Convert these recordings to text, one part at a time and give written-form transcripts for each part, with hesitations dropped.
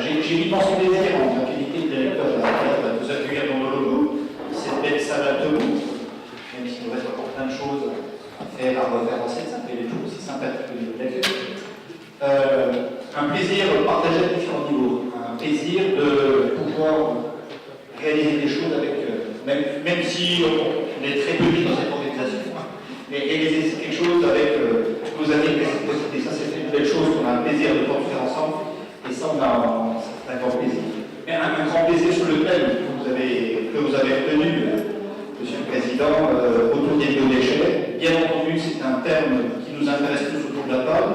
J'ai l'immense plaisir, en tant qualité de directeur de la retraite, de vous accueillir dans nos locaux, cette belle salle à Toulon, même s'il nous reste encore plein de choses à faire, à refaire dans cette salle, mais elle est toujours aussi sympathique au niveau de l'accueil. Un plaisir partagé à différents niveaux, un plaisir de pouvoir réaliser des choses avec, même si on est très petit dans cette organisation, mais réaliser quelque chose avec nos amis, et ça c'est une belle chose qu'on a un plaisir de pouvoir faire ensemble. Et ça, on a un grand plaisir. Mais un grand plaisir sur le thème que vous avez retenu, Monsieur le Président, autour des biodéchets. Bien entendu, c'est un terme qui nous intéresse tous autour de la table,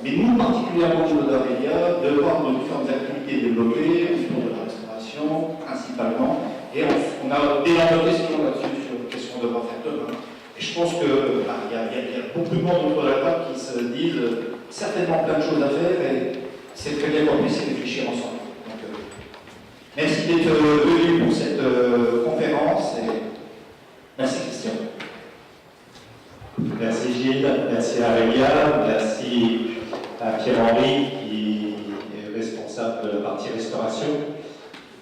mais nous, particulièrement au niveau d'Aurélia, de par nos différentes activités développées, autour de la restauration, principalement, et on a d'énormes questions là-dessus, sur qu'est-ce qu'on devra faire demain. Et je pense qu'il y a beaucoup de monde autour de la table qui se disent certainement plein de choses à faire, et c'est très bien qu'on puisse y réfléchir ensemble. Donc, merci d'être venu pour cette conférence et merci Christian. Merci Gilles, merci à Aurélia, merci à Pierre-Henri qui est responsable de la partie restauration.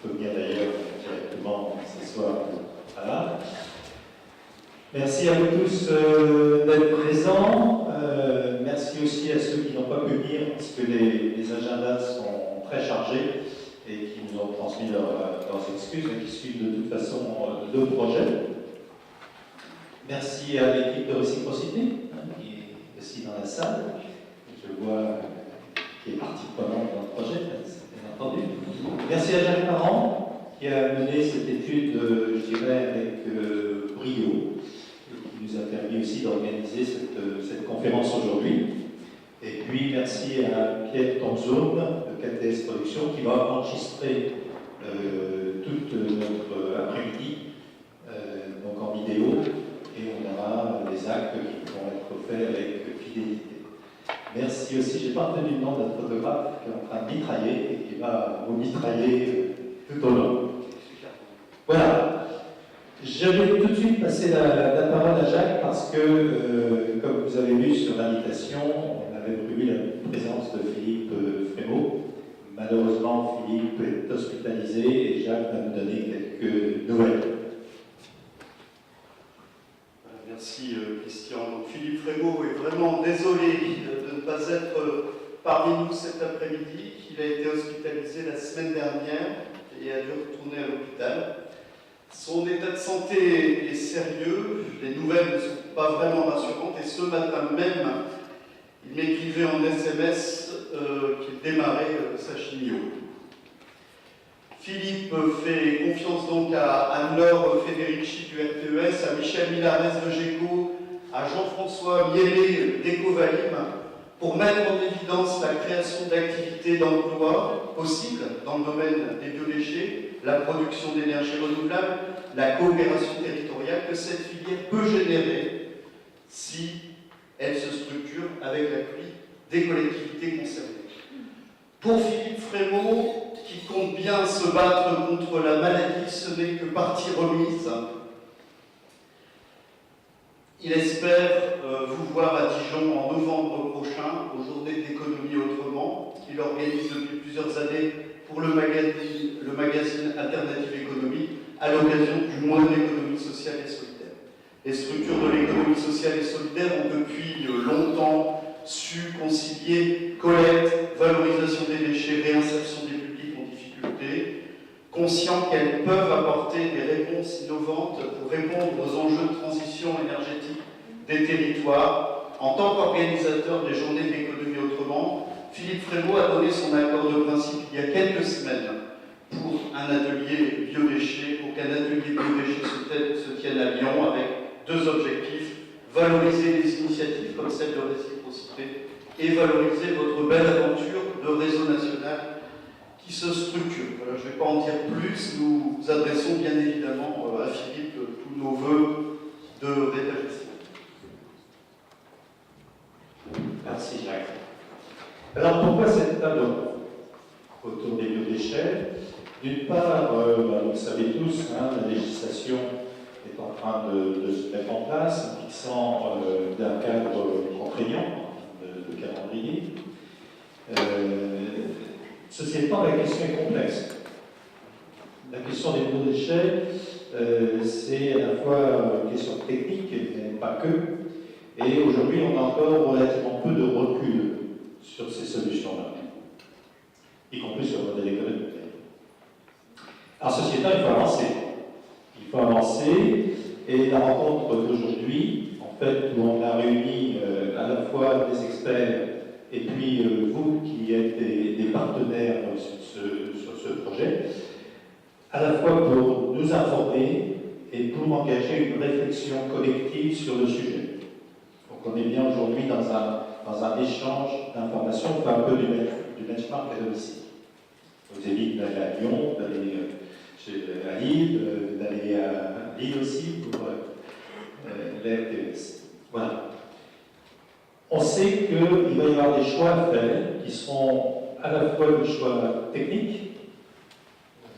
Il peut bien d'ailleurs directement ce soir. Voilà. Merci à vous tous d'être présents. Merci aussi à ceux qui n'ont pas pu venir parce que les agendas sont très chargés et qui nous ont transmis leurs excuses et qui suivent de toute façon deux projets. Merci à l'équipe de Réciprocité qui est aussi dans la salle. Je vois qui est partie prenante dans le projet, bien entendu. Merci à Jacques Parent qui a mené cette étude, je dirais, avec brio. Qui nous a permis aussi d'organiser cette conférence aujourd'hui. Et puis merci à Pierre Tonzone de KTS Productions qui va enregistrer toute notre après-midi donc en vidéo et on aura des actes qui vont être faits avec fidélité. Merci aussi, je n'ai pas retenu le nom de notre photographe qui est en train de mitrailler et qui va vous mitrailler tout au long. Voilà. Je vais tout de suite passer la parole à Jacques parce que, comme vous avez vu sur l'invitation, on avait prévu la présence de Philippe Frémaux. Malheureusement, Philippe est hospitalisé et Jacques va nous donner quelques nouvelles. Merci Christian. Donc, Philippe Frémaux est vraiment désolé de ne pas être parmi nous cet après-midi. Il a été hospitalisé la semaine dernière et a dû retourner à l'hôpital. Son état de santé est sérieux, les nouvelles ne sont pas vraiment rassurantes et ce matin même, il m'écrivait en SMS qu'il démarrait sa chimio. Philippe fait confiance donc à Anne-Laure Federici du RTES, à Michel Milarès de GECO, à Jean-François Miellé d'Ecovalim pour mettre en évidence la création d'activités d'emploi possibles dans le domaine des biodéchets, la production d'énergie renouvelable, la coopération territoriale que cette filière peut générer si elle se structure avec l'appui des collectivités concernées. Pour Philippe Frémaux, qui compte bien se battre contre la maladie, ce n'est que partie remise. Il espère vous voir à Dijon en novembre prochain, aux Journées d'économie autrement, qu'il organise depuis plusieurs années pour le magazine Alternative Économie, à l'occasion du mois de l'économie sociale et solidaire. Les structures de l'économie sociale et solidaire ont depuis longtemps su concilier collecte, valorisation des déchets, réinsertion des publics en difficulté, conscients qu'elles peuvent apporter des réponses innovantes pour répondre aux enjeux de transition énergétique des territoires. En tant qu'organisateur des Journées d'économie autrement, Philippe Frémaux a donné son accord de principe il y a quelques semaines pour un atelier biodéchets, pour qu'un atelier biodéchets se tienne à Lyon avec deux objectifs: valoriser les initiatives comme celle de Réciprocité et valoriser votre belle aventure de réseau national qui se structure. Voilà, je ne vais pas en dire plus, nous adressons bien évidemment à Philippe tous nos vœux de rétablissement. Merci Jacques. Alors pourquoi cette table autour des biodéchets? D'une part, vous le savez tous, la législation est en train de se mettre en place, en fixant d'un cadre contraignant de calendrier. Ceci étant, la question est complexe. La question des biodéchets, c'est à la fois une question technique, mais pas que. Et aujourd'hui, on a encore relativement peu de recul sur ces solutions-là, y compris sur le modèle économique. Alors, ceci étant, il faut avancer. Il faut avancer, et la rencontre d'aujourd'hui, en fait, où on a réuni à la fois des experts et puis vous qui êtes des partenaires sur ce projet, à la fois pour nous informer et pour engager une réflexion collective sur le sujet. Donc on est bien aujourd'hui dans un échange d'informations, on fait un peu du benchmark à domicile. Vous évitez d'aller à Lyon, d'aller à Lille, d'aller à Lille aussi pour l'RTS. Voilà. On sait qu'il va y avoir des choix à faire qui seront à la fois des choix techniques,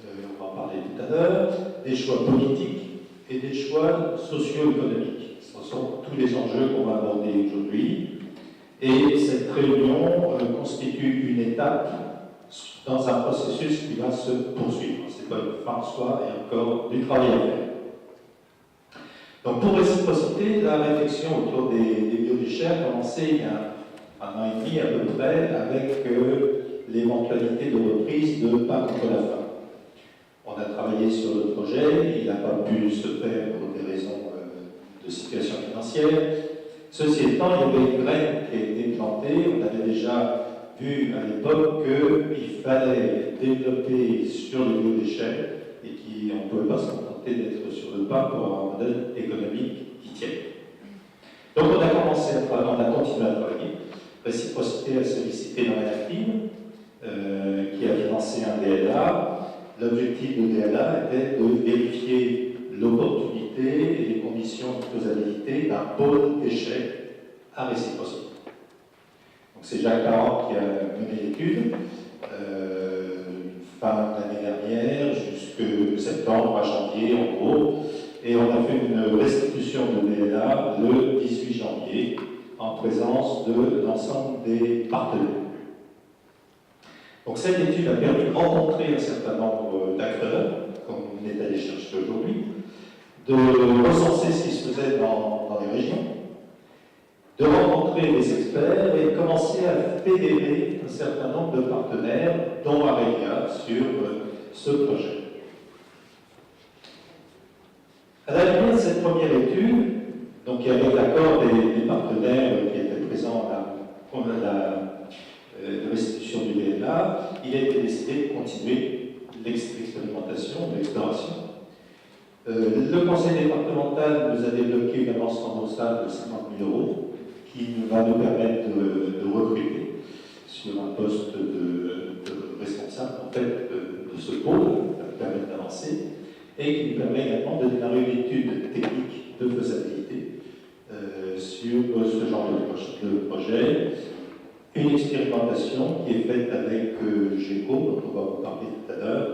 on va en parler tout à l'heure, des choix politiques et des choix socio-économiques. Ce sont tous les enjeux qu'on va aborder aujourd'hui. Et cette réunion constitue une étape dans un processus qui va se poursuivre. Ce n'est pas une fin en soi, et encore du travail à faire. Donc pour réciprocité, la réflexion autour des biodéchets a commencé il y a un an et demi à peu près avec l'éventualité de reprise de Pain contre la faim. On a travaillé sur le projet, il n'a pas pu se faire pour des raisons de situation financière. Ceci étant, il y avait une graine qui a été plantée. On avait déjà vu à l'époque qu'il fallait développer sur les biodéchets et qu'on ne pouvait pas se contenter d'être sur le pain pour avoir un modèle économique qui tienne. Donc on a commencé à travailler, on a continué à travailler. Réciprocité a sollicité Noréactive, qui a financé un DLA. L'objectif de DLA était de vérifier l'opportunité et les conditions de faisabilité d'un pôle déchets à réciprocité. Donc c'est Jacques Parent qui a mené l'étude, fin d'année dernière, jusqu'en septembre à janvier en gros, et on a fait une restitution de DLA le 18 janvier en présence de l'ensemble des partenaires. Donc cette étude a permis de rencontrer un certain nombre d'acteurs, comme on est allé chercher aujourd'hui, de recenser ce qui se faisait dans les régions, de rencontrer des experts et de commencer à fédérer un certain nombre de partenaires, dont Arelia, sur ce projet. À la lumière de cette première étude, donc il y avait l'accord des partenaires qui étaient présents pour la restitution du DLA, il a été décidé de continuer l'expérimentation, l'exploration. Le conseil départemental nous a débloqué une avance remboursable de 50 000 € qui va nous permettre de recruter sur un poste de responsable en fait, de ce pôle, qui va nous permettre d'avancer, et qui nous permet également de démarrer une étude technique de faisabilité sur ce genre de projet. Une expérimentation qui est faite avec GECO, dont on va vous parler tout à l'heure,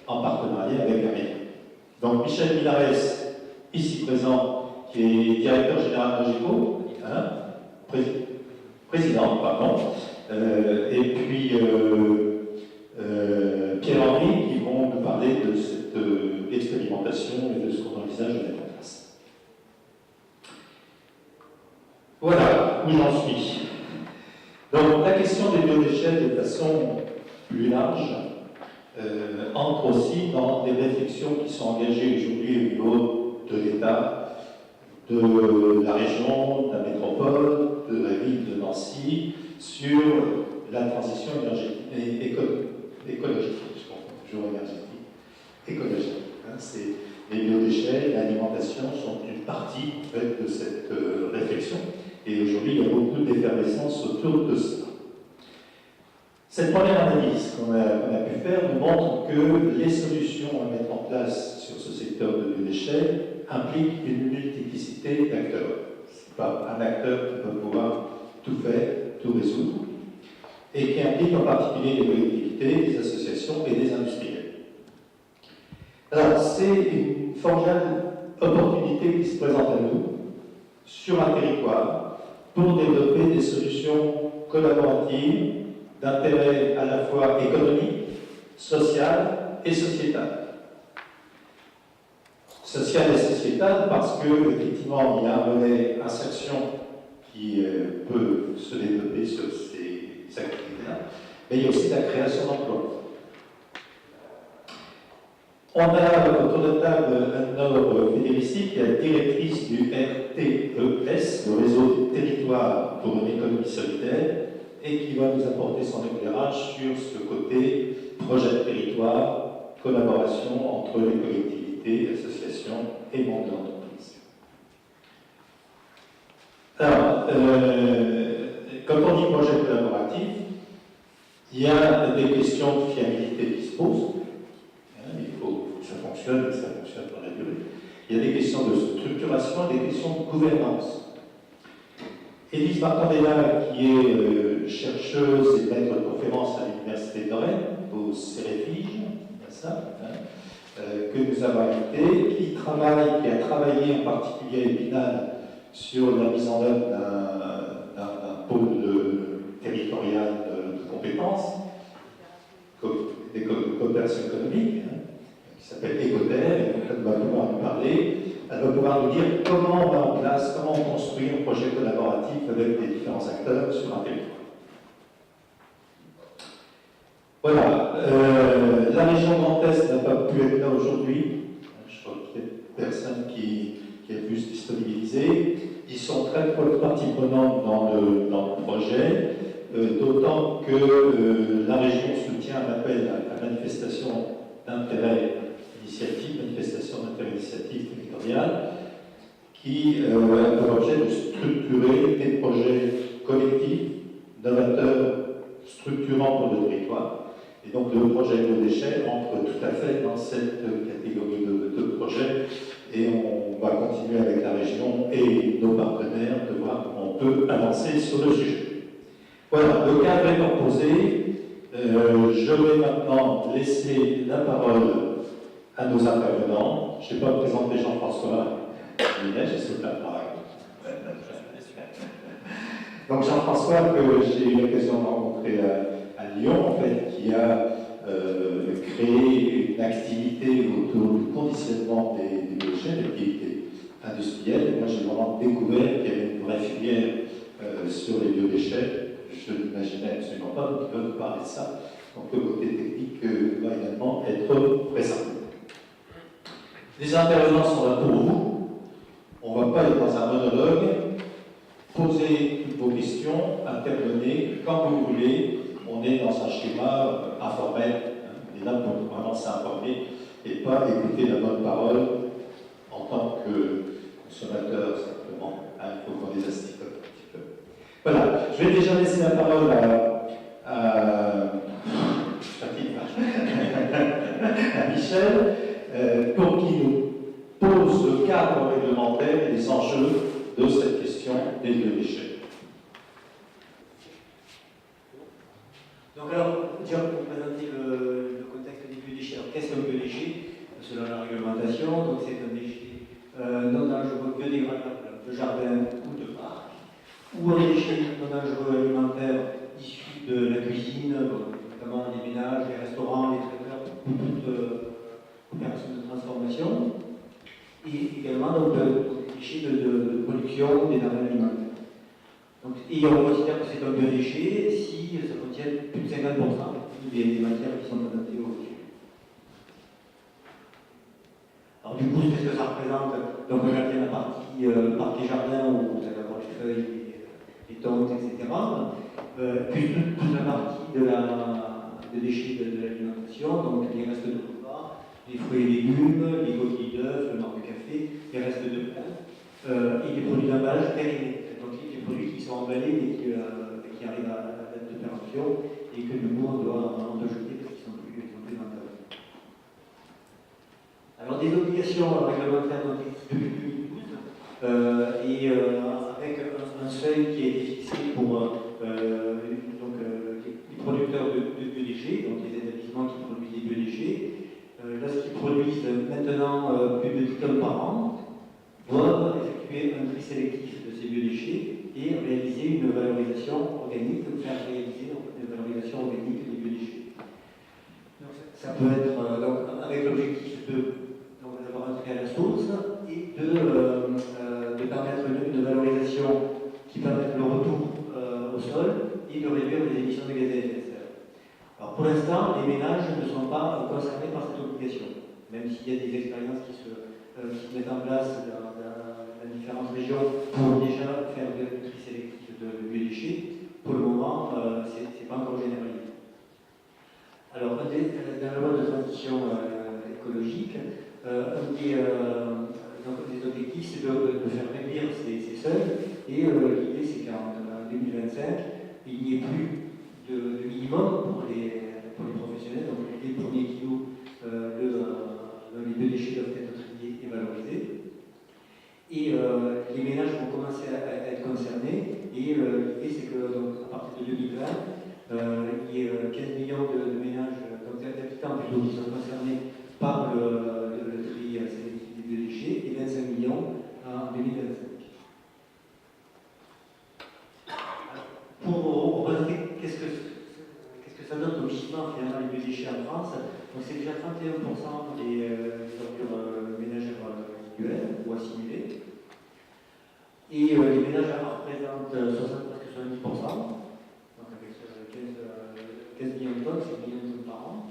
en partenariat avec Arelia. Donc Michel Minares, ici présent, qui est directeur général de GECO, président, pardon, et puis Pierre-Henri, qui vont nous parler de cette expérimentation et de ce qu'on envisage de mettre en place. Voilà où j'en suis. Donc la question des biodéchets de façon plus large entre aussi dans des réflexions qui sont engagées aujourd'hui au niveau de l'État, de la région, de la métropole, de la ville de Nancy, sur la transition écologique, toujours énergétique, écologique. Les biodéchets, l'alimentation sont une partie en fait, de cette réflexion. Et aujourd'hui, il y a beaucoup d'effervescence autour de ça. Cette première analyse qu'on a pu faire nous montre que les solutions à mettre en place sur ce secteur de biodéchets impliquent une multiplicité d'acteurs. Ce n'est pas un acteur qui peut pouvoir tout faire, tout résoudre, et qui implique en particulier les collectivités, les associations et les industriels. Alors, c'est une formidable opportunité qui se présente à nous sur un territoire pour développer des solutions collaboratives d'intérêt à la fois économique, social et sociétal. Social et sociétal parce que, effectivement, il y a un volet insertion qui peut se développer sur ces activités-là, mais il y a aussi la création d'emplois. On a autour de la table Anne-Laure Fédérici, qui est la directrice du RTES, le réseau des territoires pour une économie solidaire, et qui va nous apporter son éclairage sur ce côté projet de territoire, collaboration entre les collectivités, associations et monde de l'entreprise. Alors, quand on dit projet collaboratif, il y a des questions de fiabilité qui se posent. Il faut que ça fonctionne et que ça fonctionne dans la durée. Il y a des questions de structuration et des questions de gouvernance. Élise Marcandella, qui est chercheuse et maître de conférence à l'Université de Rennes, au CEREFIGE, que nous avons invité, qui a travaillé en particulier à Épinal sur la mise en œuvre d'un pôle territorial de compétences, des coopérations économiques, qui s'appelle Écoter, et donc elle va pouvoir nous parler, elle va pouvoir nous dire comment on met en place, comment on construit un projet collaboratif avec les différents acteurs sur un territoire. Voilà, la région Grand Est n'a pas pu être là aujourd'hui. Je crois qu'il y a personne qui a pu se disponibiliser. Ils sont très partie prenante dans le projet, d'autant que la région soutient un appel à manifestation d'intérêt initiative, manifestation d'intérêt initiative territoriale, qui a pour objet de structurer des projets collectifs, novateurs, structurants pour le territoire. Et donc le projet Éco-déchets entre tout à fait dans cette catégorie de projets, et on va continuer avec la région et nos partenaires de voir comment on peut avancer sur le sujet. Voilà, le cadre étant posé, je vais maintenant laisser la parole à nos intervenants. Je ne vais pas présenter Jean-François Minet, je sais pas pareil. Donc Jean-François, que j'ai eu l'occasion de rencontrer à Lyon, en fait, qui a créé une activité autour du conditionnement des déchets, des activités industrielles. Et moi, j'ai vraiment découvert qu'il y avait une vraie filière sur les biodéchets. Je n'imaginais absolument pas, donc il va nous parler de ça. Donc le côté technique va également être présent. Les intervenants sont là pour vous. On ne va pas être dans un monologue. Posez toutes vos questions, intervenez quand vous voulez. On est dans un schéma informel. On est là pour vraiment s'informer et pas écouter la bonne parole en tant que consommateur simplement. Il faut qu'on les asticote un petit peu. Voilà, je vais déjà laisser la parole à Michel pour qu'il nous pose le cadre réglementaire et les enjeux de cette question des biodéchets. Donc alors, déjà pour présenter le contexte des biodéchets. Alors qu'est-ce qu'un biodéchet? Selon la réglementation, donc c'est un déchet non dangereux biodégradable de jardin ou de parc, ou un déchet non dangereux alimentaire issu de la cuisine, notamment les ménages, les restaurants, les traiteurs, ou toute opération de transformation, et également donc, des déchets de production des denrées alimentaires. Donc, et on considère que c'est un biodéchet si ça contient plus de 50% des matières qui sont adaptées au reçu. Alors du coup, qu'est-ce que ça représente? Donc on a bien la partie parc et jardin où vous allez avoir les feuilles, les tontes, etc. Puis toute la partie de déchets de l'alimentation, donc les restes de repas, les fruits et légumes, les coquilles d'œufs, le marc de café, les restes de pain, et les produits d'emballage périmés. Donc les produits qui sont emballés mais qui arrivent à la date de péremption et que du coup on doit vraiment jeter parce qu'ils sont plus rentables. Alors des obligations réglementaires depuis 2012 et avec un seuil qui a été fixé pour les producteurs de biodéchets, donc les établissements qui produisent des biodéchets. Lorsqu'ils produisent maintenant plus de 10 tonnes par an, doivent effectuer un tri sélectif de ces biodéchets et réaliser une valorisation organique, faire réaliser une valorisation organique des biodéchets. Donc, ça peut être donc, avec l'objectif d'avoir un trait à la source et de permettre une valorisation qui permette le retour au sol et de réduire les émissions de gaz à effet de serre. Alors pour l'instant, les ménages ne sont pas concernés par cette obligation, même s'il y a des expériences qui se mettent en place dans différentes régions pour déjà faire du tri sélectif de biodéchets. Pour le moment, ce n'est pas encore généralisé. Alors, dans la loi de transition écologique, un des objectifs, c'est de faire réduire ces seuils, et l'idée, c'est qu'en 2025, il n'y ait plus de minimum pour les professionnels, donc les premiers kilos, les biodéchets doivent être triés et valorisés. Et les ménages vont commencer à être concernés, et l'idée, c'est que donc, à partir de 2020, il y ait 15 millions de ménages, donc d'habitants plutôt, qui sont concernés par le tri sélectif des biodéchets, et 25 millions en 2025. Pour représenter qu'est-ce que ça donne comme gisement finalement les biodéchets en France, donc c'est déjà 31% des ordures ménagères résiduelles ou assimilées. Et les ménages représentent presque 70%, donc avec 15 millions de tonnes, c'est 10 millions de tonnes par an.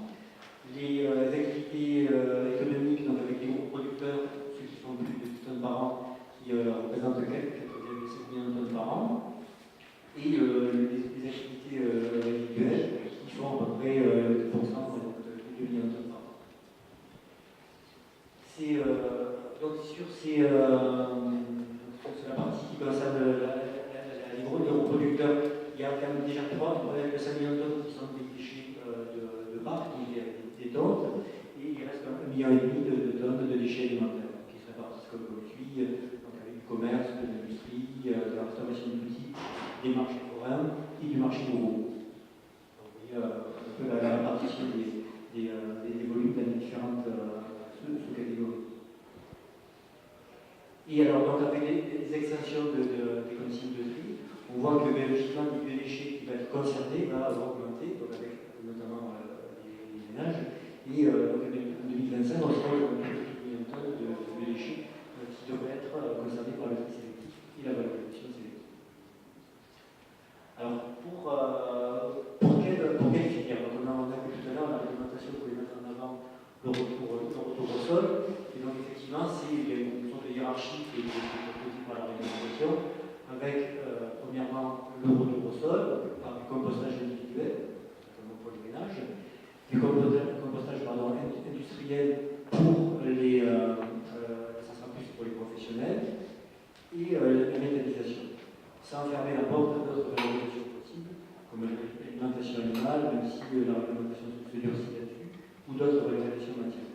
Les activités économiques, donc avec les gros producteurs, ceux qui font plus de 10 tonnes par an, qui représentent 4,7 millions de tonnes par an. Et les activités résiduelles, qui font à peu près 2%, donc 2 millions de tonnes par an. Donc sur la partie qui concerne les gros producteurs, il y a quand même déjà 5 millions de tonnes qui sont des déchets de parc, donc des tonnes, et il reste 1,5 million de tonnes de déchets alimentaires, qui se répartissent comme cuit, donc avec du commerce, de l'industrie, de la restauration de boutiques, des marchés forains et du marché nouveau. Donc vous voyez un peu la répartition des volumes dans les différentes sous-catégories. Et alors, donc, avec les extensions des consignes de tri, on voit que le gisement des biodéchets qui va être concerné va augmenter, donc avec notamment les ménages. Et en 2025, on sera à 1 million de tonnes de biodéchets qui devraient être concernés par le tri sélectif et la valorisation sélective. Alors, pour quelle filière? Donc, on a vu tout à l'heure la réglementation pour mettre en avant le retour au sol. Et donc, effectivement, il y a une sorte de hiérarchie qui est proposée par la réglementation, avec premièrement le retour au sol, par du compostage individuel, notamment pour les ménages, du compostage industriel pour ça sera plus pour les professionnels, et la méthanisation, sans fermer la porte à d'autres valorisations possibles, comme l'alimentation animale, même si la réglementation se durcit là-dessus, ou d'autres valorisations matières.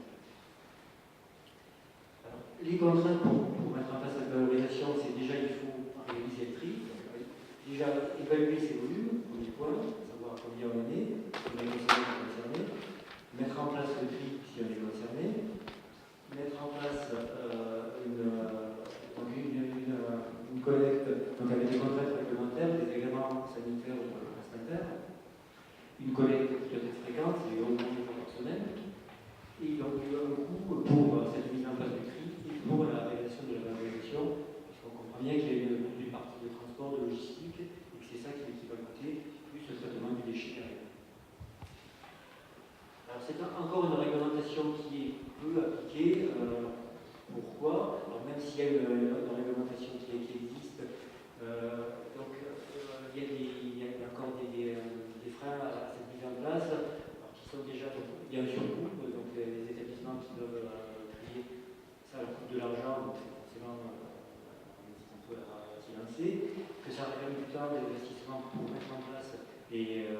Les contraintes pour mettre en place cette valorisation, c'est déjà il faut réaliser le tri, déjà évaluer ses volumes, premier point, savoir combien on est, combien de personnes sont concernées, mettre en place le tri si on est concerné, mettre en place une collecte, donc avec des contraintes réglementaires, des agréments sanitaires pour les prestataires, une collecte qui doit être fréquente, c'est au moins 2 fois par semaine, et donc il y a un coût pour cette mise en place du tri et pour la réalisation de la valorisation, puisqu'on comprend bien qu'il y a une partie de transport, de logistique, et que c'est ça qui va coûter, plus le traitement du déchet derrière. Alors c'est encore une réglementation qui est peu appliquée. Pourquoi? Alors même s'il y a une réglementation qui existe, il y a encore des freins à cette mise en place, alors qui sont déjà, il y a un surcoût, donc les établissements qui doivent trier, ça leur coûte de l'argent, donc forcément on hésite un peu à s'y lancer, que ça réclame du temps d'investissement pour mettre en place et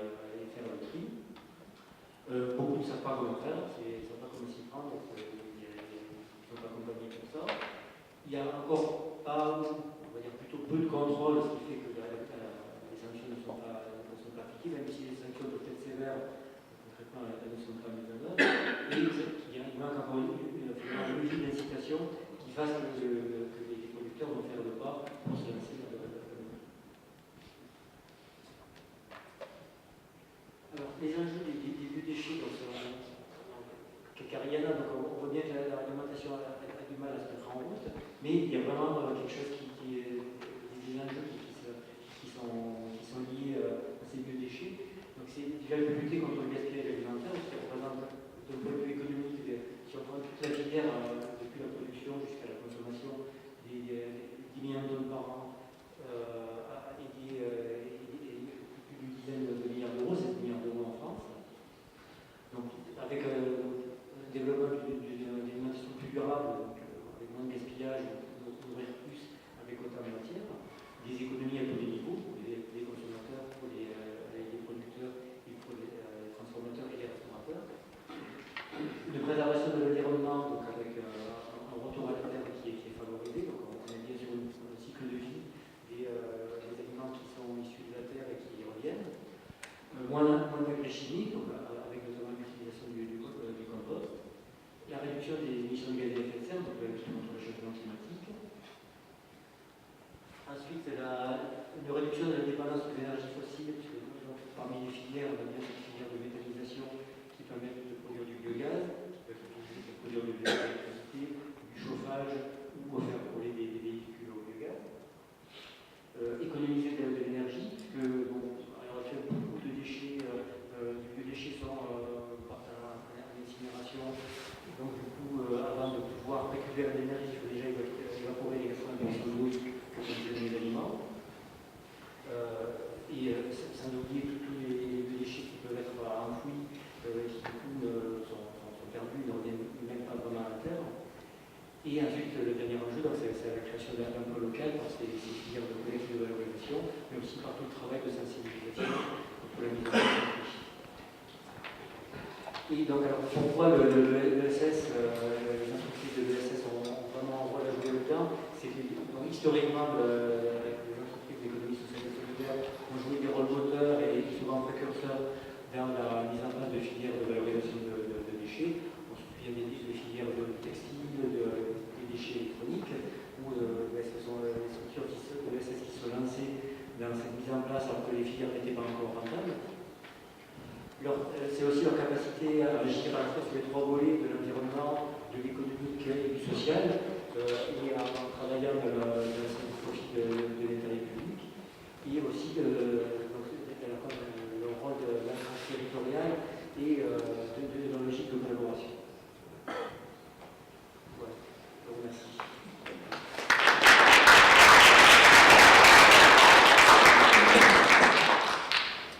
faire le tri. Beaucoup ne savent pas comment faire, ils ne savent pas comment s'y prendre, donc ils ne sont pas accompagnés pour ça. Il y a encore pas, on va dire plutôt peu de contrôle, ce qui fait que les sanctions ne sont pas appliquées, même si les sanctions peuvent être sévères, concrètement elles ne sont pas mises en œuvre. Et il manque encore une logique d'incitation qui fasse que les producteurs vont faire le pas pour se lancer dans le. Ariana, donc on voit bien que la réglementation a du mal à se mettre en route, mais il y a vraiment quelque chose qui est des enjeux qui sont liés à ces biodéchets. Donc c'est déjà de lutter contre le gaspillage alimentaire, parce que représente d'un point de vue économique, si on prend toute la filière, depuis la production jusqu'à la consommation, des 10 millions de tonnes par an et plus d'une dizaine de milliards d'euros, 7 milliards d'euros en France. Donc avec un développement d'une alimentation plus durable, donc, avec moins de gaspillage, nourrir plus avec autant de matière, des économies à tous les niveaux, pour les consommateurs, pour les producteurs, et pour les transformateurs et les restaurateurs. Une préservation de l'environnement, donc avec un retour à la terre qui est favorisé, donc on est bien sur un cycle de vie des aliments qui sont issus de la terre et qui y reviennent. Moins d'engrais chimiques, donc avec notamment l'utilisation du compost. La réduction des émissions de gaz à effet de serre, donc la lutte contre le changement climatique. Ensuite, une réduction de la dépendance aux énergies fossiles, puisque donc, parmi les filières, on a bien cette filière de méthanisation qui permet de produire du biogaz, qui peut être utilisé pour produire de l'électricité, du chauffage ou pour faire rouler des véhicules au biogaz. Économiser de l'énergie, puisque bon, à l'heure actuelle, beaucoup de déchets, du biodéchet sont en incinération. Donc du coup, avant de pouvoir récupérer l'énergie, il faut déjà évaporer les gaz de l'eau pour conditionner les aliments. Sans oublier tous les déchets qui peuvent être enfouis, qui du coup sont perdus, ne reviennent même pas vraiment à la terre. Et ensuite, le dernier enjeu, c'est la création d'un pôle local, parce que c'est des filières de collecte de valorisation, mais aussi par tout le travail de sensibilisation pour la mise en place. Et donc, alors, on voit l'ESS, les entreprises de l'ESS ont vraiment un rôle à jouer là-dedans. C'est que, donc, historiquement, les entreprises d'économie sociale et solidaire ont joué des rôles moteurs et souvent précurseurs dans la mise en place de filières de valorisation de déchets. On se souvient bien des filières de textiles, des déchets électroniques, où ce sont les structures de l'ESS qui se sont lancées dans cette mise en place alors que les filières n'étaient pas encore rentables. C'est aussi leur capacité à agir à la fois sur les trois volets de l'environnement, de l'économique et du social, et en travaillant dans la profit de l'intérêt public, et aussi le rôle de l'influence territoriale et de la logique de collaboration. Voilà, je vous remercie.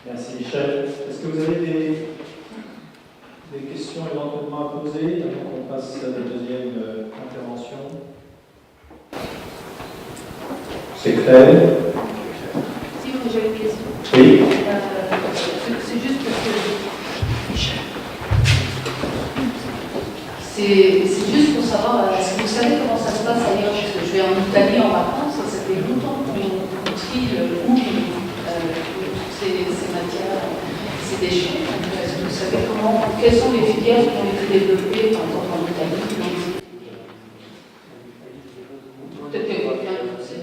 Merci Michel. Est-ce que vous avez des questions éventuellement à poser avant qu'on passe à la deuxième intervention? C'est clair? Si, moi j'avais une question. Oui. C'est juste parce que. C'est juste pour savoir, est-ce que vous savez comment ça se passe ailleurs? Parce que je vais en Italie en vacances, ça fait longtemps qu'on trie où ces matières, ces déchets. Est-ce que vous savez quelles sont les filières qui ont été développées en Italie? Peut-être que quelqu'un le sait.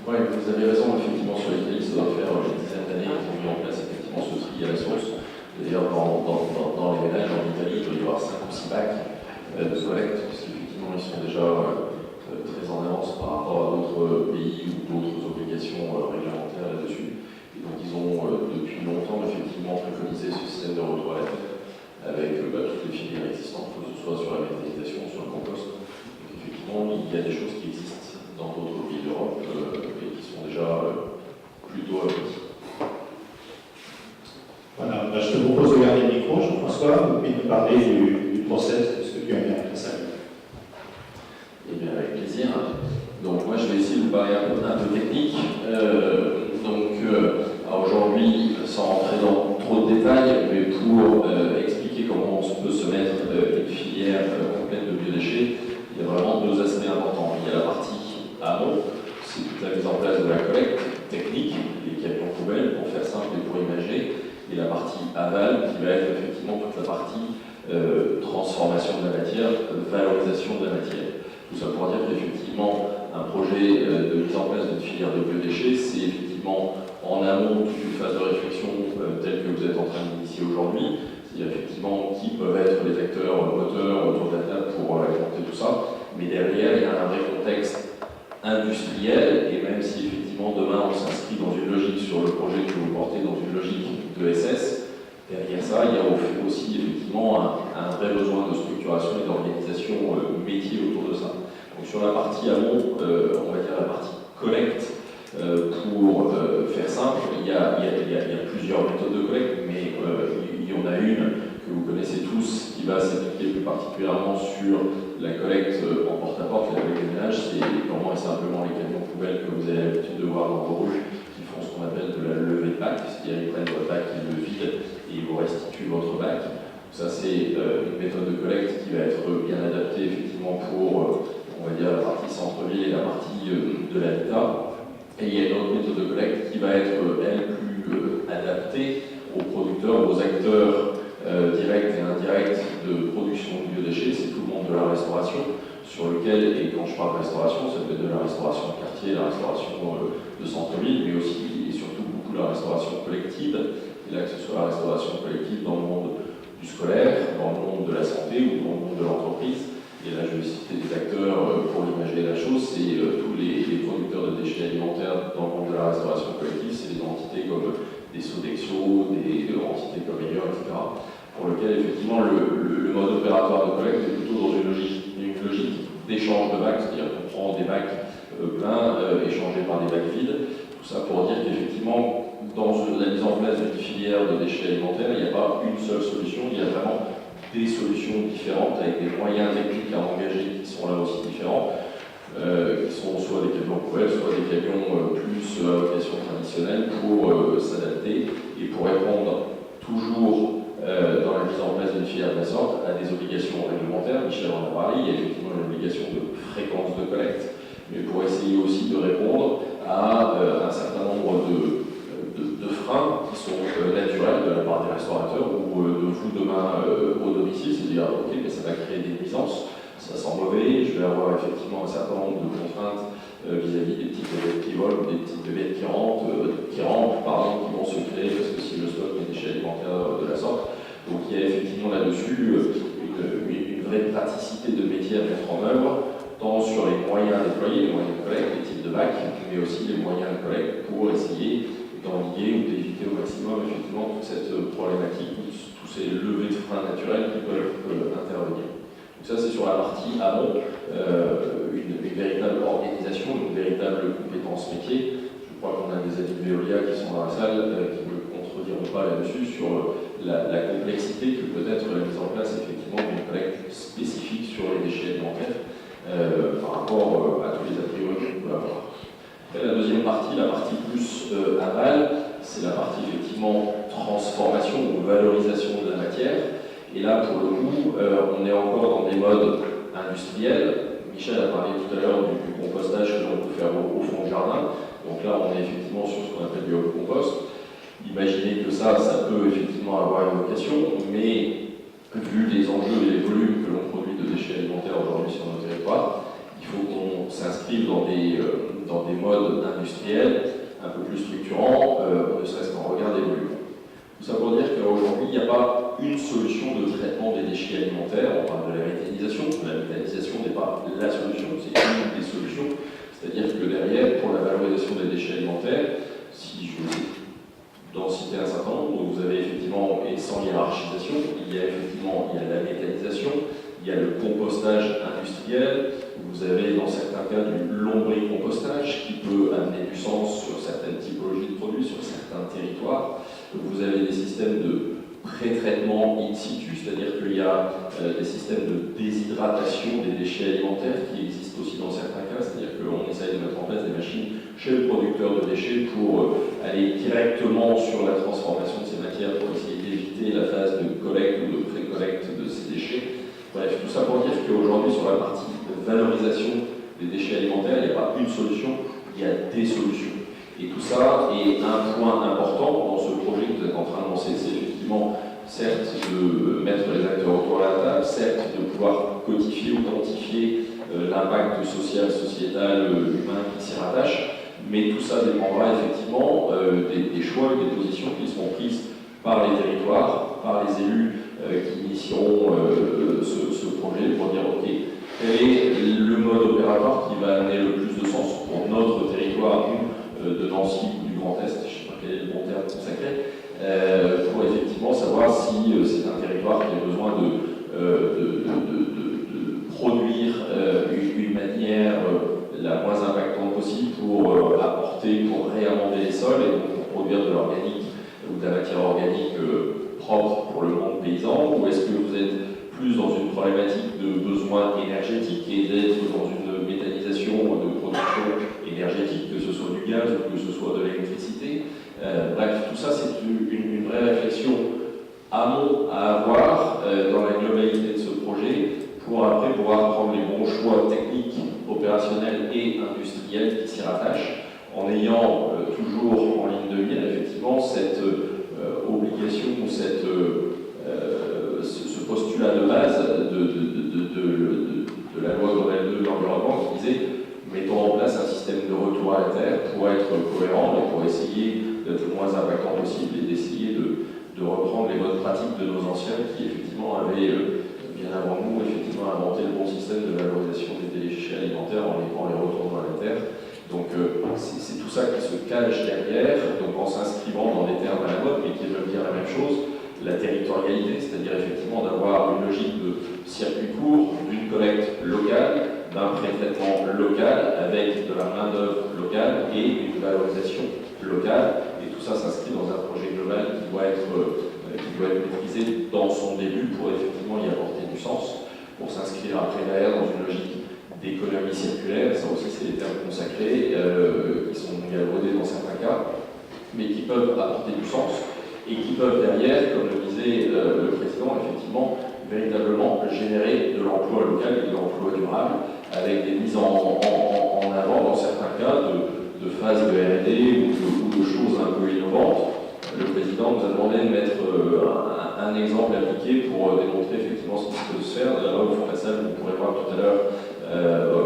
Oui, vous avez raison, effectivement, sur l'Italie, ça doit faire une dizaine d'années qu'ils ont mis en place effectivement ce tri à la source. D'ailleurs, dans les ménages en Italie, il doit y avoir 5 ou 6 bacs de collecte, puisqu'effectivement, ils sont déjà très en avance par rapport à d'autres pays ou d'autres obligations réglementaires là-dessus. Et donc, ils ont depuis longtemps, effectivement, préconisé ce système de retour à la terre avec toutes les filières existantes, que ce soit sur la méthanisation ou sur le compost. Donc, effectivement, il y a des choses qui existent dans d'autres pays d'Europe et qui sont déjà plutôt abouties. Voilà, je te propose de garder le micro, Jean-François, et puis de parler du process, de ce que tu as mis après ça. Eh bien, avec plaisir. Donc, moi, je vais essayer de vous parler un peu technique. Aujourd'hui, sans rentrer dans trop de détails, mais pour expliquer comment on peut se mettre une filière complète de biodéchets, il y a vraiment deux aspects importants. Il y a la partie amont, c'est toute la mise en place de la collecte technique, les camions poubelles, pour faire simple et pour imaginer, et la partie aval, qui va être effectivement toute la partie transformation de la matière, valorisation de la matière. Tout ça pour dire qu'effectivement, un projet de mise en place d'une filière de biodéchets, c'est effectivement en amont toute une phase de réflexion telle que vous êtes en train d'initier aujourd'hui, c'est-à-dire effectivement qui acteurs moteurs autour de la table pour alimenter tout ça. Mais derrière, il y a un vrai contexte industriel, et même si effectivement demain on s'inscrit dans une logique sur le projet que vous portez dans une logique de SS, derrière ça, il y a aussi effectivement un vrai besoin de structuration et d'organisation métier autour de ça. Donc sur la partie amont, on va dire la partie collecte, pour faire simple, il y a plusieurs méthodes de collecte, mais il y en a une que vous connaissez tous qui va s'appliquer plus particulièrement sur la collecte en porte-à-porte, la collecte des ménages. C'est purement et simplement les camions poubelles que vous avez l'habitude de voir dans vos rues qui font ce qu'on appelle de la levée de bac, c'est-à-dire ils prennent votre bac, ils le vident et ils vous restituent votre bac. Ça, c'est une méthode de collecte qui va être bien adaptée effectivement pour, on va dire, la partie centre-ville et la partie de l'habitat. Et il y a une autre méthode de collecte qui va être, elle, plus adaptée aux producteurs, aux acteurs directs et indirects de production de biodéchets. C'est tout le monde de la restauration, sur lequel, et quand je parle de restauration, ça peut être de la restauration de quartier, la restauration de centre-ville, mais aussi et surtout beaucoup la restauration collective. Et là, que ce soit la restauration collective dans le monde du scolaire, dans le monde de la santé ou dans le monde de l'entreprise. Et là, je vais citer des acteurs pour imaginer la chose, c'est tous les producteurs de déchets alimentaires dans le monde de la restauration collective, c'est des entités comme des Sodexo, des entités comme Meilleur, etc. Pour lequel, effectivement, le mode opératoire de collecte est plutôt dans une logique d'échange de bacs, c'est-à-dire qu'on prend des bacs pleins échangés par des bacs vides. Tout ça pour dire qu'effectivement, dans la mise en place d'une filière de déchets alimentaires, il n'y a pas une seule solution, il y a vraiment des solutions différentes avec des moyens techniques à engager qui sont là aussi différents, qui sont soit des camions poubelles, soit des camions plus à vocation traditionnelle pour s'adapter et pour répondre toujours dans la mise en place d'une filière de la sorte à des obligations réglementaires. Michel en a parlé, il y a effectivement une obligation de fréquence de collecte, mais pour essayer aussi de répondre à un certain nombre de freins qui sont naturels de la part des restaurateurs ou de vous demain au domicile, c'est-à-dire ok, mais ça va créer des nuisances, ça sent mauvais, je vais avoir effectivement un certain nombre de contraintes vis-à-vis des petites bébêtes qui volent, des petites bébêtes qui rampent, pardon, qui vont se créer parce que si je stocke des déchets alimentaires de la sorte. Donc il y a effectivement là-dessus une vraie praticité de métier à mettre en œuvre, tant sur les moyens déployés, les moyens de collecte, les types de bacs, mais aussi les moyens de collecte pour essayer d'enlier ou d'éviter au maximum effectivement toute cette problématique, tous ces levées de freins naturels qui peuvent intervenir. Donc ça c'est sur la partie amont, une véritable organisation, une véritable compétence métier. Je crois qu'on a des amis de Veolia qui sont dans la salle, qui ne me contrediront pas là-dessus sur la complexité que peut être la mise en place effectivement d'une collecte spécifique sur les déchets alimentaires par rapport à tous les a priori qu'on peut avoir. Et la deuxième partie, la partie plus aval, c'est la partie effectivement transformation ou valorisation de la matière. Et là, pour le coup, on est encore dans des modes industriels. Michel a parlé tout à l'heure du compostage que l'on peut faire au fond du jardin. Donc là, on est effectivement sur ce qu'on appelle du compost. Imaginez que ça peut effectivement avoir une vocation, mais vu les enjeux et les volumes que l'on produit de déchets alimentaires aujourd'hui sur nos territoires, il faut qu'on s'inscrive dans des modes industriels un peu plus structurants, ne serait-ce qu'en regard des volumes. Tout ça pour dire qu'aujourd'hui, il n'y a pas une solution de traitement des déchets alimentaires. On parle de la méthanisation. La méthanisation n'est pas la solution, c'est une des solutions. C'est-à-dire que derrière, pour la valorisation des déchets alimentaires, si je d'en citer un certain nombre, vous avez effectivement, et sans hiérarchisation, il y a la méthanisation, il y a le compostage industriel, vous avez dans certains cas du lombricompostage qui peut amener du sens sur certaines typologies de produits, sur certains territoires. Vous avez des systèmes de pré-traitement in situ, c'est-à-dire qu'il y a des systèmes de déshydratation des déchets alimentaires qui existent aussi dans certains cas, c'est-à-dire qu'on essaye de mettre en place des machines chez le producteur de déchets pour aller directement sur la transformation de ces matières pour essayer d'éviter la phase de collecte ou de pré-collecte de ces déchets. Bref, tout ça pour dire qu'aujourd'hui, sur la partie de valorisation des déchets alimentaires, il n'y a pas une solution, il y a des solutions. Et tout ça est un point important dans ce projet que vous êtes en train de lancer, c'est effectivement, certes, de mettre les acteurs autour de la table, certes, de pouvoir codifier ou quantifier l'impact social, sociétal, humain qui s'y rattache, mais tout ça dépendra effectivement des choix et des positions qui seront prises par les territoires par les élus qui initieront ce projet pour dire ok, quel est le mode opératoire qui va amener le plus de sens pour notre territoire, nous, de Nancy ou du Grand Est, je ne sais pas quel est le bon terme consacré, pour effectivement savoir si c'est un territoire qui a besoin de produire une manière la moins impactante possible pour apporter, pour réamender les sols et donc pour produire de l'organique ou de la matière organique propre pour le monde paysan, ou est-ce que vous êtes plus dans une problématique de besoin énergétique et d'être dans une méthanisation de production énergétique, que ce soit du gaz ou que ce soit de l'électricité. Bref, tout ça c'est une vraie réflexion amont à avoir dans la globalité de ce projet pour après pouvoir prendre les bons choix techniques, opérationnels et industriels qui s'y rattachent, en ayant toujours en ligne de mire effectivement cette obligation ou ce postulat de base de la loi Grenelle 2 de l'environnement qui disait mettons en place un système de retour à la terre pour être cohérent et pour essayer d'être le moins impactant possible et d'essayer de reprendre les bonnes pratiques de nos anciens qui effectivement avaient bien avant nous effectivement inventé le bon système de valorisation des déchets alimentaires en les retournant à la terre. Donc c'est tout ça qui se cache derrière, donc en s'inscrivant dans des termes à la mode, mais qui veulent dire la même chose, la territorialité, c'est-à-dire effectivement d'avoir une logique de circuit court, d'une collecte locale, d'un pré-traitement local, avec de la main-d'œuvre locale et une valorisation locale. Et tout ça s'inscrit dans un projet global qui doit être maîtrisé dans son début pour effectivement y apporter du sens, pour s'inscrire après derrière dans une logique d'économie circulaire, ça aussi c'est des termes consacrés, qui sont galvaudés dans certains cas, mais qui peuvent apporter du sens et qui peuvent derrière, comme le disait le président, effectivement, véritablement générer de l'emploi local et de l'emploi durable, avec des mises en avant, dans certains cas, de phases de R&D ou de choses un peu innovantes. Le président nous a demandé de mettre un exemple appliqué pour démontrer effectivement ce qui peut se faire. Là au fond de la salle, vous pourrez voir tout à l'heure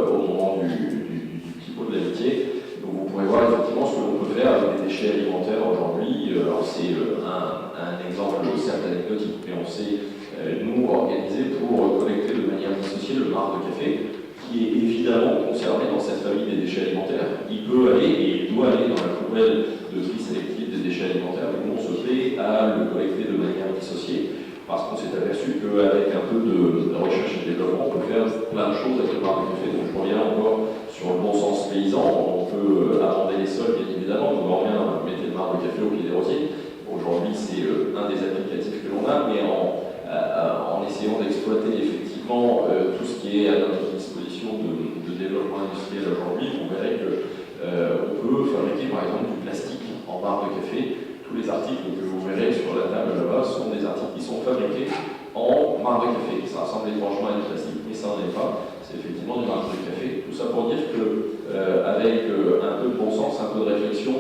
au moment du petit pot de l'amitié. Donc vous pourrez voir effectivement ce que l'on peut faire avec des déchets alimentaires aujourd'hui. Alors c'est un exemple certes anecdotique, mais on s'est nous organisé pour collecter de manière dissociée le marc de café, qui est évidemment concerné dans cette famille des déchets alimentaires. Il peut aller et il doit aller dans la poubelle de tri sélectif des déchets alimentaires, mais nous on se fait à le collecter de manière dissociée, parce qu'on s'est aperçu qu'avec un peu de recherche et développement, on peut faire plein de choses avec le marc de café. Donc je reviens encore sur le bon sens paysan. On peut amender les sols, bien évidemment, on peut bien mettre le marc de café au pied des rosiers. Aujourd'hui, c'est un des applicatifs que l'on a, mais en essayant d'exploiter effectivement tout ce qui est à notre disposition de développement industriel aujourd'hui, on verrait qu'on peut fabriquer par exemple du plastique en barre de café. Tous les articles que vous verrez sur la table là-bas sont des articles qui sont fabriqués en marque de café. Ça ressemble étrangement à du plastique, mais ça n'en est pas. C'est effectivement du marque de café. Tout ça pour dire qu'avec un peu de bon sens, un peu de réflexion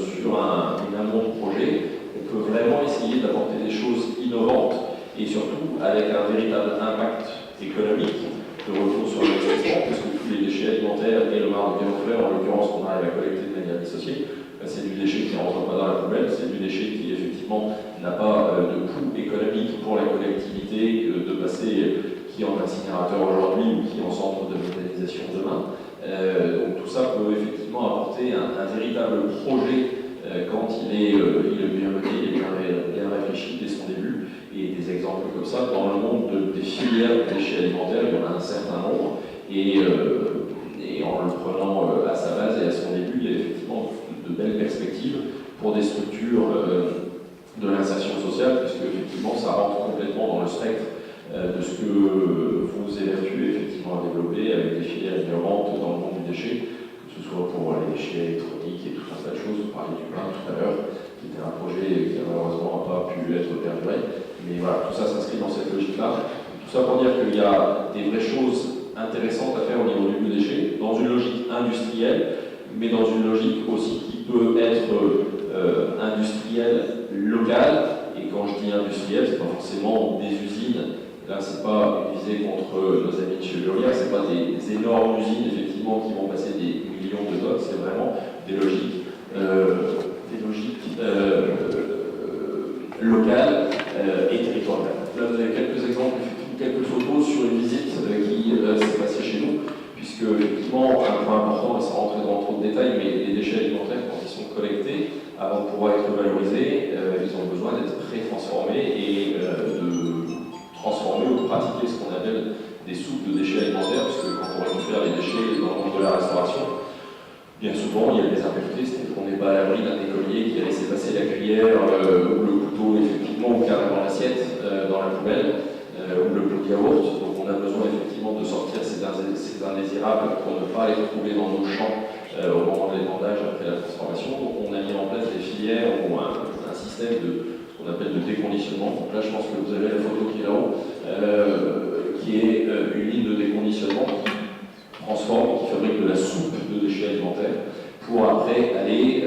sur une amont de projet, on peut vraiment essayer d'apporter des choses innovantes et surtout avec un véritable impact économique de retour sur l'investissement, parce que tous les déchets alimentaires et le marc de fleurs, en l'occurrence, qu'on arrive à collecter de manière dissociée, c'est du déchet qui ne rentre pas dans la poubelle, c'est du déchet qui effectivement n'a pas de coût économique pour la collectivité de passer qui est en incinérateur aujourd'hui ou qui est en centre de méthanisation demain. Donc tout ça peut effectivement apporter un véritable projet quand il est bien mené, il est bien réfléchi dès son début. Et des exemples comme ça, dans le monde des filières de déchets alimentaires, il y en a un certain nombre. Et en le prenant à sa base et à son début, il y a effectivement de belles perspectives pour des structures de l'insertion sociale, puisque effectivement ça rentre complètement dans le spectre de ce que vous évertuez effectivement à développer avec des filières innovantes dans le monde du déchet, que ce soit pour les déchets électroniques et tout un tas de choses. Vous parliez du pain tout à l'heure, qui était un projet qui malheureusement n'a pas pu être perduré. Mais voilà, tout ça s'inscrit dans cette logique-là. Tout ça pour dire qu'il y a des vraies choses intéressantes à faire au niveau du biodéchet, dans une logique industrielle, mais dans une logique aussi qui peut être industrielle locale. Et quand je dis industrielle, c'est pas forcément des usines. Là, c'est pas une visée contre nos amis de chez Veolia, c'est pas des énormes usines effectivement qui vont passer des millions de tonnes, c'est vraiment des logiques locales et territoriale. Là, vous avez quelques exemples, quelques photos sur une visite qui s'est passée chez nous, puisque effectivement, un point important, et sans rentrer dans trop de détails, mais les déchets alimentaires, quand ils sont collectés, avant de pouvoir être valorisés, ils ont besoin d'être pré-transformés et de transformer ou de pratiquer ce qu'on appelle des soupes de déchets alimentaires, parce que quand on récupère les déchets dans le monde de la restauration, bien souvent il y a des impuretés, c'est-à-dire qu'on n'est pas à l'abri d'un écolier qui a laissé passer la cuillère ou le couteau, effectivement, ou carrément l'assiette dans la poubelle, ou le pot de yaourt. Donc on a besoin effectivement de sortir ces indésirables pour ne pas les retrouver dans nos champs au moment de l'épandage après la transformation. Donc on a mis en place des filières ou un système de ce qu'on appelle de déconditionnement. Donc là je pense que vous avez la photo qui est là-haut, qui est une ligne de déconditionnement qui transforme, qui fabrique de la soupe de déchets alimentaires pour après aller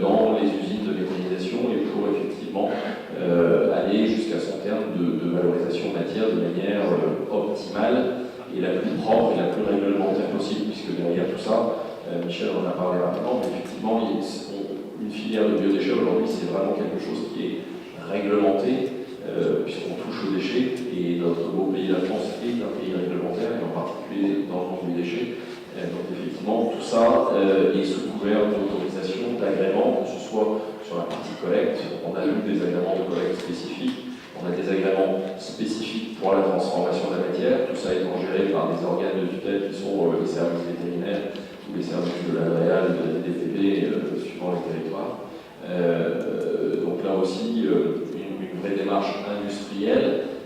dans les usines de méthanisation et pour effectivement aller jusqu'à son terme de valorisation matière de manière optimale et la plus propre et la plus réglementaire possible, puisque derrière tout ça, Michel en a parlé rapidement, mais effectivement, une filière de biodéchets aujourd'hui, c'est vraiment quelque chose qui est réglementé, puisqu'on touche aux déchets, et notre beau pays, la France, est un pays réglementaire, et en particulier dans le monde du déchet. Donc effectivement, tout ça est sous couvert d'autorisation, d'agrément, que ce soit sur la partie collecte, on a eu des agréments de collecte spécifiques, on a des agréments spécifiques pour la transformation de la matière, tout ça étant géré par des organes de tutelle qui sont les services vétérinaires ou les services de l'AREAL, de la DTP, suivant les territoires. Donc là aussi, une vraie démarche industrielle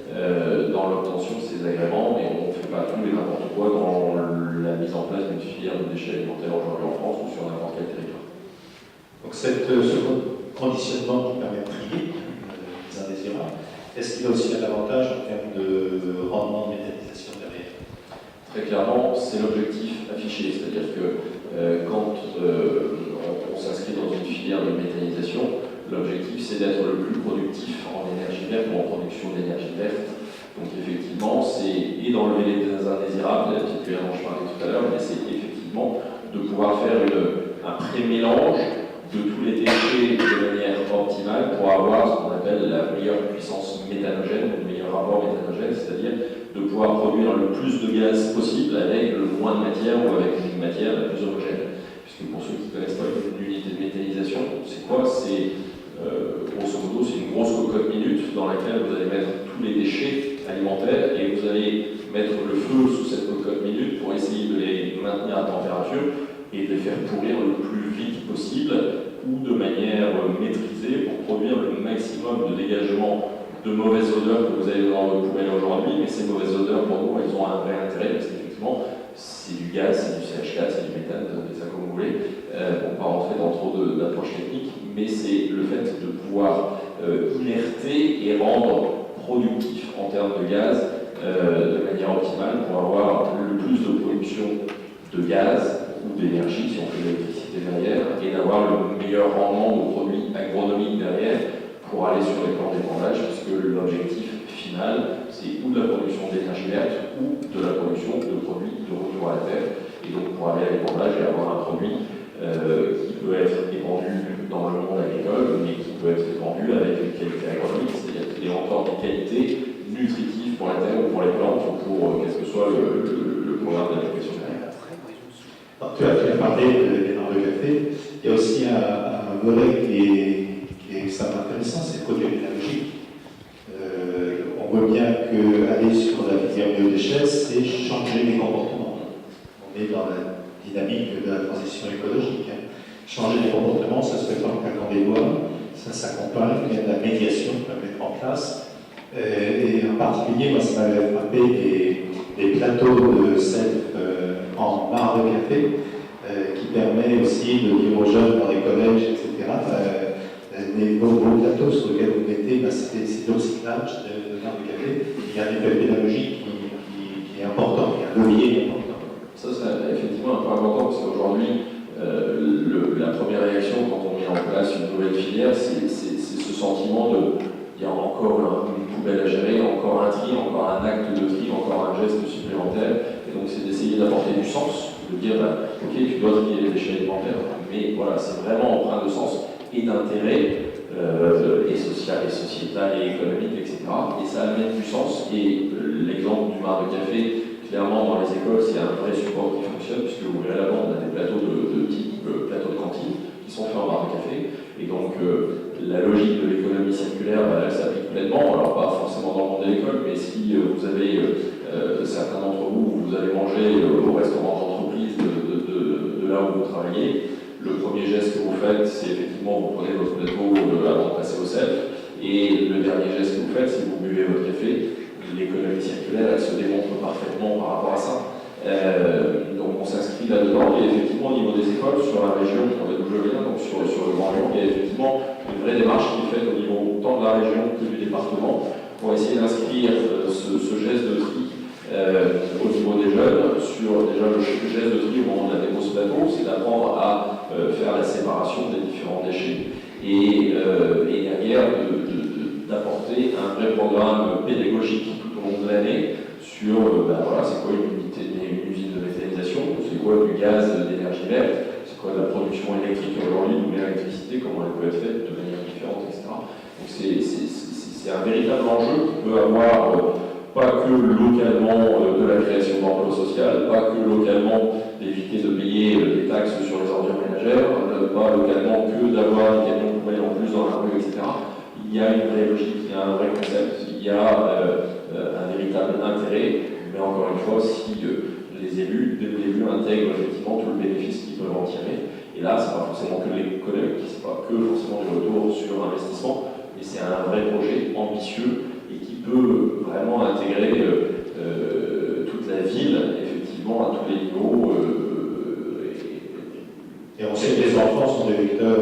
dans l'obtention de ces agréments, mais on ne fait pas tout et n'importe quoi dans la mise en place d'une filière de déchets alimentaires aujourd'hui en France ou sur n'importe quel territoire. Donc ce conditionnement qui permet de trier les indésirables, est-ce qu'il a aussi un avantage en termes de rendement de méthanisation derrière? Très clairement, c'est l'objectif affiché, c'est-à-dire que quand on s'inscrit dans une filière de méthanisation, l'objectif c'est d'être le plus productif en énergie verte ou en production d'énergie verte. Donc effectivement, c'est et d'enlever les indésirables, la petite cuillère dont je parlais tout à l'heure, mais c'est effectivement de pouvoir faire un pré-mélange de tous les déchets de manière optimale pour avoir ce qu'on appelle la meilleure puissance méthanogène, le meilleur rapport méthanogène, c'est-à-dire de pouvoir produire le plus de gaz possible avec le moins de matière ou avec une matière la plus homogène. Puisque pour ceux qui ne connaissent pas une unité de méthanisation, c'est quoi? C'est grosso modo, c'est une grosse cocotte minute dans laquelle vous allez mettre tous les déchets alimentaires et vous allez mettre le feu sous cette cocotte minute pour essayer de les maintenir à température et de les faire pourrir le plus vite possible ou de manière maîtrisée pour produire le maximum de dégagement de mauvaises odeurs que vous avez dans votre poubelle aujourd'hui. Mais ces mauvaises odeurs, pour nous, elles ont un vrai intérêt parce qu'effectivement, c'est du gaz, c'est du CH4, c'est du méthane, appelez ça comme vous voulez. On ne va pas rentrer dans trop d'approches techniques, mais c'est le fait de pouvoir inerter et rendre productif en termes de gaz de manière optimale pour avoir le plus de production de gaz ou d'énergie, si on fait de l'électricité derrière, et d'avoir le meilleur rendement de produits agronomiques derrière pour aller sur les plans d'épandage, puisque l'objectif final, c'est ou de la production d'énergie verte ou de la production de produits de retour à la terre. Et donc pour aller à l'épandage et avoir un produit qui peut être épandu dans le monde agricole, mais qui peut être épandu avec une qualité agronomique, c'est-à-dire qu'il est encore de qualité nutritive pour la terre ou pour les plantes ou pour quel que soit le programme d'application. Tu as parlé des marques de café. Il y a aussi un volet qui est extrêmement intéressant, c'est le côté pédagogique. On voit bien qu'aller sur la filière biodéchets, c'est changer les comportements. On est dans la dynamique de la transition écologique. Changer les comportements, ça se fait pas en claquant des doigts, ça s'accompagne, il y a de la médiation qu'on peut mettre en place. Et en particulier, moi, ça m'avait frappé des plateaux de self en barre de café qui permet aussi de dire aux jeunes dans les collèges, etc. Les beaux plateaux sur lesquels vous mettez, c'est de recyclage de barre de café. Il y a un effet pédagogique qui est important, il y a un levier important. Ça, c'est effectivement un point important parce qu'aujourd'hui, la première réaction quand on met en place une nouvelle filière, c'est ce sentiment de il y a encore une poubelle à gérer, encore un tri, encore un acte de tri, encore un geste supplémentaire. Et donc c'est d'essayer d'apporter du sens, de dire ok, tu dois trier les déchets alimentaires, mais voilà, c'est vraiment empreint de sens et d'intérêt et social et sociétal et économique, etc. etc. Et ça amène du sens. Et l'exemple du bar de café, clairement, dans les écoles, c'est un vrai support qui fonctionne, puisque vous verrez là-bas, on a des plateaux de type plateau de cantine qui sont faits en bar de café. Et donc, la logique de l'économie circulaire, elle s'applique pleinement. Alors, pas forcément dans le monde de l'école, mais si vous avez, certains d'entre vous, vous allez manger au restaurant d'entreprise de là où vous travaillez, le premier geste que vous faites, c'est effectivement, vous prenez votre plateau avant de passer au self. Et le dernier geste que vous faites, c'est que vous buvez votre café. L'économie circulaire, elle se démontre parfaitement par rapport à ça. Donc on s'inscrit là-dedans, et effectivement au niveau des écoles, sur la région d'où je viens, donc sur le Grand Lyon, il y a effectivement une vraie démarche qui est faite au niveau tant de la région que du département pour essayer d'inscrire ce geste de tri au niveau des jeunes. Sur déjà le geste de tri au moment de la dépose plateau, c'est d'apprendre à faire la séparation des différents déchets et derrière d'apporter un vrai programme pédagogique tout au long de l'année sur voilà, c'est quoi une usine de méthanisation, c'est quoi du gaz d'énergie verte, c'est quoi la production électrique aujourd'hui, ou l'électricité, comment elle peut être faite de manière différente, etc. Donc c'est un véritable enjeu qui peut avoir pas que localement de la création d'emplois sociaux, pas que localement d'éviter de payer des taxes sur les ordures ménagères, pas localement que d'avoir des camions poubelles en plus dans la rue, etc. Il y a une vraie logique, il y a un vrai concept, il y a un véritable intérêt, mais encore une fois, si les élus, dès le début, intègrent effectivement tout le bénéfice qu'ils peuvent en tirer. Et là, c'est pas forcément que l'économie, c'est pas que forcément du retour sur investissement, mais c'est un vrai projet ambitieux et qui peut vraiment intégrer toute la ville, effectivement, à tous les niveaux. Et on sait que les enfants sont des vecteurs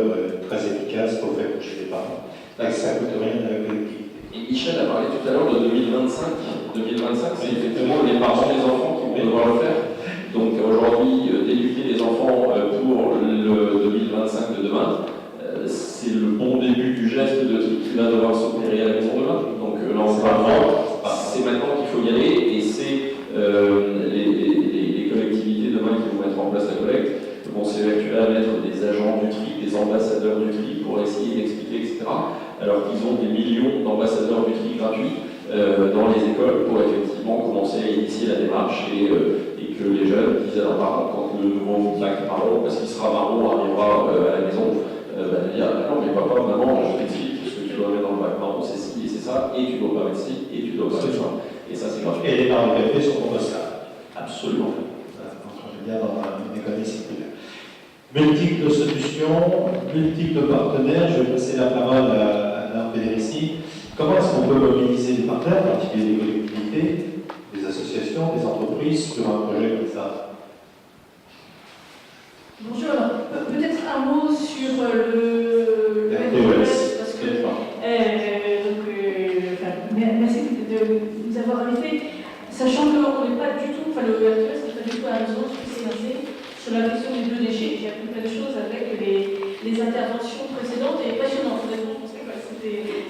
très efficaces pour faire bouger les parents. Là, ça ne coûte rien à la collectivité. Et Michel a parlé tout à l'heure de 2025. 2025, c'est effectivement les parents des enfants qui vont devoir le faire. Donc aujourd'hui, d'éduquer les enfants pour le 2025 de demain, c'est le bon début du geste de tri qui va devoir s'opérer à la maison demain. Donc là, on c'est maintenant qu'il faut y aller, et c'est les collectivités demain qui vont mettre en place la collecte vont s'évacuer à mettre des agents du tri, des ambassadeurs du tri pour essayer d'expliquer, etc. Alors qu'ils ont des millions d'ambassadeurs du tri gratuits dans les écoles pour effectivement commencer à initier la démarche et que les jeunes disent à leurs parents, quand le nouveau bac marron, parce qu'il sera marron, arrivera à la maison, de dire non mais papa, maman, je t'explique ce que tu dois mettre dans le bac marron, c'est ci et c'est ça, et tu dois pas mettre ci, et tu dois pas mettre ça. Et ça c'est gratuit. Et les parents de café sont compostables. Absolument. On est bien dans une économie circulaire. Multiples solutions, multiples partenaires. Je vais passer la parole à Alain Pédérici. Comment est-ce qu'on peut mobiliser les partenaires, en particulier les collectivités, des associations, des entreprises, sur un projet comme ça? Bonjour, peut-être un mot sur le RTES, parce que merci de nous avoir invités, sachant qu'on n'est pas du tout, le RTES n'est pas du tout à la maison spécialisée sur la question des biodéchets. Il y a plein de choses avec les interventions précédentes et passionnantes. Honnêtement, je pensais que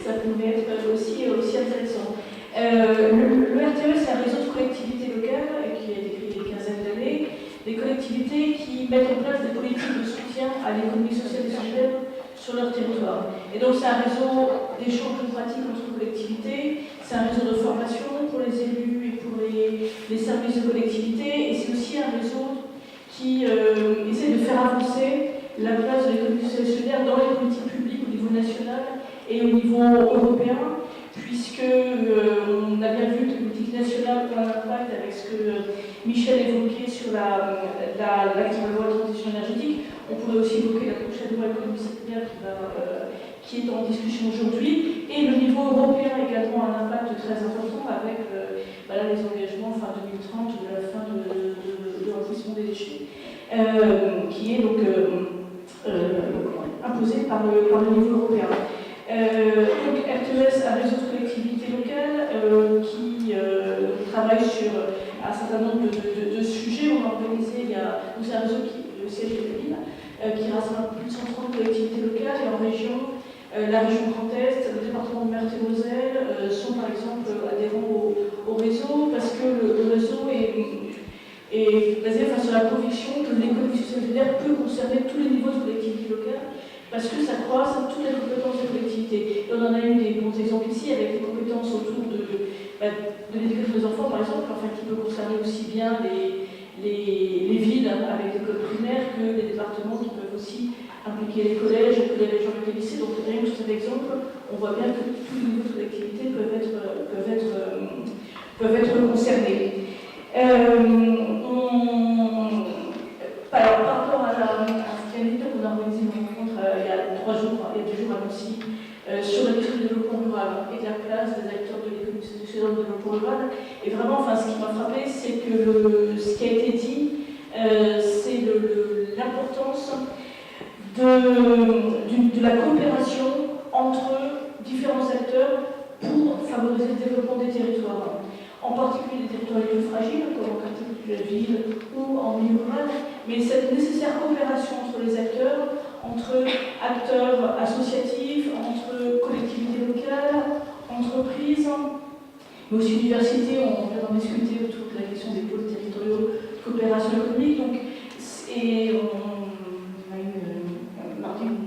ça pouvait être aussi intéressant. Le RTE, c'est un réseau de collectivités locales qui a été créé il y a une quinzaine d'années, des collectivités qui mettent en place des politiques de soutien à l'économie sociale et solidaire sur leur territoire. Et donc c'est un réseau d'échange de pratiques entre collectivités, c'est un réseau de formation pour les élus et pour les services de collectivité, et c'est aussi un réseau qui essaie de faire avancer la place de l'économie sociale et solidaire dans les politiques publiques au niveau national et au niveau européen, puisque on a bien vu que les politiques nationales ont un impact avec ce que Michel évoquait sur la loi de transition énergétique. On pourrait aussi évoquer la prochaine loi économie circulaire qui est en discussion aujourd'hui. Et le niveau européen a également un impact très important avec les engagements fin 2030 de la fin de l'enfouissement des déchets, qui est donc imposé par le niveau européen. Donc RTES, un réseau de collectivités locales qui travaille sur un certain nombre de sujets. On a organisé, c'est un réseau le siège de Lille, qui rassemble plus de 130 collectivités locales, et en région, la région Grand Est, le département de Meurthe-et-Moselle sont par exemple adhérents au réseau, parce que le réseau est basé sur la conviction que l'économie sociale et solidaire peut concerner tous les niveaux de collectivités locales, parce que ça croise toutes les compétences des collectivités. Et on en a eu des bons exemples ici avec les compétences de l'éducation des enfants, par exemple, enfin, qui peut concerner aussi bien les villes avec l'école primaire que les départements qui peuvent aussi impliquer les collèges, que les régions et les lycées. Donc, rien que sur cet exemple, on voit bien que tous les niveaux de collectivités peuvent être concernés. Alors, par rapport à ce qui a été qu'on a organisé une rencontre il y a 2 jours à Nancy, sur la question du développement rural et de la place des acteurs de l'économie sociale dans le développement rural. Et vraiment, enfin, ce qui m'a frappé, c'est que ce qui a été dit, c'est l'importance de la coopération entre différents acteurs pour favoriser le développement des territoires. En particulier des territoires les plus fragiles, comme en quartier de la ville ou en milieu rural, mais cette nécessaire coopération entre les acteurs, entre acteurs associatifs, entre collectivités locales, entreprises, mais aussi universités, on vient d'en discuter autour de la question des pôles territoriaux de coopération économique. Donc, et on a une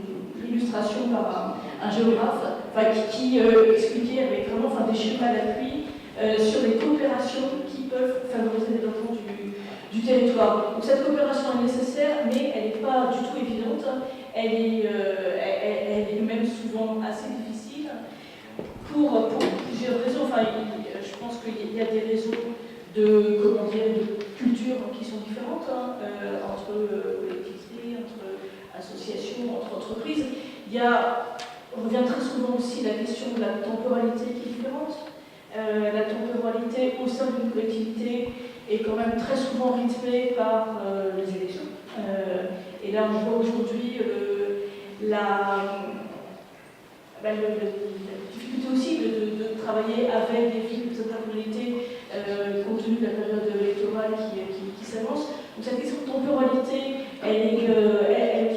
illustration par un géographe qui expliquait avec vraiment des schémas d'appui sur les coopérations qui peuvent favoriser le développement du territoire. Donc cette coopération est nécessaire, mais elle n'est pas du tout évidente. Elle est même souvent assez difficile pour plusieurs raisons. Enfin, je pense qu'il y a des réseaux de cultures qui sont différentes entre collectivités, entre associations, entre entreprises. On revient très souvent aussi la question de la temporalité qui est différente. La temporalité au sein d'une collectivité est quand même très souvent rythmée par les élections. Et là, on voit aujourd'hui la difficulté aussi de travailler avec des villes, des intercommunalités, compte tenu de la période électorale qui s'avance. Donc cette question de temporalité, elle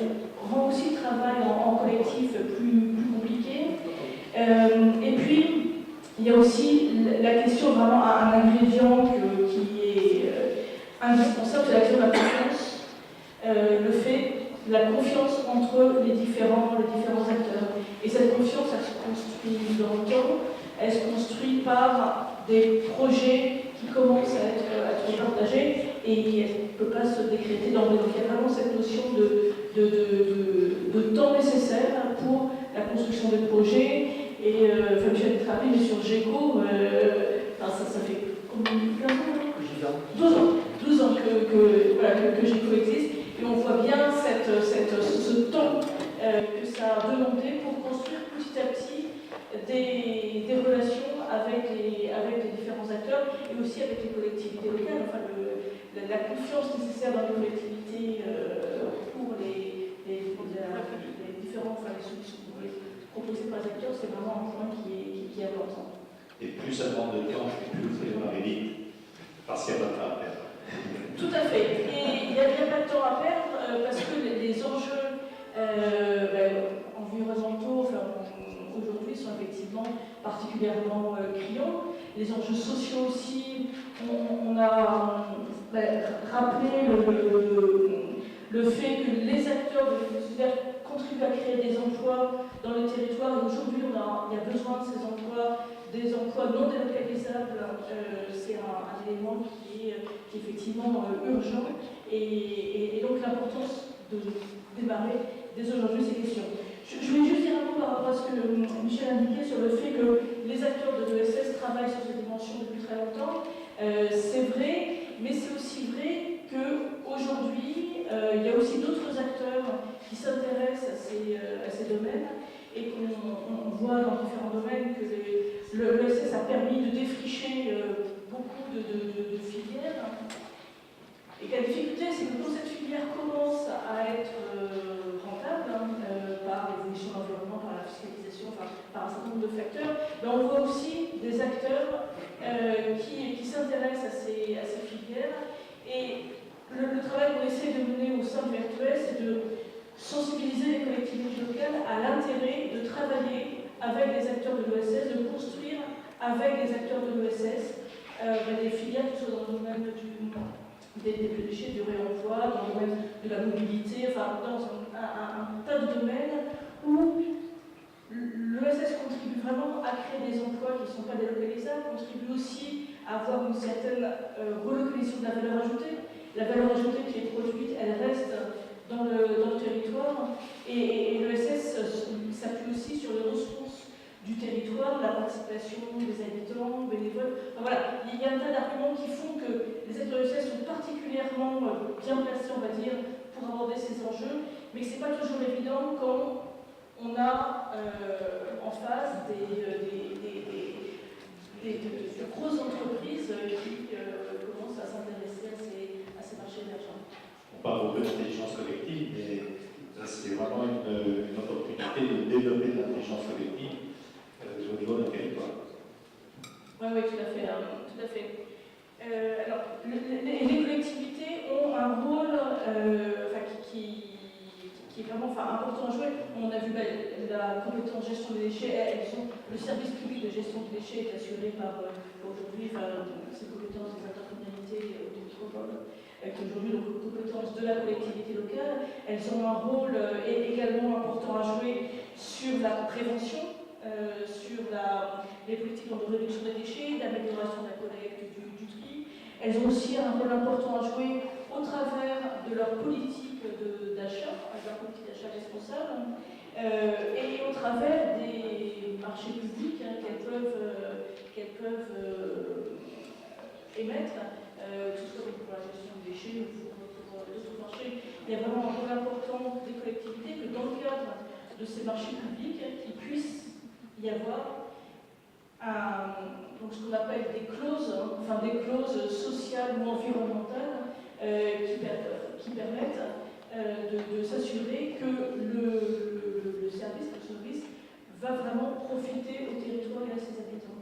rend aussi le travail en collectif plus compliqué. Et puis, il y a aussi la question, vraiment un ingrédient qui est indispensable, c'est la question de la confiance. La confiance entre les différents acteurs. Et cette confiance, elle se construit dans le temps, elle se construit par des projets qui commencent à être partagés et elle ne peut pas se décréter d'emblée. Donc il y a vraiment cette notion de temps nécessaire pour la construction des projets. Et Michel est rapide sur GECO, ça fait combien de temps 12 ans que GECO existe. Et on voit bien ce temps que ça a demandé pour construire petit à petit des relations avec les différents acteurs et aussi avec les collectivités locales. Enfin, la confiance nécessaire dans les collectivités pour les différents solutions proposées par les acteurs, c'est vraiment un point qui est important. Et plus ça demande de temps, et plus vous allez démarrer vite, parce qu'il n'y a pas de temps à perdre. Tout à fait. Et il n'y a pas de temps à perdre parce que les enjeux environnementaux aujourd'hui sont effectivement particulièrement criants. Les enjeux sociaux aussi, on a rappelé le fait que les acteurs de l'écosystème contribuent à créer des emplois dans le territoire. Et aujourd'hui, il y a besoin de ces emplois, des emplois non délocalisables. C'est un élément qui est effectivement urgent. Et donc l'importance de démarrer dès aujourd'hui ces questions. Je voulais juste dire un mot par rapport à ce que Michel indiquait sur le fait que les acteurs de l'ESS travaillent sur cette dimension depuis très longtemps. C'est vrai, mais c'est aussi vrai qu'aujourd'hui, il y a aussi d'autres acteurs qui s'intéressent à ces domaines et qu'on voit dans différents domaines que l'ESS a permis de défricher beaucoup de filières. Et la difficulté, c'est que quand cette filière commence à être rentable, par l'évolution de l'environnement, par la fiscalisation, par un certain nombre de facteurs, on voit aussi des acteurs qui s'intéressent à ces filières. Et le travail qu'on essaie de mener au sein du RTES, c'est de sensibiliser les collectivités locales à l'intérêt de travailler avec les acteurs de l'ESS, de construire avec les acteurs de l'ESS des filières qui soient dans le domaine des déchets, du réemploi, dans le domaine de la mobilité, dans un tas de domaines où l'ESS contribue vraiment à créer des emplois qui ne sont pas délocalisables, contribue aussi avoir une certaine relocalisation de la valeur ajoutée. La valeur ajoutée qui est produite, elle reste dans le territoire, et l'ESS s'appuie aussi sur les ressources du territoire, la participation des habitants, bénévoles. Enfin, voilà, il y a un tas d'arguments qui font que les acteurs ESS sont particulièrement bien placés, on va dire, pour aborder ces enjeux, mais que ce n'est pas toujours évident quand on a en face de grosses entreprises qui commencent à s'intéresser à ces marchés émergents. On parle beaucoup d'intelligence collective, mais ça c'est vraiment une opportunité de développer l'intelligence collective au niveau d'un territoire. Oui, tout à fait. Tout à fait. Alors, les collectivités ont un rôle qui est vraiment important à jouer. On a vu la compétence gestion des déchets, le service public de gestion des déchets est assuré par aujourd'hui ces compétences des intercommunalités de métropole, qui aujourd'hui donc compétences de la collectivité locale. Elles ont un rôle également important à jouer sur la prévention, sur les politiques de réduction des déchets, d'amélioration de la collecte du tri. Elles ont aussi un rôle important à jouer au travers de leur politique d'achat, leur politique d'achat responsable, et au travers des marchés publics qu'elles peuvent émettre, que ce soit pour la gestion des déchets ou pour d'autres marchés. Il y a vraiment un rôle important des collectivités que dans le cadre de ces marchés publics, il puisse y avoir donc ce qu'on appelle des clauses sociales ou environnementales qui permettent de s'assurer que le service va vraiment profiter au territoire et à ses habitants.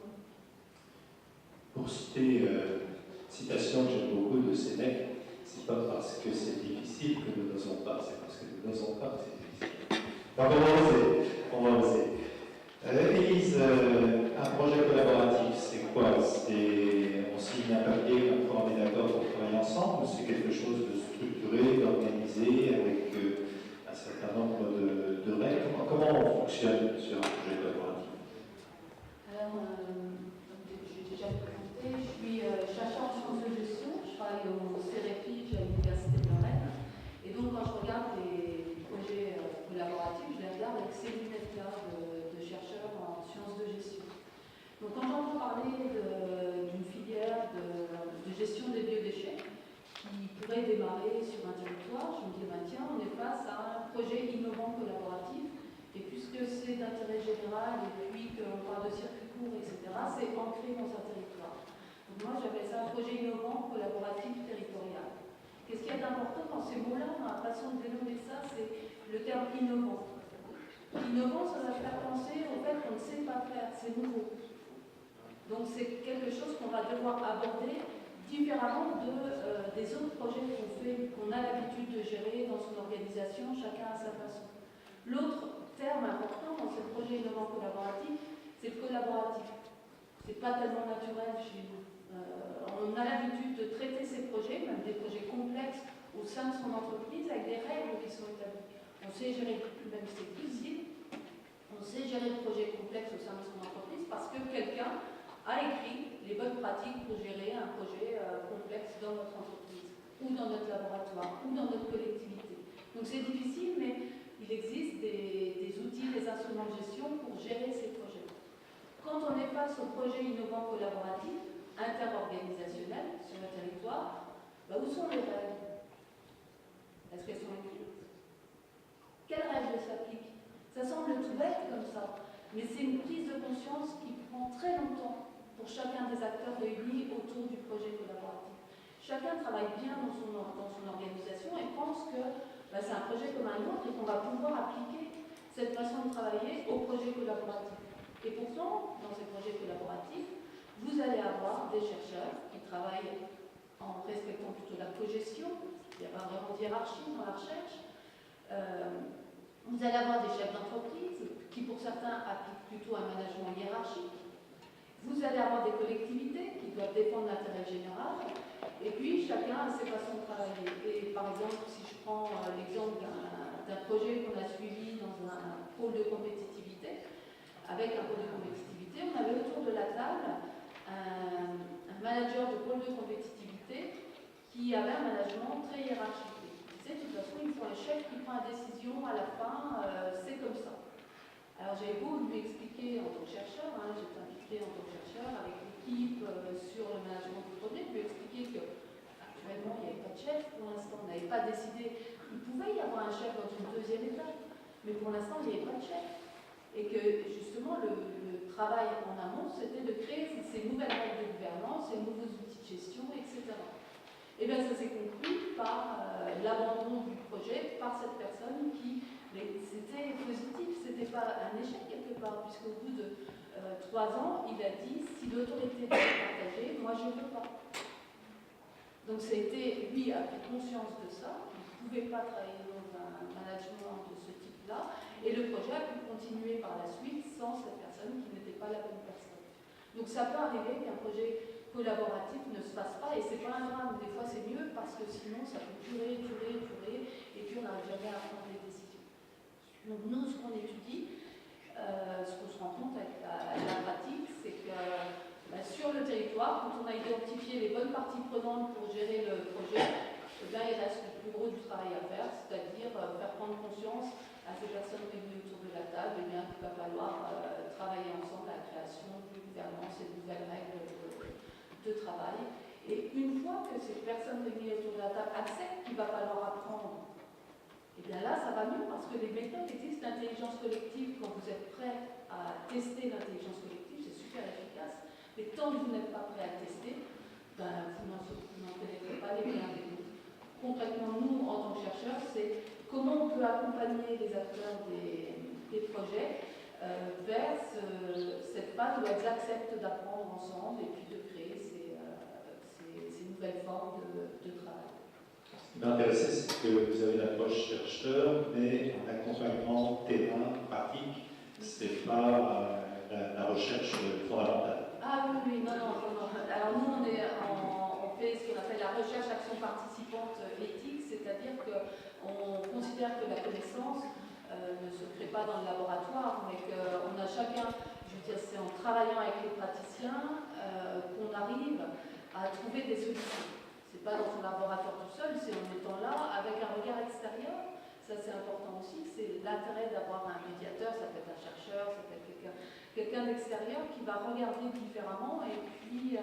Pour citer une citation que j'aime beaucoup de Sénèque, c'est pas parce que c'est difficile que nous n'osons pas, c'est parce que nous n'osons pas que c'est difficile. Donc on va oser. Élise, un projet collaboratif, c'est quoi? On signe un papier, on est d'accord pour travailler ensemble, ou c'est quelque chose de structuré, d'organisé, avec un certain nombre de règles? Comment on fonctionne sur un projet collaboratif? Alors, je vais déjà me présenter, je suis chercheur en sciences de gestion, je travaille au CEREFIG à l'Université de Lorraine, et donc quand je regarde les projets collaboratifs, je les regarde avec ces lunettes-là de chercheurs en sciences de gestion. Donc quand j'entends parler d'une filière de gestion des biodéchets qui pourrait démarrer sur un territoire, je me dis, ben, tiens, on est face à un projet innovant collaboratif, et puisque c'est d'intérêt général, et puis qu'on parle de circuits courts, etc., c'est ancré dans un territoire. Donc moi, j'appelle ça un projet innovant collaboratif territorial. Qu'est-ce qu'il y a d'important dans ces mots-là, dans la façon de dénommer ça, c'est le terme innovant. Innovant, ça va faire penser au fait qu'on ne sait pas faire, c'est nouveau. Donc c'est quelque chose qu'on va devoir aborder différemment des autres projets qu'on a l'habitude de gérer dans son organisation, chacun à sa façon. L'autre terme important dans ce projet innovant collaboratif, c'est le collaboratif. C'est pas tellement naturel chez nous. On a l'habitude de traiter ces projets, même des projets complexes, au sein de son entreprise, avec des règles qui sont établies. On sait gérer, même si c'est difficile, on sait gérer le projet complexe au sein de son entreprise parce que quelqu'un a écrit les bonnes pratiques pour gérer un projet complexe dans notre entreprise, ou dans notre laboratoire, ou dans notre collectivité. Donc c'est difficile, mais il existe des outils, des instruments de gestion pour gérer ces projets. Quand on est face au projet innovant collaboratif, interorganisationnel sur le territoire, où sont les règles? Est-ce qu'elles sont écrites? Quelles règles s'appliquent? Ça semble tout bête comme ça, mais c'est une prise de conscience qui prend très longtemps pour chacun des acteurs réunis autour du projet collaboratif. Chacun travaille bien dans son organisation et pense que c'est un projet comme un autre et qu'on va pouvoir appliquer cette façon de travailler au projet collaboratif. Et pourtant, dans ces projets collaboratifs, vous allez avoir des chercheurs qui travaillent en respectant plutôt la cogestion, il n'y a pas vraiment de hiérarchie dans la recherche. Vous allez avoir des chefs d'entreprise qui, pour certains, appliquent plutôt un management hiérarchique. Vous allez avoir des collectivités qui doivent défendre l'intérêt général. Et puis, chacun a ses façons de travailler. Et par exemple, si je prends l'exemple d'un projet qu'on a suivi dans un pôle de compétitivité, avec un pôle de compétitivité, on avait autour de la table un manager qui avait un management très hiérarchique. Il disait, de toute façon, il faut un chef qui prend la décision à la fin, c'est comme ça. Alors j'avais beau lui expliquer en tant que chercheur, j'étais impliquée en tant que chercheur avec l'équipe sur le management du projet, lui expliquer que actuellement il n'y avait pas de chef pour l'instant, on n'avait pas décidé, il pouvait y avoir un chef dans une deuxième étape, mais pour l'instant il n'y avait pas de chef. Et que justement le travail en amont c'était de créer ces nouvelles règles de gouvernance, ces nouveaux outils de gestion, etc. Et bien ça s'est conclu par l'abandon du projet par cette personne qui, c'était positif, c'était pas un échec quelque part, puisqu'au bout de 3 ans, il a dit, si l'autorité doit être partagée, moi je ne veux pas. Donc lui a pris conscience de ça, il ne pouvait pas travailler dans un management de ce type-là, et le projet a pu continuer par la suite sans cette personne qui n'était pas la bonne personne. Donc ça peut arriver qu'un projet collaboratif ne se fasse pas, et c'est pas un drame, des fois c'est mieux parce que sinon ça peut durer, et puis on n'arrive jamais à prendre des décisions. Donc nous, ce qu'on étudie, ce qu'on se rend compte avec la pratique, c'est que sur le territoire, quand on a identifié les bonnes parties prenantes pour gérer le projet, il reste le plus gros du travail à faire, c'est-à-dire faire prendre conscience à ces personnes réunies autour de la table qu'il va falloir travailler ensemble à la création d'une gouvernance et de nouvelles règles de travail. Et une fois que ces personnes réunies autour de la table acceptent qu'il va falloir apprendre, et bien là, ça va mieux parce que les méthodes existent. L'intelligence collective, quand vous êtes prêt à tester l'intelligence collective, c'est super efficace. Mais tant que vous n'êtes pas prêt à le tester, vous n'en connaîtrez pas les biens des autres. Concrètement, nous, en tant que chercheurs, c'est comment on peut accompagner les acteurs des projets vers cette phase où elles acceptent d'apprendre ensemble et puis de créer ces nouvelles formes de travail. Ce qui m'intéressait, c'est que vous avez une approche chercheur, mais un accompagnement terrain, pratique, c'est pas la recherche fondamentale. Ah oui, non. Alors nous, on fait ce qu'on appelle la recherche action participante éthique, c'est-à-dire qu'on considère que la connaissance ne se crée pas dans le laboratoire, mais qu'on a chacun, je veux dire, c'est en travaillant avec les praticiens qu'on arrive à trouver des solutions. C'est pas dans son laboratoire tout seul, c'est en étant là avec un regard extérieur. Ça c'est important aussi, c'est l'intérêt d'avoir un médiateur, ça peut être un chercheur, ça peut être quelqu'un d'extérieur qui va regarder différemment et puis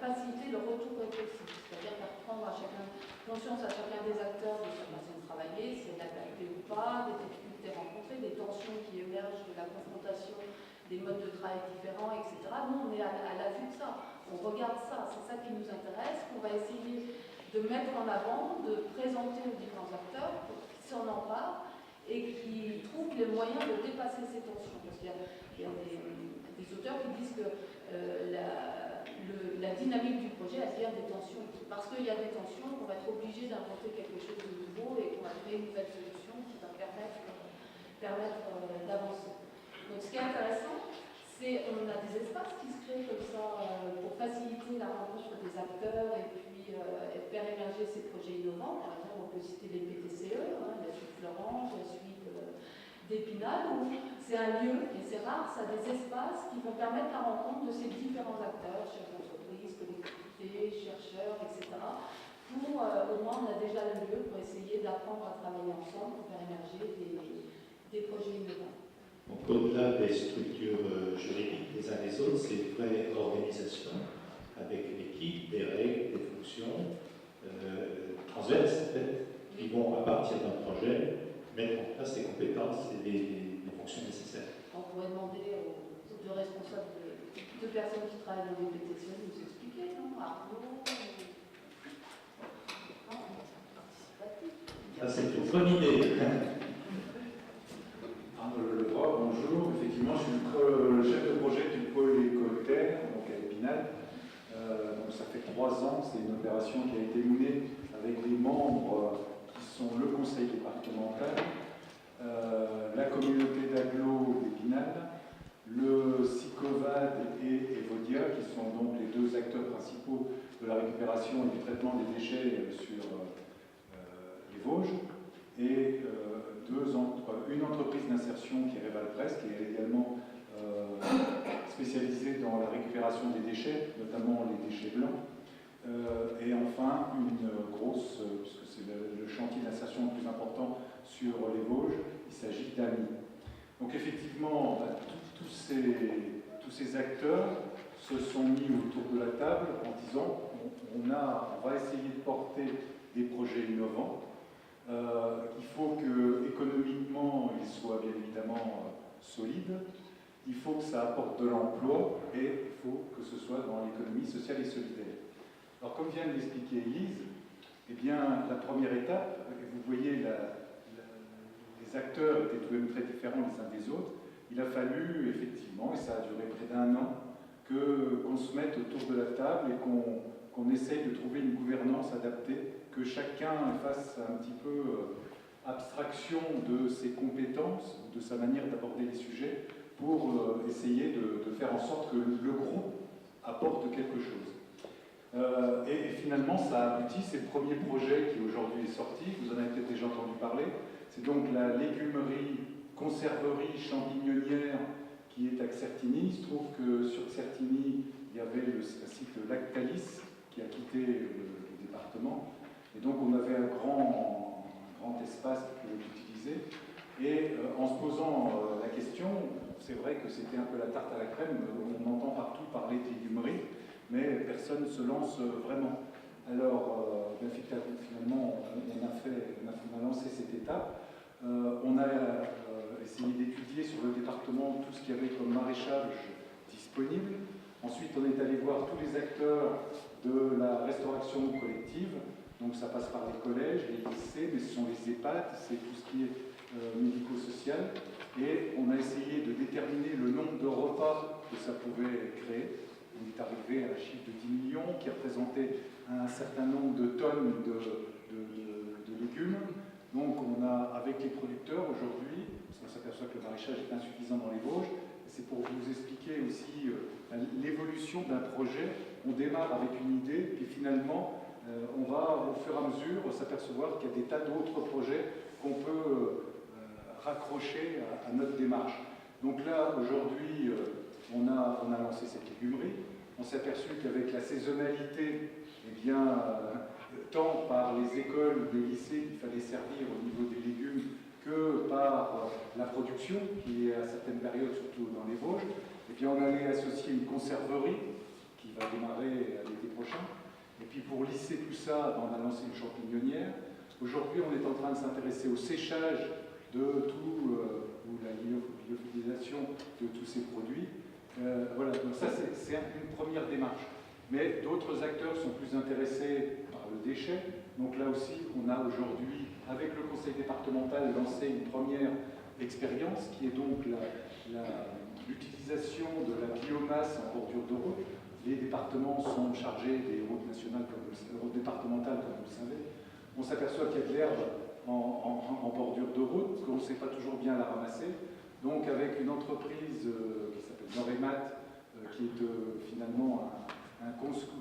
faciliter le retour réflexif, c'est-à-dire faire prendre conscience à chacun des acteurs de sa façon de travailler, si elle a qualité ou pas, des difficultés rencontrées, des tensions qui émergent de la confrontation des modes de travail différents, etc. Nous, on est à l'affût de ça. On regarde ça, c'est ça qui nous intéresse, qu'on va essayer de mettre en avant, de présenter aux différents acteurs pour qu'ils s'en emparent et qui trouvent les moyens de dépasser ces tensions. Parce qu'il y a des auteurs qui disent que la dynamique du projet, elle vient des tensions. Parce qu'il y a des tensions, on va être obligé d'inventer quelque chose de nouveau et qu'on va créer une nouvelle solution qui va permettre d'avancer. Donc ce qui est intéressant, c'est qu'on a des espaces qui se créent comme ça pour faciliter la rencontre des acteurs et puis faire émerger ces projets innovants. Par exemple, on peut citer les PTCE, la suite Florence, la suite d'Épinal, où c'est un lieu, et c'est rare, ça a des espaces qui vont permettre la rencontre de ces différents acteurs, chefs d'entreprise, collectivités, chercheurs, etc. Pour, au moins, on a déjà le lieu pour essayer d'apprendre à travailler ensemble pour faire émerger des projets innovants. Donc, au-delà des structures juridiques des uns des autres, c'est une vraie organisation avec une équipe, des règles, des fonctions transverses, en fait, qui vont, à partir d'un projet, mettre en place les compétences et les fonctions nécessaires. On pourrait demander aux deux responsables de personnes qui travaillent dans les PTCE de nous expliquer, non? Arnaud, participatif. Ça, c'est une bonne idée. Bonjour, effectivement, je suis le chef de projet du pôle écolitaire, donc à Épinal. Donc ça fait 3 ans, c'est une opération qui a été menée avec des membres qui sont le conseil départemental, la communauté d'agglo d'Épinal, le SICOVAD et Evodia, qui sont donc les 2 acteurs principaux de la récupération et du traitement des déchets sur les Vosges, et une entreprise d'insertion qui est Revalpress, qui est également spécialisée dans la récupération des déchets, notamment les déchets blancs, Et enfin, une grosse, puisque c'est le chantier d'insertion le plus important sur les Vosges, il s'agit d'AMI. Donc effectivement, tous ces acteurs se sont mis autour de la table en disant on va essayer de porter des projets innovants. Il faut que économiquement ils soient bien évidemment solides. Il faut que ça apporte de l'emploi et il faut que ce soit dans l'économie sociale et solidaire. Alors comme vient de l'expliquer Élise, eh bien la première étape, vous voyez les acteurs étaient tout de même très différents les uns des autres. Il a fallu effectivement, et ça a duré près d'1 an, qu'on se mette autour de la table et qu'on essaye de trouver une gouvernance adaptée, que chacun fasse un petit peu abstraction de ses compétences, de sa manière d'aborder les sujets, pour essayer de faire en sorte que le groupe apporte quelque chose. Et finalement, ça a abouti, c'est le premier projet qui aujourd'hui est sorti, vous en avez peut-être déjà entendu parler, c'est donc la légumerie, conserverie champignonnière qui est à Certigny. Il se trouve que sur Certigny, il y avait le site Lactalis qui a quitté le département, et donc on avait un grand espace qui pouvait l'utiliser. Et en se posant la question, c'est vrai que c'était un peu la tarte à la crème, on entend partout parler de légumerie, mais personne ne se lance vraiment. Alors, finalement, on a lancé cette étape. On a essayé d'étudier sur le département tout ce qu'il y avait comme maraîchage disponible. Ensuite, on est allé voir tous les acteurs de la restauration collective. Donc, ça passe par les collèges, les lycées, mais ce sont les EHPAD, c'est tout ce qui est médico-social. Et on a essayé de déterminer le nombre de repas que ça pouvait créer. On est arrivé à un chiffre de 10 millions qui représentait un certain nombre de tonnes de légumes. Donc on a, avec les producteurs aujourd'hui, parce qu'on s'aperçoit que le maraîchage est insuffisant dans les Vosges, c'est pour vous expliquer aussi l'évolution d'un projet. On démarre avec une idée, puis finalement, on va au fur et à mesure s'apercevoir qu'il y a des tas d'autres projets qu'on peut raccrocher à notre démarche. Donc là, aujourd'hui, on a lancé cette légumerie. On s'est aperçu qu'avec la saisonnalité, eh bien, tant par les écoles ou les lycées qu'il fallait servir au niveau des légumes que par la production, qui est à certaines périodes, surtout dans les Vosges, eh bien, on allait associer une conserverie qui va démarrer l'été prochain. Et puis pour lisser tout ça, on a lancé une champignonnière. Aujourd'hui, on est en train de s'intéresser au séchage de tout, ou la lyophilisation de tous ces produits. Voilà, donc ça c'est une première démarche. Mais d'autres acteurs sont plus intéressés par le déchet. Donc là aussi, on a aujourd'hui, avec le conseil départemental, lancé une première expérience qui est donc l'utilisation de la biomasse en bordure de route. Les départements sont chargés des routes nationales, routes départementales, comme vous le savez. On s'aperçoit qu'il y a de l'herbe en bordure de route, qu'on ne sait pas toujours bien la ramasser. Donc avec une entreprise qui s'appelle Noremat, qui est finalement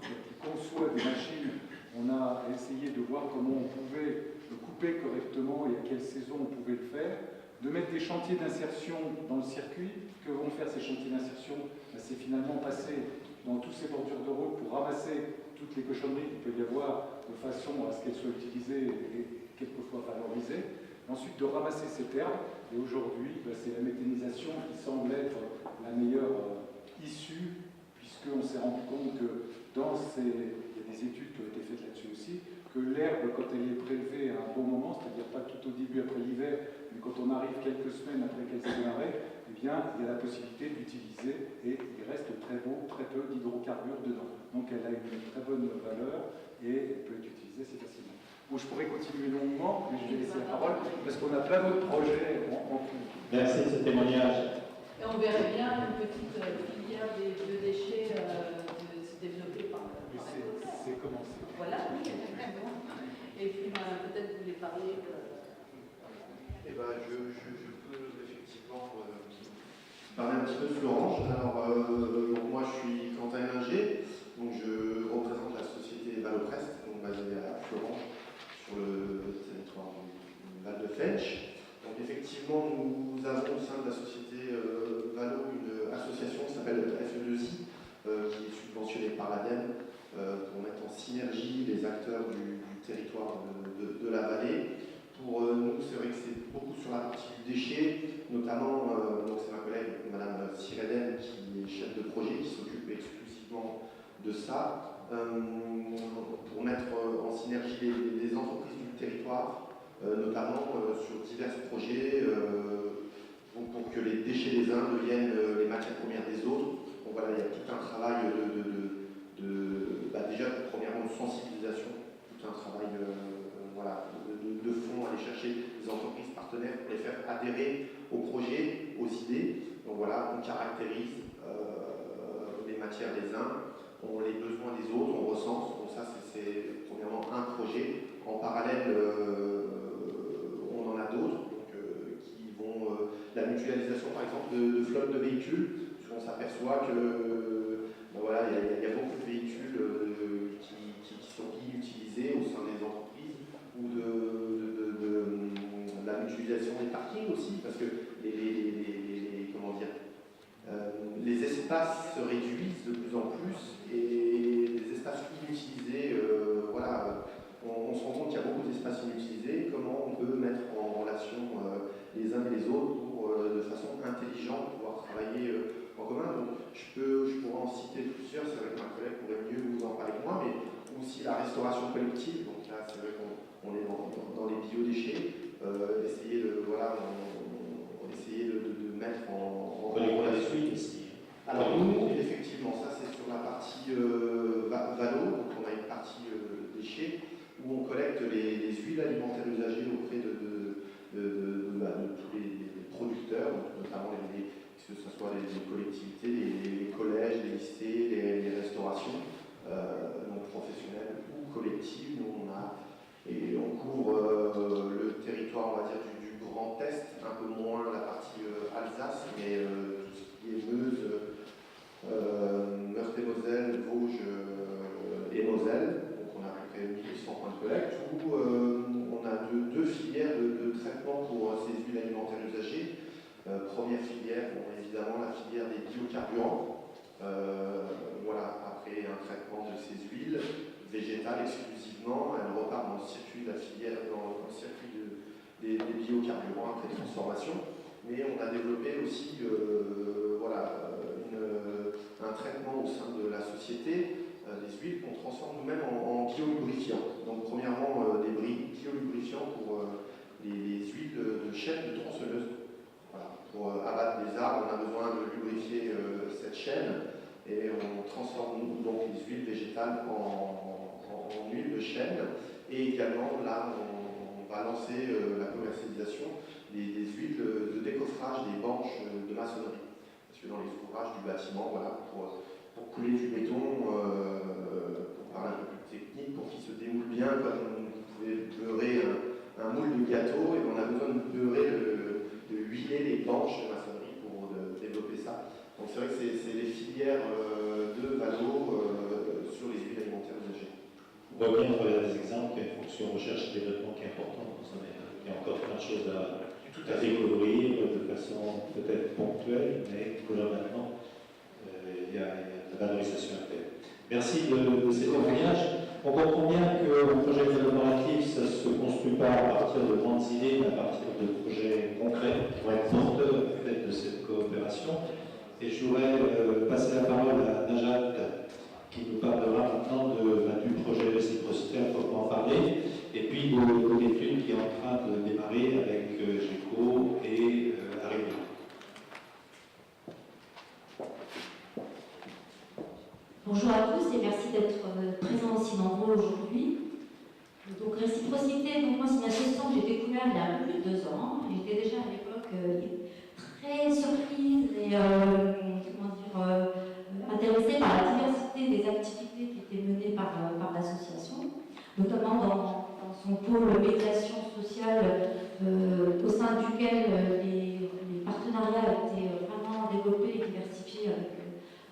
qui conçoit des machines, on a essayé de voir comment on pouvait le couper correctement et à quelle saison on pouvait le faire, de mettre des chantiers d'insertion dans le circuit. Que vont faire ces chantiers d'insertion? C'est finalement passer dans toutes ces bordures de route pour ramasser toutes les cochonneries qu'il peut y avoir de façon à ce qu'elles soient utilisées et quelquefois valorisées. Ensuite, de ramasser cette herbe. Et aujourd'hui, c'est la méthanisation qui semble être la meilleure issue, puisqu'on s'est rendu compte que il y a des études qui ont été faites là-dessus aussi, que l'herbe, quand elle est prélevée à un bon moment, c'est-à-dire pas tout au début après l'hiver, mais quand on arrive quelques semaines après qu'elle s'est démarrée, eh bien, il y a la possibilité d'utiliser et il reste très peu d'hydrocarbures dedans. Donc elle a une très bonne valeur et elle peut être utilisée assez facilement. Bon, je pourrais continuer longuement, mais je vais laisser la parole parce qu'on a plein d'autres projets en cours. Merci de ce témoignage. Et on verrait bien une petite filière de déchets se développer par la côte. C'est commencé. Voilà, oui, très bon. Et puis peut-être vous voulez parler de... Eh ben, je peux effectivement parler un petit peu de Florange. Alors, moi je suis Quentin Hélinger, donc je représente la société Valoprest, donc basée à Florange, sur le territoire du Val de Fench. Donc effectivement, nous avons au sein de la société Valo une association qui s'appelle FE2I, qui est subventionnée par l'ADEME, pour mettre en synergie les acteurs du territoire de la vallée. Pour nous, c'est vrai que c'est beaucoup sur la partie du déchet, notamment, donc c'est ma collègue, Madame Sireden, qui est chef de projet, qui s'occupe exclusivement de ça, pour mettre en synergie les entreprises du territoire, notamment sur divers projets, pour que les déchets des uns deviennent les matières premières des autres. Donc voilà, il y a tout un travail déjà, premièrement, de sensibilisation, tout un travail voilà, de fond, aller chercher des entreprises partenaires pour les faire adhérer aux projets, aux idées. Donc voilà, on caractérise les matières des uns, les besoins des autres, on recense. Donc ça, c'est premièrement un projet. En parallèle, on en a d'autres qui vont... la mutualisation, par exemple, de flottes de véhicules, puisqu'on s'aperçoit que voilà, il y a beaucoup de véhicules qui sont inutilisés au sein des entreprises, ou de la mutualisation des parkings aussi, parce que comment dire, les espaces se réduisent de plus en plus et les espaces inutilisés, voilà, on se rend compte qu'il y a beaucoup d'espaces inutilisés. Comment on peut mettre en relation les uns et les autres pour, de façon intelligente, pouvoir travailler en commun. Donc, je pourrais en citer plusieurs, c'est vrai que ma collègue pourrait mieux vous en parler que moi, mais aussi la restauration collective. Donc là, c'est vrai qu'on est dans les biodéchets, essayer de, voilà, essayer de mettre en relation. Alors nous, effectivement, ça c'est sur la partie valo, donc on a une partie déchets, où on collecte les huiles alimentaires usagées auprès de tous les producteurs, notamment que ce soit les collectivités, les collèges, les lycées, les restaurations, donc professionnelles ou collectives. Nous, on couvre le territoire, on va dire, du Grand Est, un peu moins la partie Alsace, mais tout ce qui est Meuse, Meurthe-et-Moselle, Vosges et Moselle. Donc on a à peu près 1800 points de collecte, où on a deux filières de traitement pour ces huiles alimentaires usagées. Première filière, bon, évidemment la filière des biocarburants. Voilà, après un traitement de ces huiles végétales exclusivement, elles repartent dans le circuit de la filière, dans le circuit des biocarburants après transformation. Mais on a développé aussi voilà, un traitement au sein de la société des huiles qu'on transforme nous-mêmes en biolubrifiants. Donc premièrement des biolubrifiants pour les huiles de chêne de tronçonneuse. Voilà. Pour abattre des arbres, on a besoin de lubrifier cette chaîne et on transforme donc les huiles végétales en huile de chêne. Et également là on va lancer la commercialisation des huiles de décoffrage des banches de maçonnerie. Parce que dans les ouvrages du bâtiment, voilà, pour couler du béton, pour parler un peu plus technique, pour qu'il se démoule bien, comme vous pouvez beurrer un moule de gâteau, et on a besoin de beurrer, de huiler les banches de maçonnerie pour développer ça. Donc c'est vrai que c'est les filières de Valo sur les huiles alimentaires usagées. On voit bien à travers des exemples qu'il y a une fonction recherche et développement qui est importante dans ce domaine. Il y a encore plein de choses à découvrir de façon peut-être ponctuelle, mais globalement, il y a de la valorisation à faire. Merci de ces témoignages. On comprend bien que le projet collaboratif, ça ne se construit pas à partir de grandes idées, mais à partir de projets concrets pour être porteurs de cette coopération. Et je voudrais passer la parole à Najat, qui nous parlera maintenant du projet réciprocité, à proprement parler, et puis de l'étude qui est en train de démarrer avec GECO et Arriva. Bonjour à tous et merci d'être présents aussi nombreux aujourd'hui. Donc réciprocité, donc moi c'est une association que j'ai découverte il y a plus de 2 ans. J'étais déjà à l'époque très surprise et intéressée par la diversité des activités qui étaient menées par l'association, notamment dans son pôle médiation sociale au sein duquel les partenariats étaient vraiment développés et diversifiés avec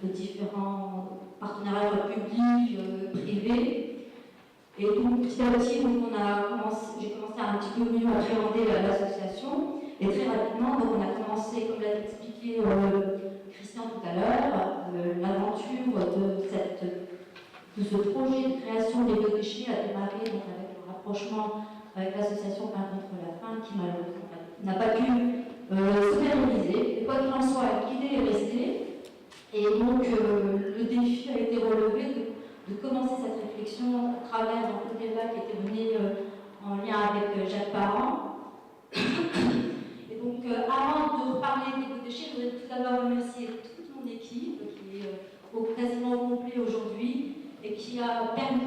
de différents partenariats publics, privés. Et donc petit à petit, j'ai commencé à un petit peu mieux appréhender l'association. Et très rapidement, donc, on a commencé, comme l'a expliqué Christian tout à l'heure, l'aventure de cette de ce projet de création des biodéchets a démarré donc, avec le rapprochement avec l'association Pain contre la faim qui malheureusement n'a pas pu se réaliser. Et quoi qu'il en soit, l'idée est restée. Et donc le défi a été relevé de commencer cette réflexion à travers donc, le débat qui était mené en lien avec Jacques Parent. Et donc avant de reparler des biodéchets, je voudrais tout d'abord remercier toute mon équipe qui est quasiment au complet aujourd'hui et qui nous a permis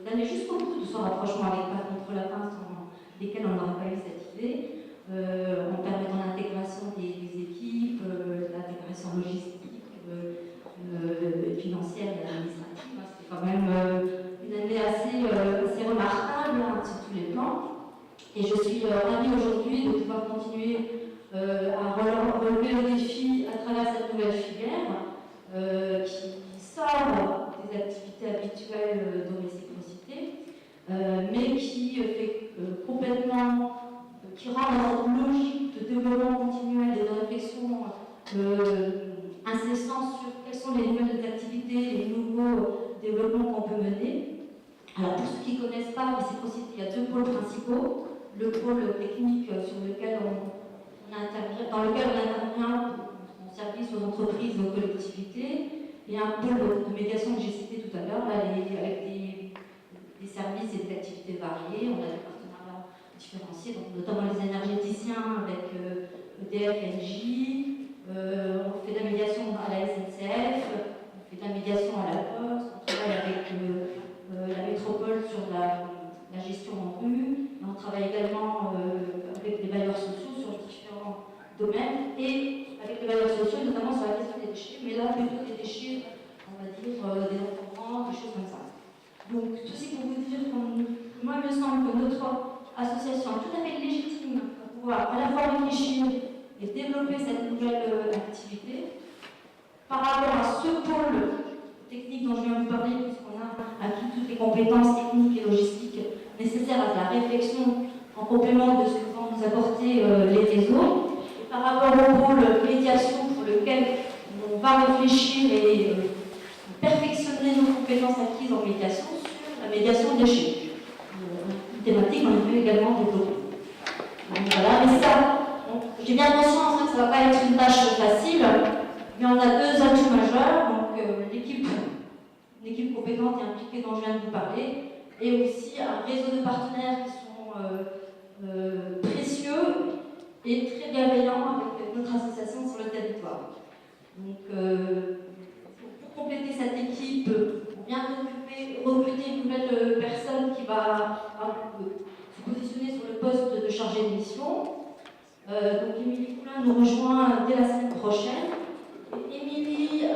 d'aller jusqu'au bout de son rapprochement avec Pain contre la faim, sans lesquels on n'aurait pas eu cette idée, en permettant l'intégration des équipes, l'intégration logistique, financière et administrative. C'était quand même une année assez remarquable sur tous les plans. Et je suis ravie aujourd'hui de pouvoir continuer à relever le défi à travers cette nouvelle filière qui sort des activités habituelles de réciprocité, mais qui fait complètement, qui rend dans une logique de développement continuel et de réflexion incessant sur quelles sont les nouvelles activités, les nouveaux développements qu'on peut mener. Alors pour ceux qui ne connaissent pas réciprocité, il y a deux pôles principaux. Le pôle technique sur lequel on intervient, dans lequel on intervient en service aux entreprises et aux collectivités, et un pôle de médiation que j'ai cité tout à l'heure, avec des services et des activités variées. On a des partenariats différenciés, donc notamment les énergéticiens avec EDF, Engie, on fait de la médiation à la SNCF, on fait de la médiation à la Poste, on travaille avec la métropole sur la gestion en rue, et on travaille également avec les bailleurs sociaux sur différents domaines, et avec les bailleurs sociaux, notamment sur la question des déchets, mais là plutôt des déchets, on va dire, des encombrants, des choses comme ça. Donc, ceci pour vous dire que moi, il me semble que notre association est tout à fait légitime pour pouvoir à la fois réfléchir et développer cette nouvelle activité. Par rapport à ce pôle technique dont je viens de vous parler, puisqu'on a acquis toutes les compétences techniques et logistiques nécessaires à la réflexion en complément de ce que vont nous apporter les réseaux. Et par rapport au pôle médiation pour lequel on va réfléchir et perfectionner nos compétences acquises en médiation sur la médiation déchets. Une thématique qu'on peut également développer. Donc voilà, mais ça, j'ai bien conscience que ça ne va pas être une tâche facile, mais on a deux atouts majeurs, donc une équipe compétente et impliquée dont je viens de vous parler, et aussi un réseau de partenaires qui sont précieux et très bienveillants avec notre association sur le territoire. Donc, pour compléter cette équipe, on vient de recruter une nouvelle personne qui va se positionner sur le poste de chargé de mission. Donc, Émilie Poulain nous rejoint dès la semaine prochaine. Et Émilie,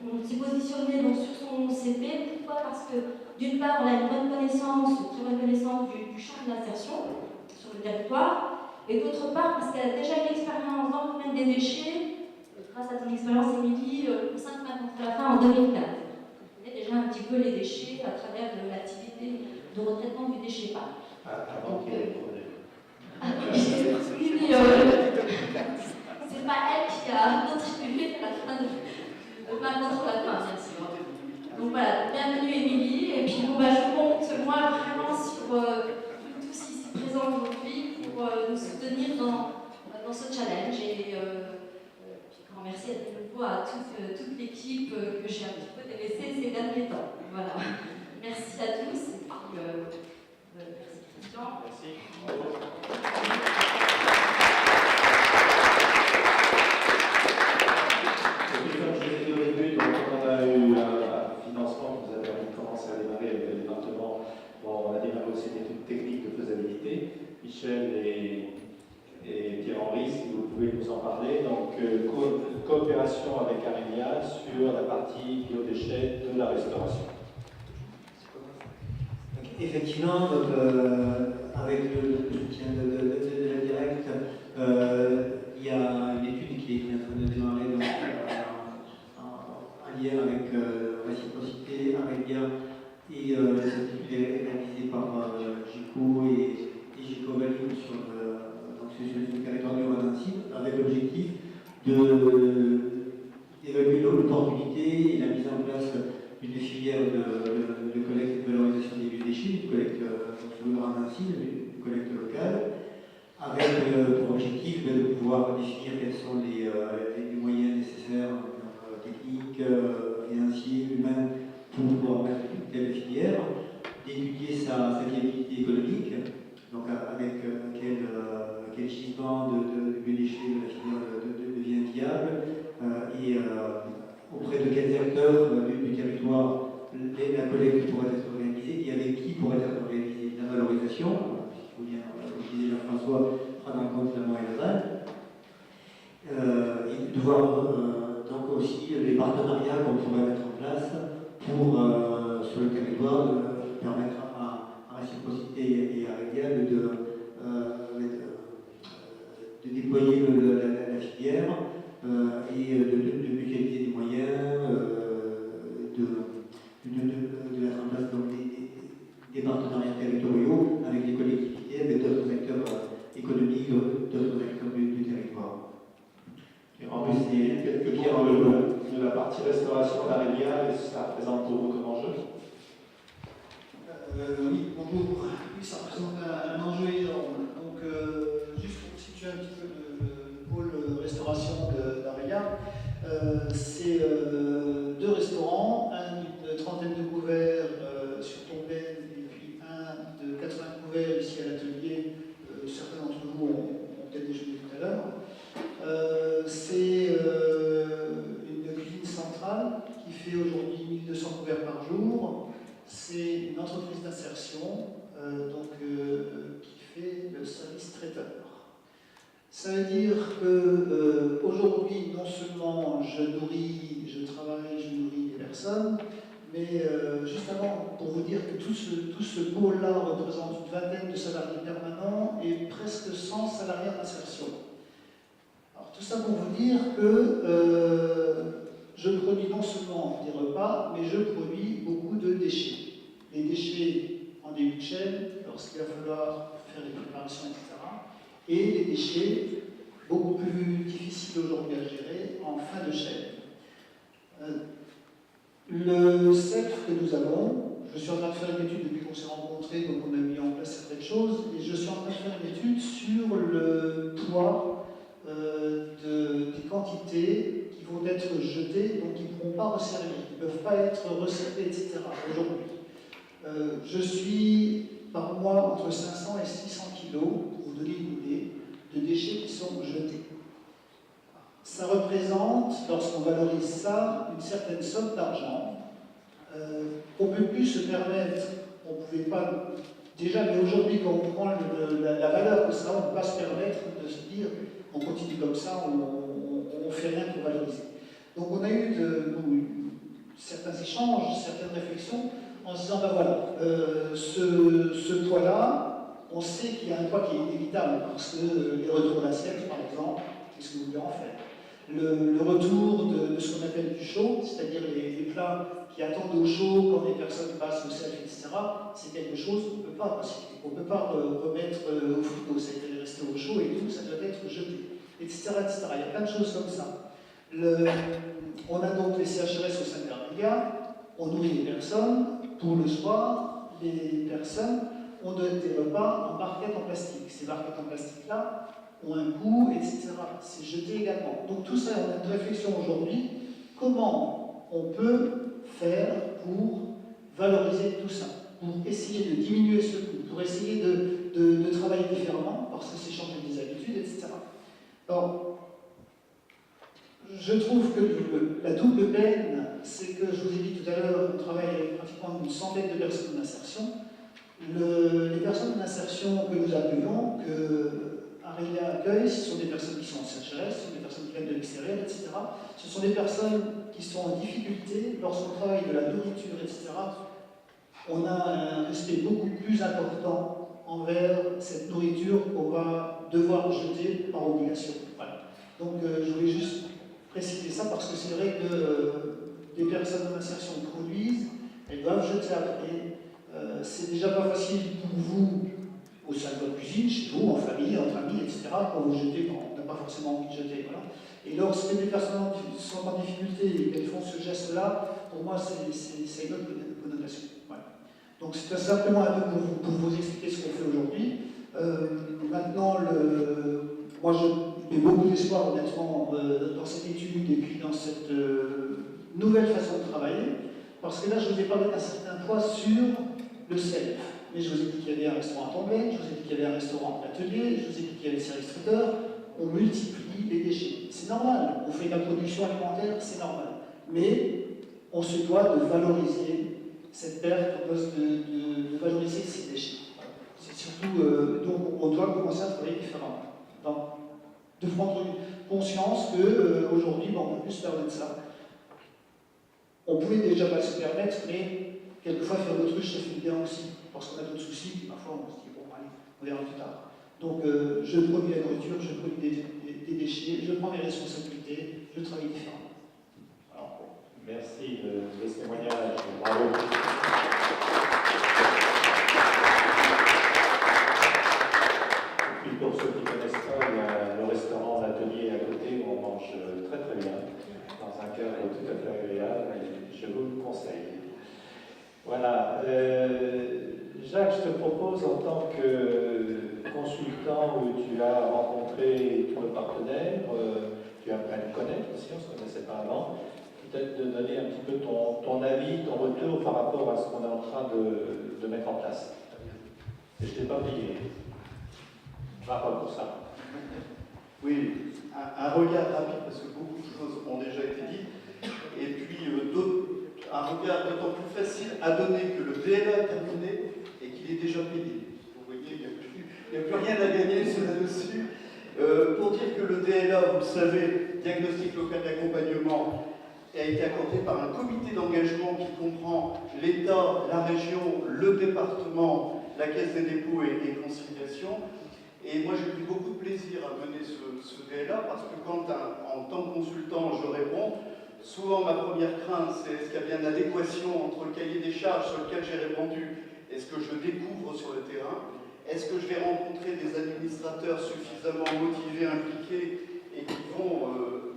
on s'est positionné donc, sur son CV. Pourquoi? Parce que d'une part, on a une bonne connaissance, très bonne connaissance du champ de l'insertion sur le territoire, et d'autre part, parce qu'elle a déjà une expérience dans le domaine des déchets, grâce à ton expérience, Émilie, au sein de Pain contre la faim en 2004. On connaît déjà un petit peu les déchets à travers l'activité de retraitement du déchet pain. Avant qu'il y ait des problèmes. C'est pas elle qui a contribué à la fin de Pain contre la faim, bien sûr. Donc voilà, bienvenue Émilie, et puis bon, je compte moi vraiment sur tous ici présents aujourd'hui pour nous soutenir dans ce challenge, et grand merci à nouveau à toute l'équipe que j'ai un petit peu délaissée ces derniers temps. Voilà, merci à tous, et puis merci Christian. Merci. Comme je l'ai dit au début, donc on a eu un financement qui nous a permis de commencer à démarrer avec le département. Bon, on a démarré aussi des études techniques de faisabilité. Michel et Pierre-Henri, si vous pouvez nous en parler. Donc, coopération avec Arelia sur la partie biodéchets de la restauration. Donc, effectivement, donc, avec le soutien de la directe, il y a une étude qui est en train de démarrer donc, en lien avec réciprocité, Arelia, et cette étude est réalisée par GICO et GICO Value sur le territoire du Rhône-Nancy, avec l'objectif d'évaluer eu l'opportunité et la mise en place d'une filière de collecte et de valorisation des biodéchets, une collecte sur le Grand Nancy, une collecte locale, avec pour objectif de pouvoir définir quels sont les moyens nécessaires, techniques, financiers, humains, pour pouvoir mettre une telle filière, d'étudier sa viabilité économique, donc avec quel gisement de biodéchets de la filière devient viable, et auprès de quels acteurs du territoire la collecte pourrait être réalisée et avec qui pourrait être réalisée la valorisation, il faut bien, comme disait Jean-François, prendre en compte l'amont et l'aval, et de voir donc aussi les partenariats qu'on pourrait mettre en place pour, sur le territoire, de permettre à Réciprocité et à Régal de déployer la filière et de mutualiser des moyens, de mettre en place donc, des partenariats territoriaux avec les collectivités, avec d'autres acteurs économiques, d'autres acteurs du territoire. Et en plus, il y a quelques mots de la partie restauration d'Arelia, et ça représente pour vous comme enjeu? Oui, bonjour. Oui, ça représente un enjeu énorme. Donc, juste pour situer un petit peu le pôle restauration d'Arelia, c'est 2 restaurants, un d'une trentaine de couverts sur Tomblaine et puis un de 80 couverts ici à l'atelier. Certains d'entre vous ont peut-être déjeuné tout à l'heure. C'est une cuisine centrale qui fait aujourd'hui 1200 couverts par jour. C'est une entreprise d'insertion qui fait le service traiteur. Ça veut dire qu'aujourd'hui, non seulement je travaille, je nourris des personnes, mais justement, pour vous dire que tout ce pôle-là représente une vingtaine de salariés permanents et presque 100 salariés en insertion. Alors, tout ça pour vous dire que je produis non seulement des repas, mais je produis beaucoup de déchets. Les déchets en début de chaîne, lorsqu'il va falloir faire les préparations, etc. Et les déchets, beaucoup plus difficiles aujourd'hui à gérer, en fin de chaîne. Le CEF que nous avons, je suis en train de faire une étude depuis qu'on s'est rencontrés, donc on a mis en place certaines choses, et je suis en train de faire une étude sur le poids des quantités qui vont être jetées, donc qui ne pourront pas resservir, qui ne peuvent pas être resservées, etc. aujourd'hui. Je suis par mois entre 500 et 600 kilos, pour vous donner une idée, de déchets qui sont jetés. Ça représente, lorsqu'on valorise ça, une certaine somme d'argent qu'on ne peut plus se permettre. On ne pouvait pas. Déjà, mais aujourd'hui, quand on prend la valeur de ça, on ne peut pas se permettre de se dire on continue comme ça, on ne fait rien pour valoriser. Donc on a eu certains échanges, certaines réflexions en se disant ben voilà, ce poids-là, on sait qu'il y a un poids qui est inévitable parce que les retours d'assiette, par exemple, qu'est-ce que vous voulez en faire? Le retour de ce qu'on appelle du chaud, c'est-à-dire les plats qui attendent au chaud quand les personnes passent au self, etc., c'est quelque chose qu'on ne peut pas recycler, qu'on ne peut pas remettre au frigo, ça doit rester au chaud et tout, ça doit être jeté, etc., etc. Il y a plein de choses comme ça. On a donc les CHRS au sein de l'Armélia, on nourrit les personnes, pour le soir, les personnes ont des repas en barquettes en plastique. Ces barquettes en plastique-là ont un coût, etc. C'est jeté également. Donc tout ça, on a une réflexion aujourd'hui. Comment on peut faire pour valoriser tout ça, pour essayer de diminuer ce coût, pour essayer de travailler différemment, parce que c'est changer des habitudes, etc. Alors, je trouve que la double peine, c'est que, je vous ai dit tout à l'heure, on travaille avec pratiquement une centaine de personnes en insertion. Les personnes en insertion que nous accueillons, que Arelia accueille, ce sont des personnes qui sont en CHRS, ce sont des personnes qui viennent de l'extérieur, etc. Ce sont des personnes qui sont en difficulté lorsqu'on travaille de la nourriture, etc. On a un respect beaucoup plus important envers cette nourriture qu'on va devoir jeter par obligation. Voilà. Donc je voulais juste préciser ça parce que c'est vrai que des personnes en insertion produisent, elles doivent jeter après. C'est déjà pas facile pour vous au sein de votre cuisine, chez vous, en famille, entre amis, etc. Quand vous jetez, on n'a pas forcément envie de jeter. Voilà. Et lorsque des personnes sont en difficulté et qu'elles font ce geste-là, pour moi, c'est une autre connotation. Voilà. Donc c'est simplement un peu pour vous expliquer ce qu'on fait aujourd'hui. Maintenant, moi j'ai beaucoup d'espoir honnêtement dans cette étude et puis dans cette nouvelle façon de travailler, parce que là je vous ai parlé d'un certain poids sur le self. Mais je vous ai dit qu'il y avait un restaurant à Tomblaine, je vous ai dit qu'il y avait un restaurant à l'atelier, je vous ai dit qu'il y avait des services traiteurs. On multiplie les déchets. C'est normal, on fait de la production alimentaire, c'est normal. Mais on se doit de valoriser cette perte, de valoriser ces déchets. C'est surtout, donc on doit commencer à travailler différemment. De prendre conscience qu'aujourd'hui, on peut plus se permettre ça. On pouvait déjà pas se permettre, mais quelquefois faire l'autruche, ça fait bien aussi. Parce qu'on a d'autres soucis, puis parfois on se dit, bon, allez, on verra plus tard. Donc, je produis la nourriture, je produis des déchets, je prends mes responsabilités, je travaille différemment. Alors, merci de ce témoignage, bravo. Et puis pour ceux qui ne connaissent pas, il y a le restaurant L'Atelier à côté où on mange très très bien, dans un cadre tout à fait agréable, et je vous le conseille. Voilà. Jacques, je te propose en tant que consultant où tu as rencontré tous nos partenaires, tu as appris à le connaître aussi, on ne se connaissait pas avant, peut-être de donner un petit peu ton avis, ton retour par rapport à ce qu'on est en train de mettre en place. Et je ne t'ai pas oublié. Bravo pour ça. Oui, un regard rapide parce que beaucoup de choses ont déjà été dites, et puis un regard d'autant plus facile à donner que le DLA est terminé et qu'il est déjà payé. Vous voyez, il n'y a plus rien à gagner là-dessus. Pour dire que le DLA, vous le savez, diagnostic local d'accompagnement, a été accordé par un comité d'engagement qui comprend l'État, la région, le département, la Caisse des dépôts et conciliation. Et moi, j'ai pris beaucoup de plaisir à mener ce DLA parce que quand, en tant que consultant, je réponds, souvent ma première crainte, c'est est-ce qu'il y a bien une adéquation entre le cahier des charges sur lequel j'ai répondu et ce que je découvre sur le terrain? Est-ce que je vais rencontrer des administrateurs suffisamment motivés, impliqués et qui vont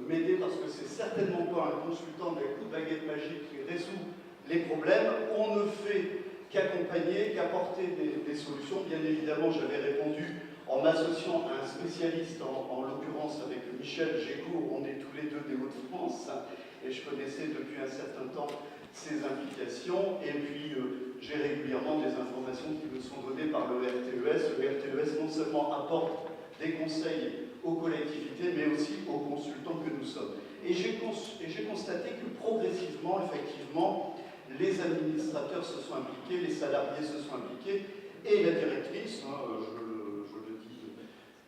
m'aider parce que c'est certainement pas un consultant avec coup de baguette magique qui résout les problèmes. On ne fait qu'accompagner, qu'apporter des solutions. Bien évidemment, j'avais répondu en m'associant à un spécialiste, en l'occurrence avec Michel Gécourt, on est tous les deux des Hauts-de-France, et je connaissais depuis un certain temps ses implications, et puis j'ai régulièrement des informations qui me sont données par le RTES. Le RTES non seulement apporte des conseils aux collectivités, mais aussi aux consultants que nous sommes. Et j'ai constaté que progressivement, effectivement, les administrateurs se sont impliqués, les salariés se sont impliqués, et la directrice, je le dis,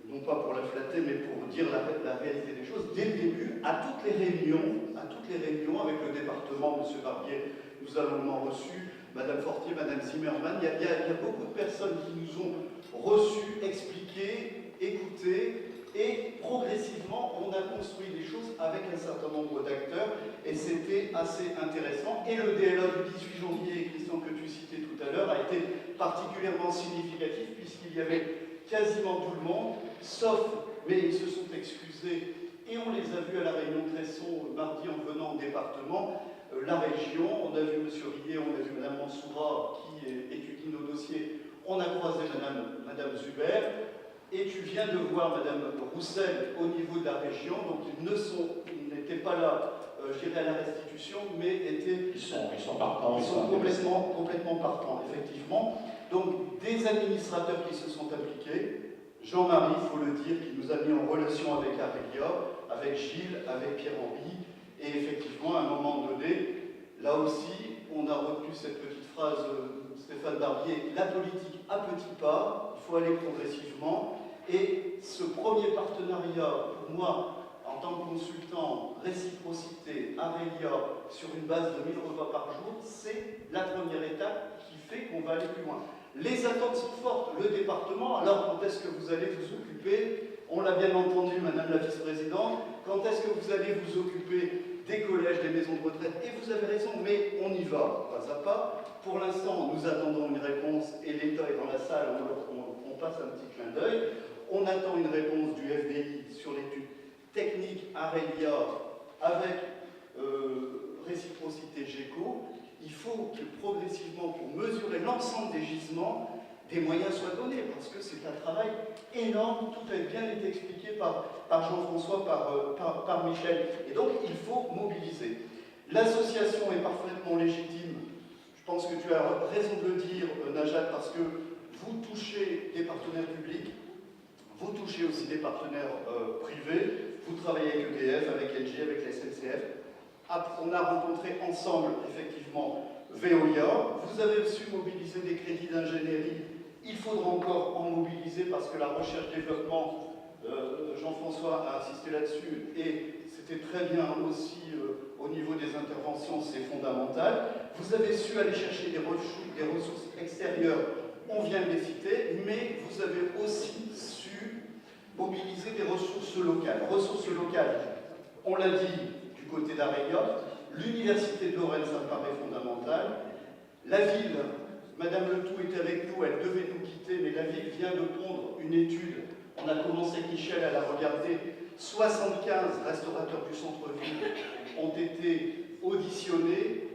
non pas pour la flatter, mais pour dire la réalité des choses, dès le début, à toutes les réunions avec le département, M. Barbier, nous avons reçu, Mme Fortier, Mme Zimmermann, il y a beaucoup de personnes qui nous ont reçus, expliqués, écoutés, et progressivement, on a construit des choses avec un certain nombre d'acteurs, et c'était assez intéressant. Et le DLA du 18 janvier, Christian, que tu citais tout à l'heure, a été particulièrement significatif, puisqu'il y avait quasiment tout le monde, sauf, mais ils se sont excusés, et on les a vus à la réunion Tresson mardi en venant au département, la région, on a vu M. Rillet, on a vu Mme Mansoura qui étudie nos dossiers, on a croisé Mme Zuber, et tu viens de voir Mme Roussel au niveau de la région, donc ils n'étaient pas là, je dirais, à la restitution, mais étaient... Ils sont partants. Ils sont complètement partants, effectivement. Donc, des administrateurs qui se sont impliqués, Jean-Marie, il faut le dire, qui nous a mis en relation avec Arélia, avec Gilles, avec Pierre-Henri, et effectivement, à un moment donné, là aussi, on a retenu cette petite phrase, Stéphane Barbier, la politique à petits pas, il faut aller progressivement, et ce premier partenariat, pour moi, en tant que consultant, réciprocité, Arélia, sur une base de 1000 repas par jour, c'est la première étape qui fait qu'on va aller plus loin. Les attentes sont fortes. Le département, alors quand est-ce que vous allez vous occuper, on l'a bien entendu, Madame la Vice-Présidente, quand est-ce que vous allez vous occuper des collèges, des maisons de retraite? Et vous avez raison, mais on y va, pas à pas. Pour l'instant, nous attendons une réponse, et l'État est dans la salle, on passe un petit clin d'œil. On attend une réponse du FDI sur l'étude technique Arelia avec réciprocité GECO, il faut que progressivement, pour mesurer l'ensemble des gisements, des moyens soient donnés, parce que c'est un travail énorme, tout a bien été expliqué par Jean-François, par Michel, et donc il faut mobiliser. L'association est parfaitement légitime, je pense que tu as raison de le dire, Najat, parce que vous touchez des partenaires publics, vous touchez aussi des partenaires privés, vous travaillez avec EDF, avec LG, avec la SNCF. On a rencontré ensemble, effectivement, Veolia. Vous avez su mobiliser des crédits d'ingénierie. Il faudra encore en mobiliser parce que la recherche-développement, Jean-François a insisté là-dessus, et c'était très bien aussi au niveau des interventions, c'est fondamental. Vous avez su aller chercher des ressources extérieures, on vient de les citer, mais vous avez aussi su mobiliser des ressources locales. Ressources locales, on l'a dit, du côté d'Arelia, l'Université de Lorraine, ça me paraît fondamental. La ville, Madame Letou était avec nous, elle devait nous quitter, mais la ville vient de pondre une étude. On a commencé avec Michel à la regarder. 75 restaurateurs du centre-ville ont été auditionnés.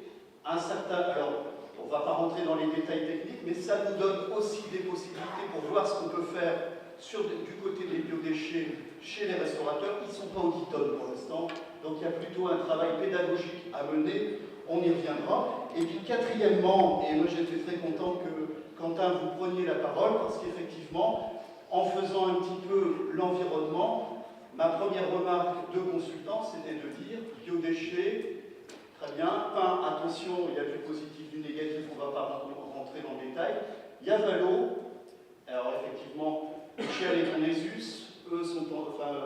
Alors, on ne va pas rentrer dans les détails techniques, mais ça nous donne aussi des possibilités pour voir ce qu'on peut faire du côté des biodéchets chez les restaurateurs. Ils ne sont pas auditones pour l'instant, donc il y a plutôt un travail pédagogique à mener, on y reviendra. Et puis quatrièmement, et moi j'étais très content que Quentin vous preniez la parole, parce qu'effectivement, en faisant un petit peu l'environnement, ma première remarque de consultant, c'était de dire biodéchets, très bien, pain, attention, il y a du positif, du négatif, on ne va pas rentrer dans le détail. Il y a Valo, alors effectivement, Michel est en ESUS, eux sont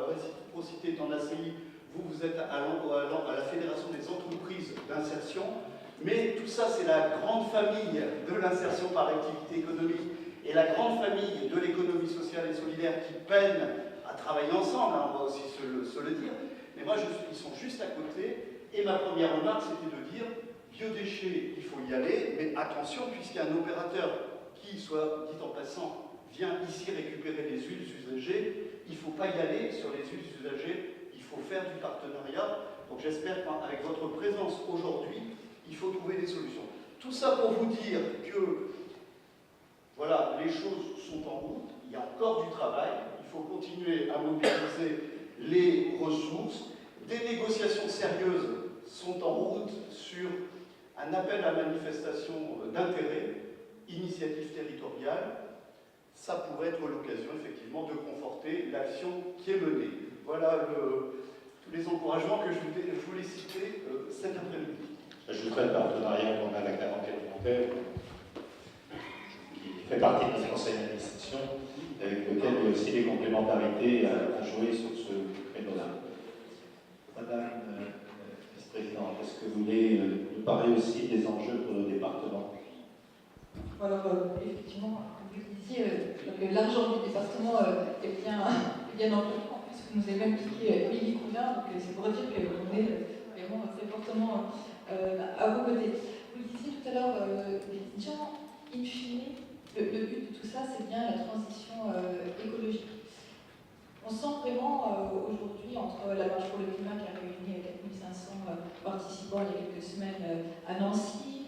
réciprocité est en ACI, vous êtes à la Fédération des entreprises d'insertion, mais tout ça c'est la grande famille de l'insertion par l'activité économique et la grande famille de l'économie sociale et solidaire qui peine à travailler ensemble, hein, on va aussi se le dire, mais moi ils sont juste à côté, et ma première remarque c'était de dire, biodéchets, il faut y aller, mais attention, puisqu'il y a un opérateur qui, soit dit en passant, vient ici récupérer les huiles usagées, il ne faut pas y aller sur les huiles usagées, il faut faire du partenariat. Donc j'espère qu'avec votre présence aujourd'hui, il faut trouver des solutions. Tout ça pour vous dire que voilà, les choses sont en route, il y a encore du travail, il faut continuer à mobiliser les ressources. Des négociations sérieuses sont en route sur un appel à manifestation d'intérêt, initiative territoriale. Ça pourrait être l'occasion, effectivement, de conforter l'action qui est menée. Voilà tous les encouragements que je voulais citer cet après-midi. J'ajouterais le partenariat qu'on a avec la Banque alimentaire, qui fait partie de notre conseil d'administration, avec lequel il y a aussi des complémentarités à jouer sur ce créneau-là. Madame la vice-présidente, est-ce que vous voulez nous parler aussi des enjeux pour le département? Alors, effectivement, vous disiez que l'argent du département est bien important, puisque nous avons même piqué Émilie Coulin, donc c'est pour dire qu'on est vraiment très fortement à vos côtés. Vous disiez tout à l'heure, Jean, in fine, le but de tout ça, c'est bien la transition écologique. On sent vraiment aujourd'hui, entre la marche pour le climat qui a réuni 4500 participants il y a quelques semaines à Nancy,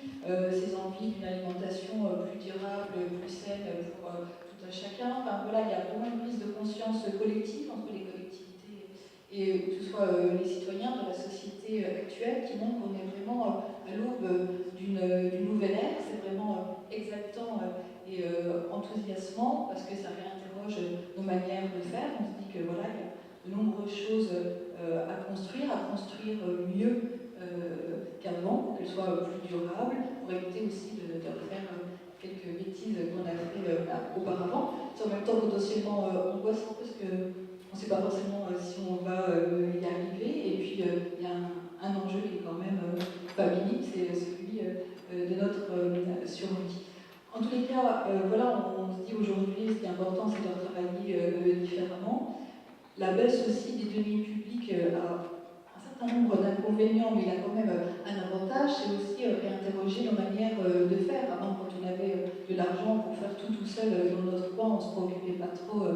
ces envies d'une alimentation plus durable, plus saine pour tout un chacun. Enfin, voilà, il y a vraiment une prise de conscience collective entre les collectivités et que ce soit les citoyens de la société actuelle qui montrent qu'on est vraiment à l'aube d'une nouvelle ère. C'est vraiment exaltant et enthousiasmant parce que ça réinterroge nos manières de faire. On se dit que voilà, il y a de nombreuses choses à construire mieux qu'avant, qu'elles soient plus durables, pour éviter aussi de refaire quelques bêtises qu'on a fait auparavant. C'est en même temps potentiellement angoissant parce qu'on ne sait pas forcément si on va y arriver. Et puis il y a un enjeu qui est quand même pas minime, c'est celui de notre survie. En tous les cas, voilà, on se dit aujourd'hui, ce qui est important, c'est de travailler différemment. La baisse aussi des deniers publics a un certain nombre d'inconvénients, mais il a quand même un avantage, c'est aussi réinterroger nos manières de faire. Avant, quand on avait de l'argent pour faire tout seul dans notre coin, on ne se préoccupait pas trop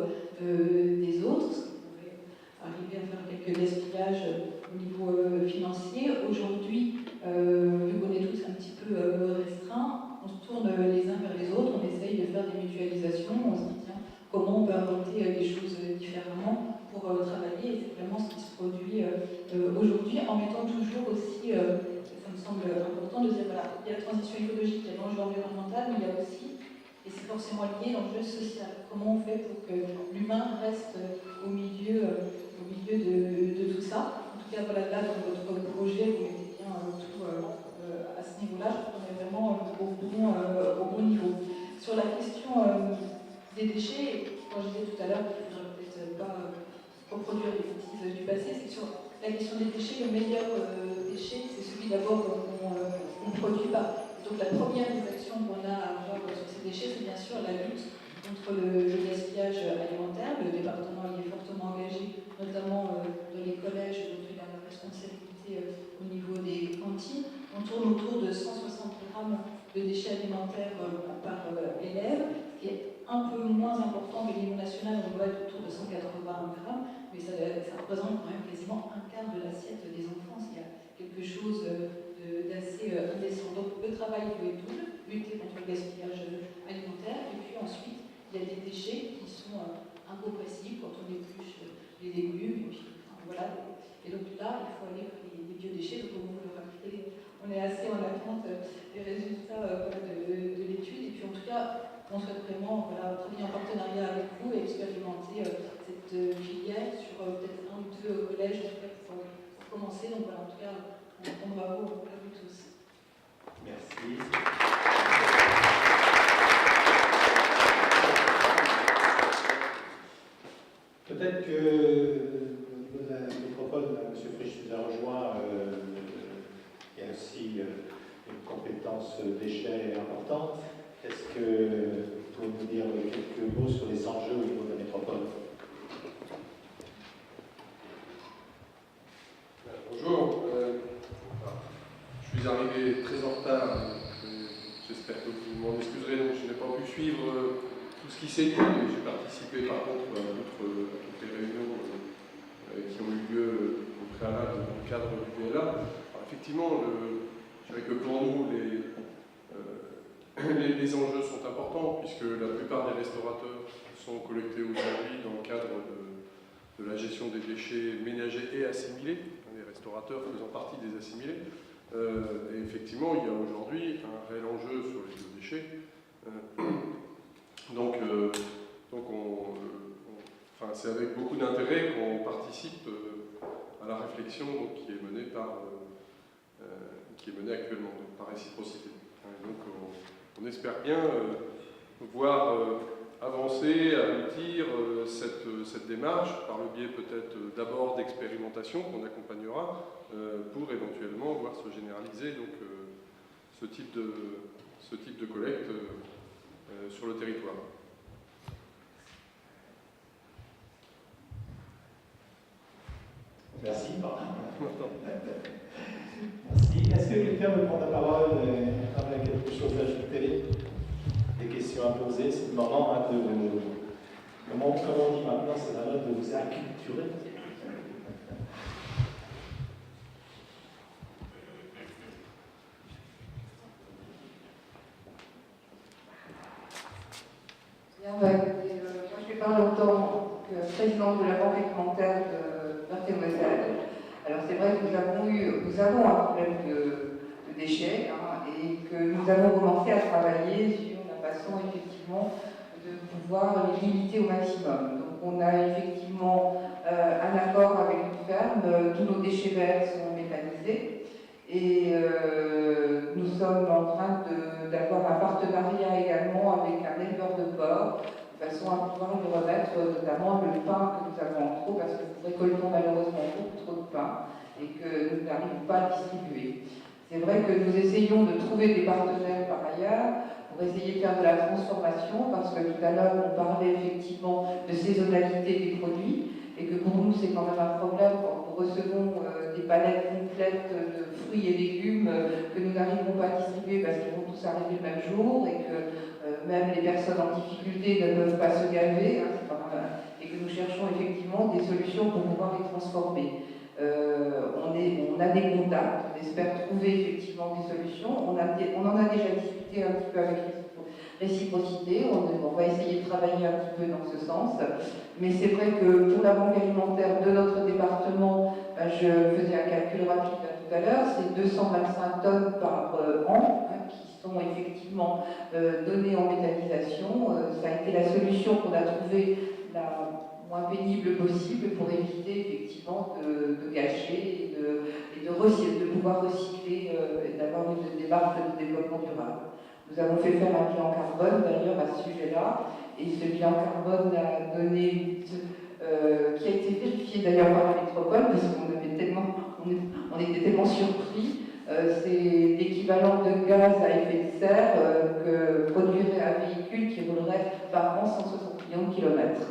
des autres, ce qu'on pouvait arriver à faire quelques gaspillages au niveau financier. Aujourd'hui, vu qu'on est tous un petit peu restreints, on se tourne les uns vers les autres, on essaye de faire des mutualisations, on se dit tiens, comment on peut inventer les choses différemment pour travailler, et c'est vraiment ce qui se produit aujourd'hui, en mettant toujours aussi, ça me semble important de dire, voilà, il y a la transition écologique, il y a l'enjeu environnemental, mais il y a aussi, et c'est forcément lié, l'enjeu social. Comment on fait pour que l'humain reste au milieu de tout ça. En tout cas, voilà, là, dans votre projet, vous mettez bien tout à ce niveau-là. Je trouve qu'on est vraiment au bon niveau. Sur la question des déchets, quand je disais tout à l'heure qu'il ne faudrait peut-être pas reproduire les bêtises du passé, c'est sur la question des déchets, le meilleur déchet, c'est celui d'abord qu'on ne produit pas. Donc la première des actions qu'on a à avoir sur ces déchets, c'est bien sûr la lutte contre le gaspillage alimentaire. Le département y est fortement engagé, notamment dans les collèges, dont il a la responsabilité au niveau des cantines. On tourne autour de 160 grammes de déchets alimentaires par élève, ce qui est un peu moins important que le niveau national, on doit être autour de 180 grammes, mais ça représente quand même quasiment un quart de l'assiette des enfants. Il y a quelque chose d'assez indécent. Donc le travail est double, lutter contre le gaspillage alimentaire, et puis ensuite il y a des déchets qui sont incompressibles quand on épluche les légumes, et puis voilà. Et donc là, il faut aller vers les biodéchets, donc comme vous le rappelez, on est assez en attente des résultats de l'étude, et puis en tout cas, on souhaite vraiment travailler en partenariat avec vous et expérimenter cette filière sur peut-être un ou deux collèges pour commencer. Donc voilà, en tout cas, bravo à vous tous. Merci. Peut-être que au niveau de la métropole, M. Frisch nous a rejoint, il y a aussi une compétence déchets importante. Est-ce que vous pouvez nous dire quelques mots sur les enjeux au niveau de la métropole? Bonjour, je suis arrivé très en retard, j'espère que vous m'en excuserez, donc je n'ai pas pu suivre tout ce qui s'est dit. J'ai participé par contre à toutes les réunions qui ont eu lieu au préalable dans le cadre du BLA. Alors, effectivement, je dirais que pour nous, les enjeux sont importants, puisque la plupart des restaurateurs sont collectés aujourd'hui dans le cadre de la gestion des déchets ménagers et assimilés, les restaurateurs faisant partie des assimilés. Et effectivement, il y a aujourd'hui un réel enjeu sur les biodéchets. Donc c'est avec beaucoup d'intérêt qu'on participe à la réflexion qui est menée actuellement, donc par réciprocité. Donc on espère bien voir avancer, aboutir cette démarche par le biais peut-être d'abord d'expérimentation qu'on accompagnera pour éventuellement voir se généraliser donc, ce type de collecte sur le territoire. Merci. Merci. Est-ce que quelqu'un veut prendre la parole et a quelque chose à ajouter? Des questions à poser? C'est le moment de vous... Comment on dit maintenant? C'est la mode de vous acculturer. Moi, je parle en tant que présidente de la banque alimentaire de Meurthe-et-Moselle. Alors c'est vrai que nous avons un problème de déchets et que nous avons commencé à travailler sur la façon effectivement de pouvoir les limiter au maximum. Donc on a effectivement un accord avec une ferme, tous nos déchets verts sont méthanisés et nous sommes en train d'avoir un partenariat également avec un éleveur de porc de façon à pouvoir lui remettre notamment le pain que nous avons en trop parce que nous récoltons malheureusement beaucoup trop de pain et que nous n'arrivons pas à distribuer. C'est vrai que nous essayons de trouver des partenaires par ailleurs pour essayer de faire de la transformation parce que tout à l'heure on parlait effectivement de saisonnalité des produits et que pour nous c'est quand même un problème quand nous recevons des palettes complètes de fruits et légumes que nous n'arrivons pas à distribuer parce qu'ils vont tous arriver le même jour et que même les personnes en difficulté ne peuvent pas se gaver et que nous cherchons effectivement des solutions pour pouvoir les transformer. On a des contacts, on espère trouver effectivement des solutions. On en a déjà discuté un petit peu avec Réciprocité, on va essayer de travailler un petit peu dans ce sens. Mais c'est vrai que pour la banque alimentaire de notre département, je faisais un calcul rapide tout à l'heure, c'est 225 tonnes par an qui sont effectivement données en méthanisation. Ça a été la solution qu'on a trouvée la moins pénible possible pour éviter effectivement de gâcher et de pouvoir recycler et d'avoir une démarche de développement durable. Nous avons fait faire un bilan carbone d'ailleurs à ce sujet-là, et ce bilan carbone a donné, qui a été vérifié d'ailleurs par la métropole, parce on était tellement surpris. C'est l'équivalent de gaz à effet de serre que produirait un véhicule qui roulerait par an 160 millions de kilomètres.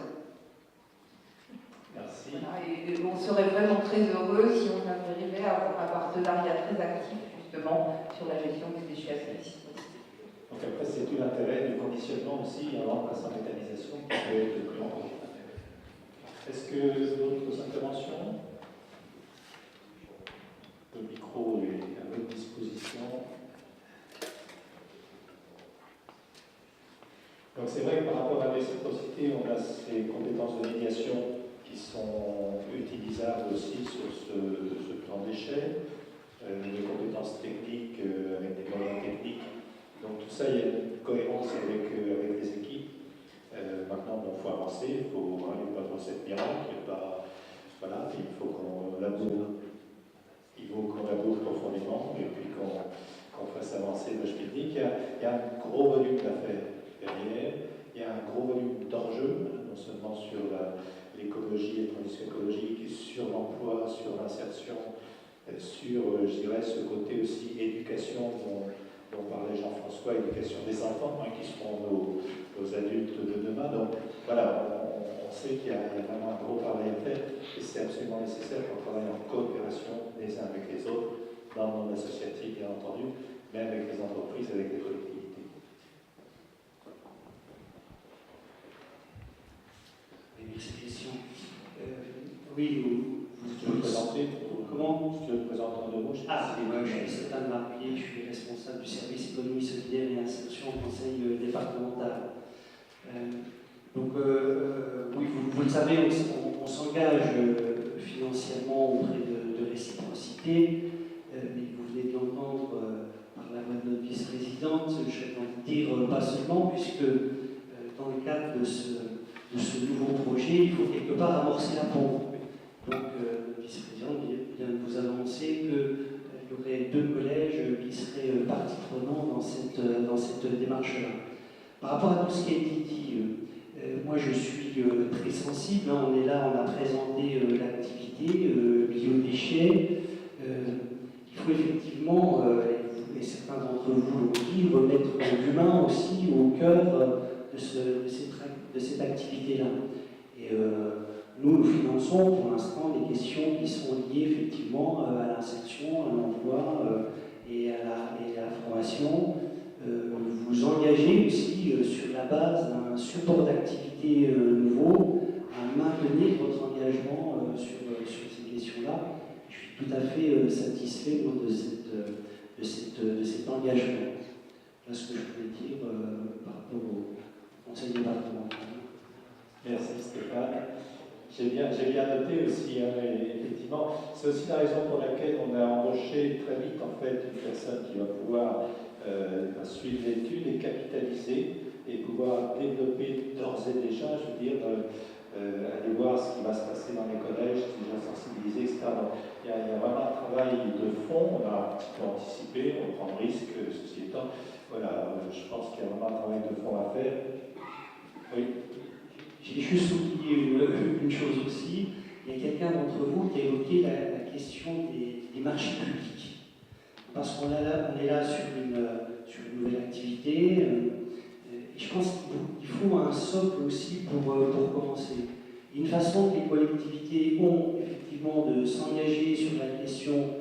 Merci. Voilà, et on serait vraiment très heureux si on arrivait à avoir un partenariat très actif justement sur la gestion des déchets assaisonnés. Donc après, c'est tout l'intérêt du conditionnement aussi avant de passer en méthanisation qui peut être de plus long. Est-ce que d'autres interventions? Le micro est à votre disposition. Donc c'est vrai que par rapport à la réciprocité, on a ces compétences de médiation qui sont utilisables aussi sur ce plan déchets, les compétences techniques avec des moyens techniques. Donc tout ça, il y a une cohérence avec les équipes. Maintenant, il faut avancer, il faut pas trop cette miracle, voilà, il faut qu'on laboure. Il faut qu'on laboure profondément et puis qu'on fasse avancer le technique. Il y a un gros volume d'affaires derrière, il y a un gros volume d'enjeux, non seulement sur l'écologie, la transition écologique, sur l'emploi, sur l'insertion, sur, je dirais, ce côté aussi éducation dont parlait Jean-François, éducation des enfants, qui seront nos adultes de demain. Donc voilà, on sait qu'il y a vraiment un gros travail à faire et c'est absolument nécessaire qu'on travaille en coopération les uns avec les autres, dans le monde associatif bien entendu, mais avec les entreprises, avec les collectivités. Merci, question. Oui, tu veux te présenter? Comment? Tu veux te présenter en 2 mots? Ah, moi, je suis Stéphane Marguillet, je suis responsable du service économie solidaire et insertion au conseil départemental. Oui, vous le savez, on s'engage financièrement auprès de Réciprocité, mais vous venez de l'entendre par la voix de notre vice-présidente, je vais en dire pas seulement, puisque dans le cadre de ce nouveau projet, il faut quelque part amorcer la pompe. Donc, notre vice-présidente vient de vous annoncer qu'il y aurait 2 collèges qui seraient partie prenante dans cette démarche-là. Par rapport à tout ce qui a été dit, moi je suis très sensible. On est là, on a présenté l'activité biodéchets. Il faut effectivement, et certains d'entre vous l'ont dit, remettre l'humain aussi au cœur de cette activité-là. Et nous finançons pour l'instant des questions qui sont liées effectivement à l'insertion, à l'emploi et à la formation. Vous engagez aussi sur la base d'un support d'activité nouveau à maintenir votre engagement sur ces questions-là. Je suis tout à fait satisfait moi, de cet engagement. Voilà ce que je voulais dire par rapport au conseil départemental. Merci Stéphane. J'ai bien noté aussi, effectivement, c'est aussi la raison pour laquelle on a embauché très vite en fait une personne qui va pouvoir suivre l'étude et capitaliser et pouvoir développer d'ores et déjà, je veux dire, aller voir ce qui va se passer dans les collèges, déjà sensibiliser, etc. Donc, il y a vraiment un travail de fond, on a un petit peu anticipé, on prend le risque, ceci étant. Voilà, je pense qu'il y a vraiment un travail de fond à faire. Oui. J'ai juste oublié une chose aussi. Il y a quelqu'un d'entre vous qui a évoqué la question des marchés publics. Parce qu'on est là sur une nouvelle activité. Et je pense qu'il faut un socle aussi pour commencer. Une façon que les collectivités ont effectivement de s'engager sur la question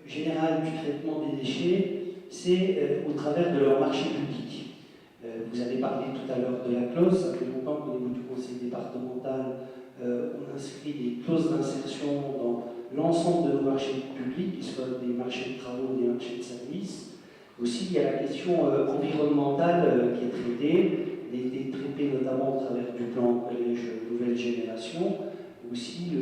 générale du traitement des déchets, c'est au travers de leur marché public. Vous avez parlé tout à l'heure de la clause. Ça fait longtemps qu'au niveau du conseil départemental, on inscrit des clauses d'insertion dans l'ensemble de nos marchés publics, qu'ils soient des marchés de travaux, des marchés de services. Aussi, il y a la question environnementale qui est traitée. Elle a été traitée notamment au travers du plan Collège Nouvelle Génération. Aussi,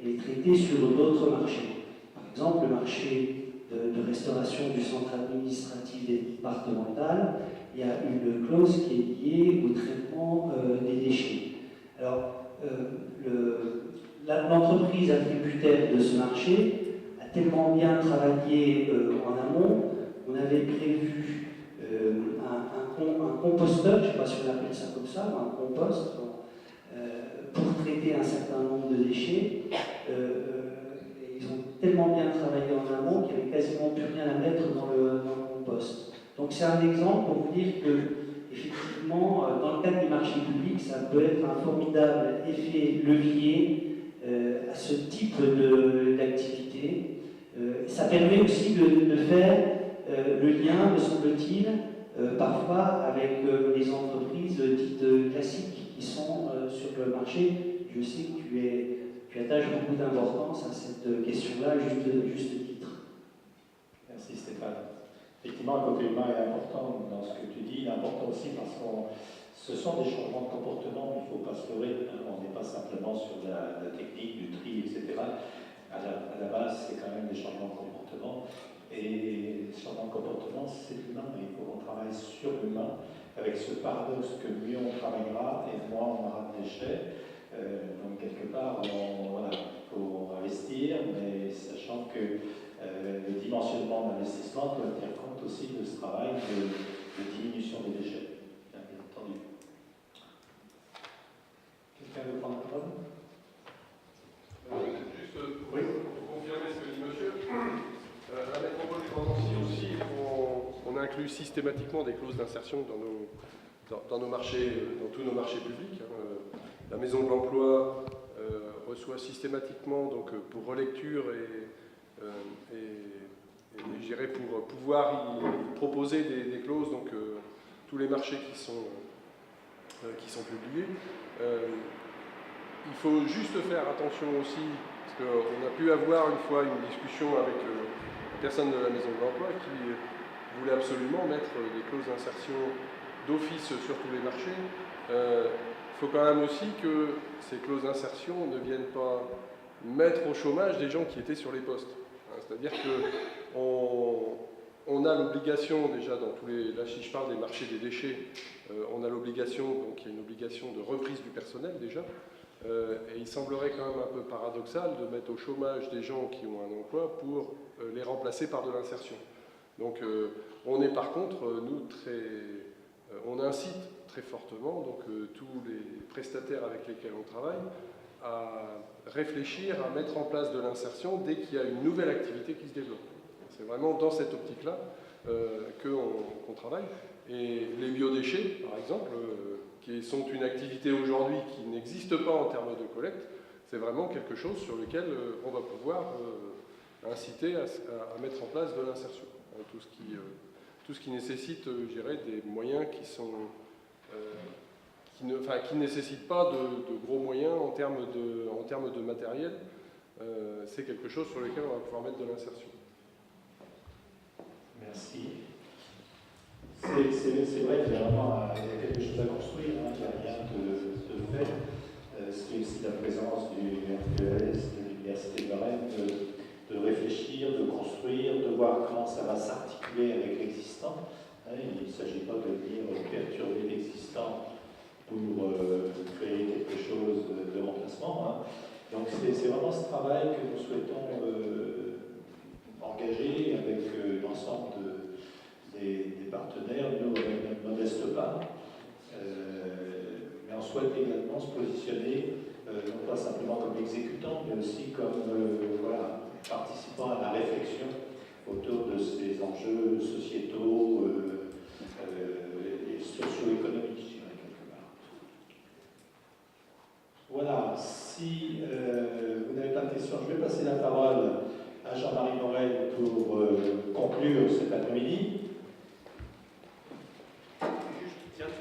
elle est traitée sur d'autres marchés. Par exemple, le marché de restauration du centre administratif départemental, il y a une clause qui est liée au traitement des déchets. Alors, l'entreprise attributaire de ce marché a tellement bien travaillé en amont, on avait prévu un composteur, je ne sais pas si on appelle ça comme ça, un compost, pour traiter un certain nombre de déchets. Ils ont tellement bien travaillé en amont qu'il n'y avait quasiment plus rien à mettre dans le compost. Donc c'est un exemple pour vous dire que, effectivement, dans le cadre des marchés publics, ça peut être un formidable effet levier à ce type d'activité. Ça permet aussi de faire le lien, me semble-t-il, parfois avec les entreprises dites classiques qui sont sur le marché. Je sais que tu attaches beaucoup d'importance à cette question-là, juste titre. Merci Stéphane. Effectivement, le côté humain est important dans ce que tu dis. Il est important aussi parce que ce sont des changements de comportement, il ne faut pas se leurrer. On n'est pas simplement sur la technique, du tri, etc. À la base, c'est quand même des changements de comportement. Et les changements de comportement, c'est l'humain. Il faut qu'on travaille sur l'humain, avec ce paradoxe que mieux on travaillera et moins on aura de déchets. Donc, quelque part, il faut investir, mais sachant que le dimensionnement d'investissement doit tenir compte aussi de ce travail de diminution des déchets, bien entendu. Quelqu'un veut prendre la parole? Juste pour confirmer ce que dit monsieur, la métropole du Grand Nancy aussi, on inclut systématiquement des clauses d'insertion dans nos marchés, dans tous nos marchés publics. La Maison de l'Emploi reçoit systématiquement, donc pour relecture et je dirais pour pouvoir y proposer des clauses, donc tous les marchés qui sont publiés. Il faut juste faire attention aussi, parce qu'on a pu avoir une fois une discussion avec la personne de la Maison de l'Emploi qui voulait absolument mettre des clauses d'insertion d'office sur tous les marchés. Il faut quand même aussi que ces clauses d'insertion ne viennent pas mettre au chômage des gens qui étaient sur les postes. C'est-à-dire qu'on a l'obligation, déjà dans tous les... Là, si je parle des marchés des déchets, on a l'obligation, donc il y a une obligation de reprise du personnel déjà, et il semblerait quand même un peu paradoxal de mettre au chômage des gens qui ont un emploi pour les remplacer par de l'insertion. Donc on est par contre, nous, on incite très fortement donc, tous les prestataires avec lesquels on travaille à réfléchir, à mettre en place de l'insertion dès qu'il y a une nouvelle activité qui se développe. C'est vraiment dans cette optique-là qu'on travaille. Et les biodéchets, par exemple, qui sont une activité aujourd'hui qui n'existe pas en termes de collecte, c'est vraiment quelque chose sur lequel on va pouvoir inciter à mettre en place de l'insertion. Tout ce qui nécessite, je dirais, des moyens qui sont... qui ne nécessite pas de gros moyens en termes de matériel, c'est quelque chose sur lequel on va pouvoir mettre de l'insertion. Merci. C'est vrai qu'il y a vraiment quelque chose à construire, hein, il n'y a rien de fait. C'est aussi la présence du RQS, de l'Université de Rennes, de réfléchir, de construire, de voir comment ça va s'articuler avec l'existant. Il ne s'agit pas de venir perturber l'existant pour créer quelque chose de remplacement. Hein. Donc c'est vraiment ce travail que nous souhaitons engager avec l'ensemble des partenaires, nous avec notre modeste part. Mais on souhaite également se positionner, non pas simplement comme exécutant, mais aussi comme participant à la réflexion autour de ces enjeux sociétaux et socio-économiques, je dirais, quelque part. Voilà, si vous n'avez pas de questions, je vais passer la parole à Jean-Marie Morel pour conclure cet après-midi. Je tiens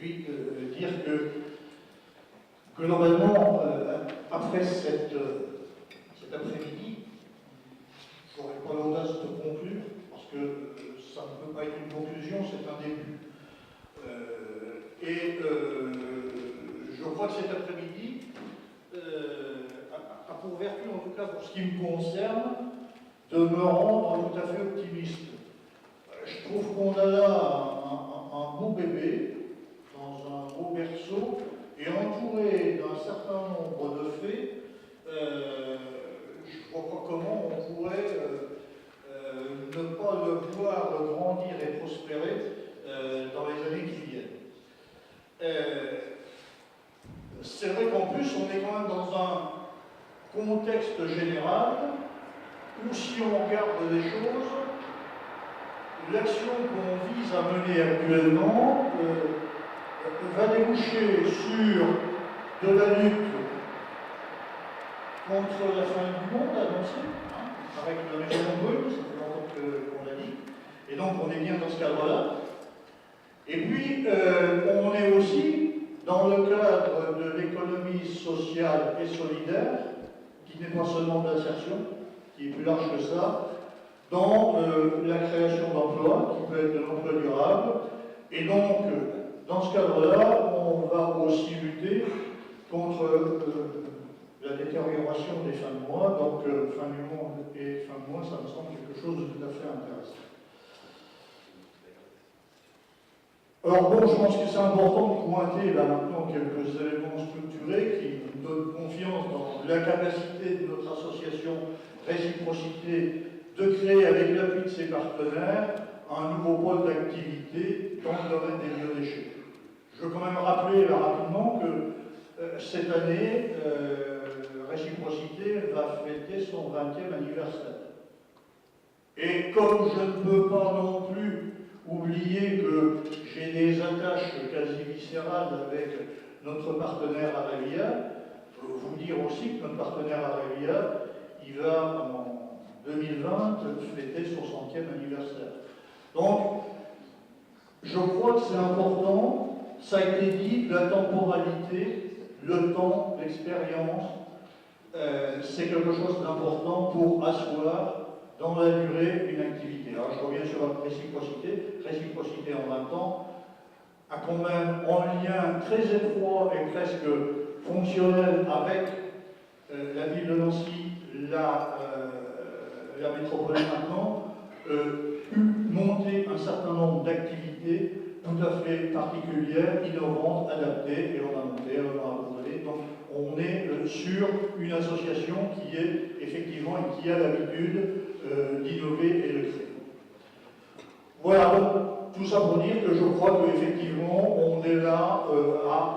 puis dire que globalement, après cet après-midi, je n'aurai pas l'audace de conclure, parce que ça ne peut pas être une conclusion, c'est un début. Je crois que cet après-midi a pour vertu, en tout cas pour ce qui me concerne, de me rendre tout à fait optimiste. Je trouve qu'on a là un beau bébé, dans un beau berceau, et entouré d'un certain nombre de faits, je ne vois pas comment on pourrait ne pas le voir grandir et prospérer dans les années qui viennent. C'est vrai qu'en plus, on est quand même dans un contexte général où, si on regarde les choses, l'action qu'on vise à mener actuellement va déboucher sur de la lutte contre la fin du monde annoncée, avec la maison brûle, ça fait longtemps qu'on l'a dit, et donc on est bien dans ce cadre-là. Et puis, on est aussi dans le cadre de l'économie sociale et solidaire, qui n'est pas seulement d'insertion, qui est plus large que ça, dans la création d'emplois, qui peut être de l'emploi durable. Et donc, dans ce cadre-là, on va aussi lutter contre la détérioration des fins de mois. Donc, fin du monde et fin de mois, ça me semble quelque chose de tout à fait intéressant. Alors bon, je pense que c'est important de pointer là maintenant quelques éléments structurés qui nous donnent confiance dans la capacité de notre association Réciprocité de créer, avec l'appui de ses partenaires, un nouveau pôle d'activité dans le domaine des biodéchets. Je veux quand même rappeler là, rapidement que cette année, Réciprocité va fêter son 20e anniversaire. Et comme je ne peux pas non plus oublier que j'ai des attaches quasi viscérales avec notre partenaire Arevia, je veux vous dire aussi que notre partenaire Arevia, il va en 2020 fêter son 100e anniversaire. Donc, je crois que c'est important, ça a été dit, la temporalité, le temps, l'expérience, c'est quelque chose d'important pour asseoir dans la durée une activité. Alors je reviens sur la réciprocité. Réciprocité en 20 ans a quand même en lien très étroit et presque fonctionnel avec la ville de Nancy, la métropole maintenant, monter un certain nombre d'activités tout à fait particulières, innovantes, adaptées, et on a monté, on a abandonné. Donc on est sur une association qui est effectivement et qui a l'habitude d'innover et de créer. Voilà, donc, tout ça pour dire que je crois qu'effectivement on est là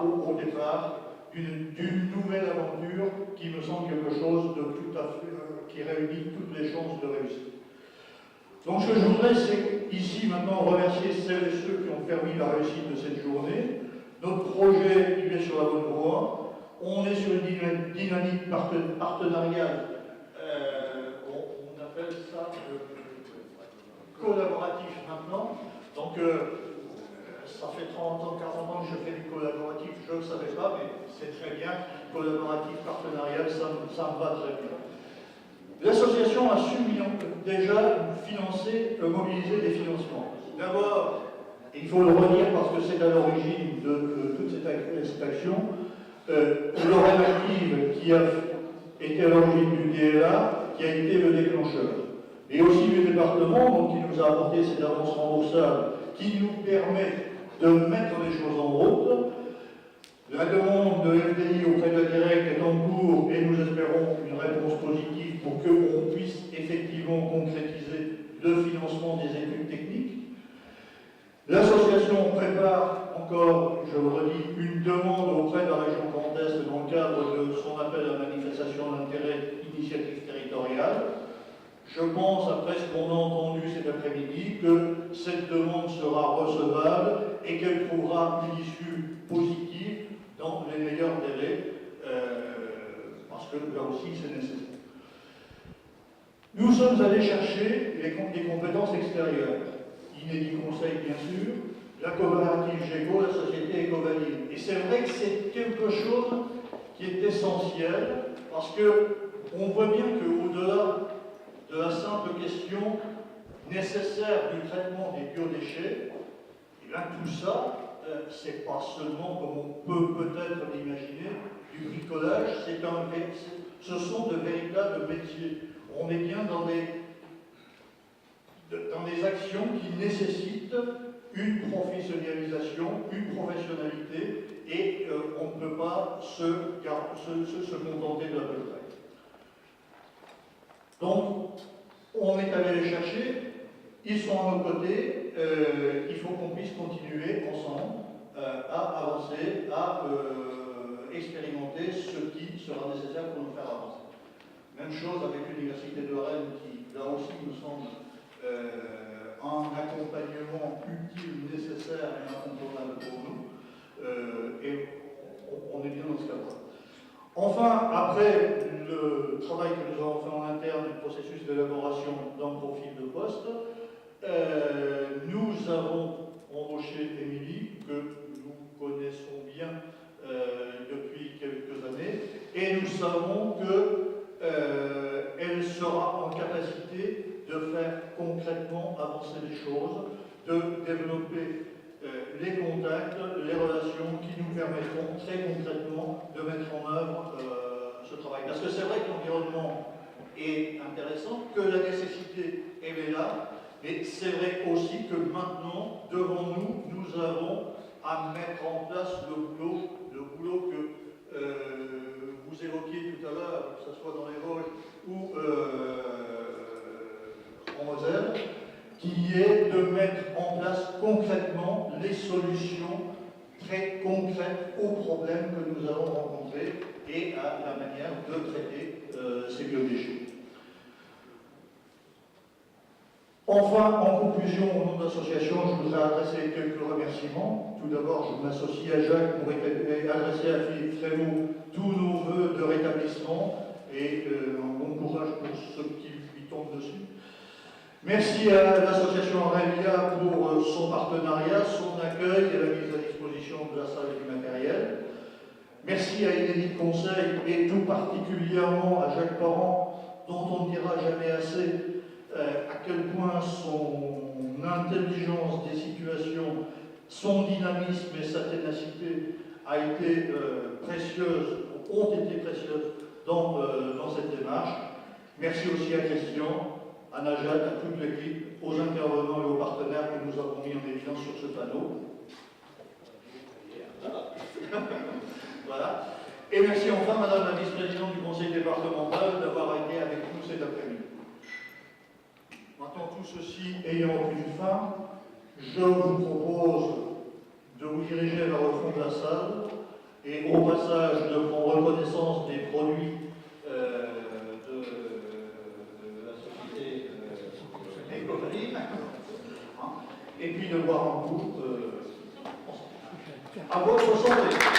au départ d'une nouvelle aventure qui me semble quelque chose de tout à fait qui réunit toutes les chances de réussite. Donc ce que je voudrais, c'est ici maintenant remercier celles et ceux qui ont permis la réussite de cette journée. Notre projet, il est sur la bonne voie. On est sur une dynamique partenariale, on appelle ça collaboratif maintenant. Donc ça fait 30 ans, 40 ans que je fais du collaboratif, je ne le savais pas, mais c'est très bien. Collaboratif, partenarial, ça me va très bien. L'association a su déjà financer, mobiliser des financements. D'abord, il faut le redire parce que c'est à l'origine de toute cette action, l'Oreille Active qui a été à l'origine du DLA, qui a été le déclencheur. Et aussi le département, donc, qui nous a apporté cette avance remboursable, qui nous permet de mettre les choses en route. La demande de FDI auprès de la Direct est en cours et nous espérons une réponse positive pour qu'on puisse effectivement concrétiser le financement des études techniques. L'association prépare encore, je le redis, une demande auprès de la région Grand Est dans le cadre de son appel à manifestation d'intérêt initiative territoriale. Je pense, après ce qu'on a entendu cet après-midi, que cette demande sera recevable et qu'elle trouvera une issue positive dans les meilleurs délais, parce que là aussi c'est nécessaire. Nous sommes allés chercher des compétences extérieures. Inédit Conseil, bien sûr, la coopérative GECO, la société Ecovalide. Et c'est vrai que c'est quelque chose qui est essentiel, parce qu'on voit bien qu'au-delà de la simple question nécessaire du traitement des biodéchets, et bien tout ça, c'est pas seulement, comme on peut peut-être l'imaginer, du bricolage, ce sont de véritables métiers. On est bien dans des actions qui nécessitent une professionnalisation, une professionnalité, et on ne peut pas se contenter de la peu près. Donc, on est allé les chercher, ils sont à nos côtés, il faut qu'on puisse continuer ensemble à avancer, à expérimenter ce qui sera nécessaire pour nous faire avancer. Même chose avec l'Université de Rennes qui, là aussi, nous semble un accompagnement utile, nécessaire et incontournable pour nous. Et on est bien dans ce cadre-là. Enfin, après le travail que nous avons fait en interne du processus d'élaboration d'un profil de poste, nous avons embauché Émilie, que nous connaissons bien depuis quelques années, et nous savons qu'elle sera en capacité de faire concrètement avancer les choses, de développer les contacts, les relations qui nous permettront très concrètement de mettre en œuvre ce travail. Parce que c'est vrai que l'environnement est intéressant, que la nécessité elle est là, mais c'est vrai aussi que maintenant, devant nous, nous avons à mettre en place le boulot que vous évoquiez tout à l'heure, que ce soit dans les Vosges ou en Moselle, qui est de mettre en place concrètement les solutions très concrètes aux problèmes que nous avons rencontrés et à la manière de traiter ces biodéchets. Enfin, en conclusion, au nom de l'association, je voudrais adresser quelques remerciements. Tout d'abord, je m'associe à Jacques pour adresser à Philippe Frémaux tous nos vœux de rétablissement et un bon courage pour ceux qui lui tombent dessus. Merci à l'association Aurélia pour son partenariat, son accueil et la mise à disposition de la salle et du matériel. Merci à Inédit Conseil et tout particulièrement à Jacques Parent, dont on ne dira jamais assez à quel point son intelligence des situations, son dynamisme et sa ténacité a été ont été précieuses dans cette démarche. Merci aussi à Christian, à Najat, à toute l'équipe, aux intervenants et aux partenaires que nous avons mis en évidence sur ce panneau. Voilà. Et merci enfin, Madame la vice-présidente du Conseil départemental, d'avoir été avec nous cet après-midi. Maintenant, tout ceci ayant pris fin, je vous propose de vous diriger vers le fond de la salle et au passage de prendre reconnaissance des produits de la société Ecovalide, et puis de boire un coup à votre santé.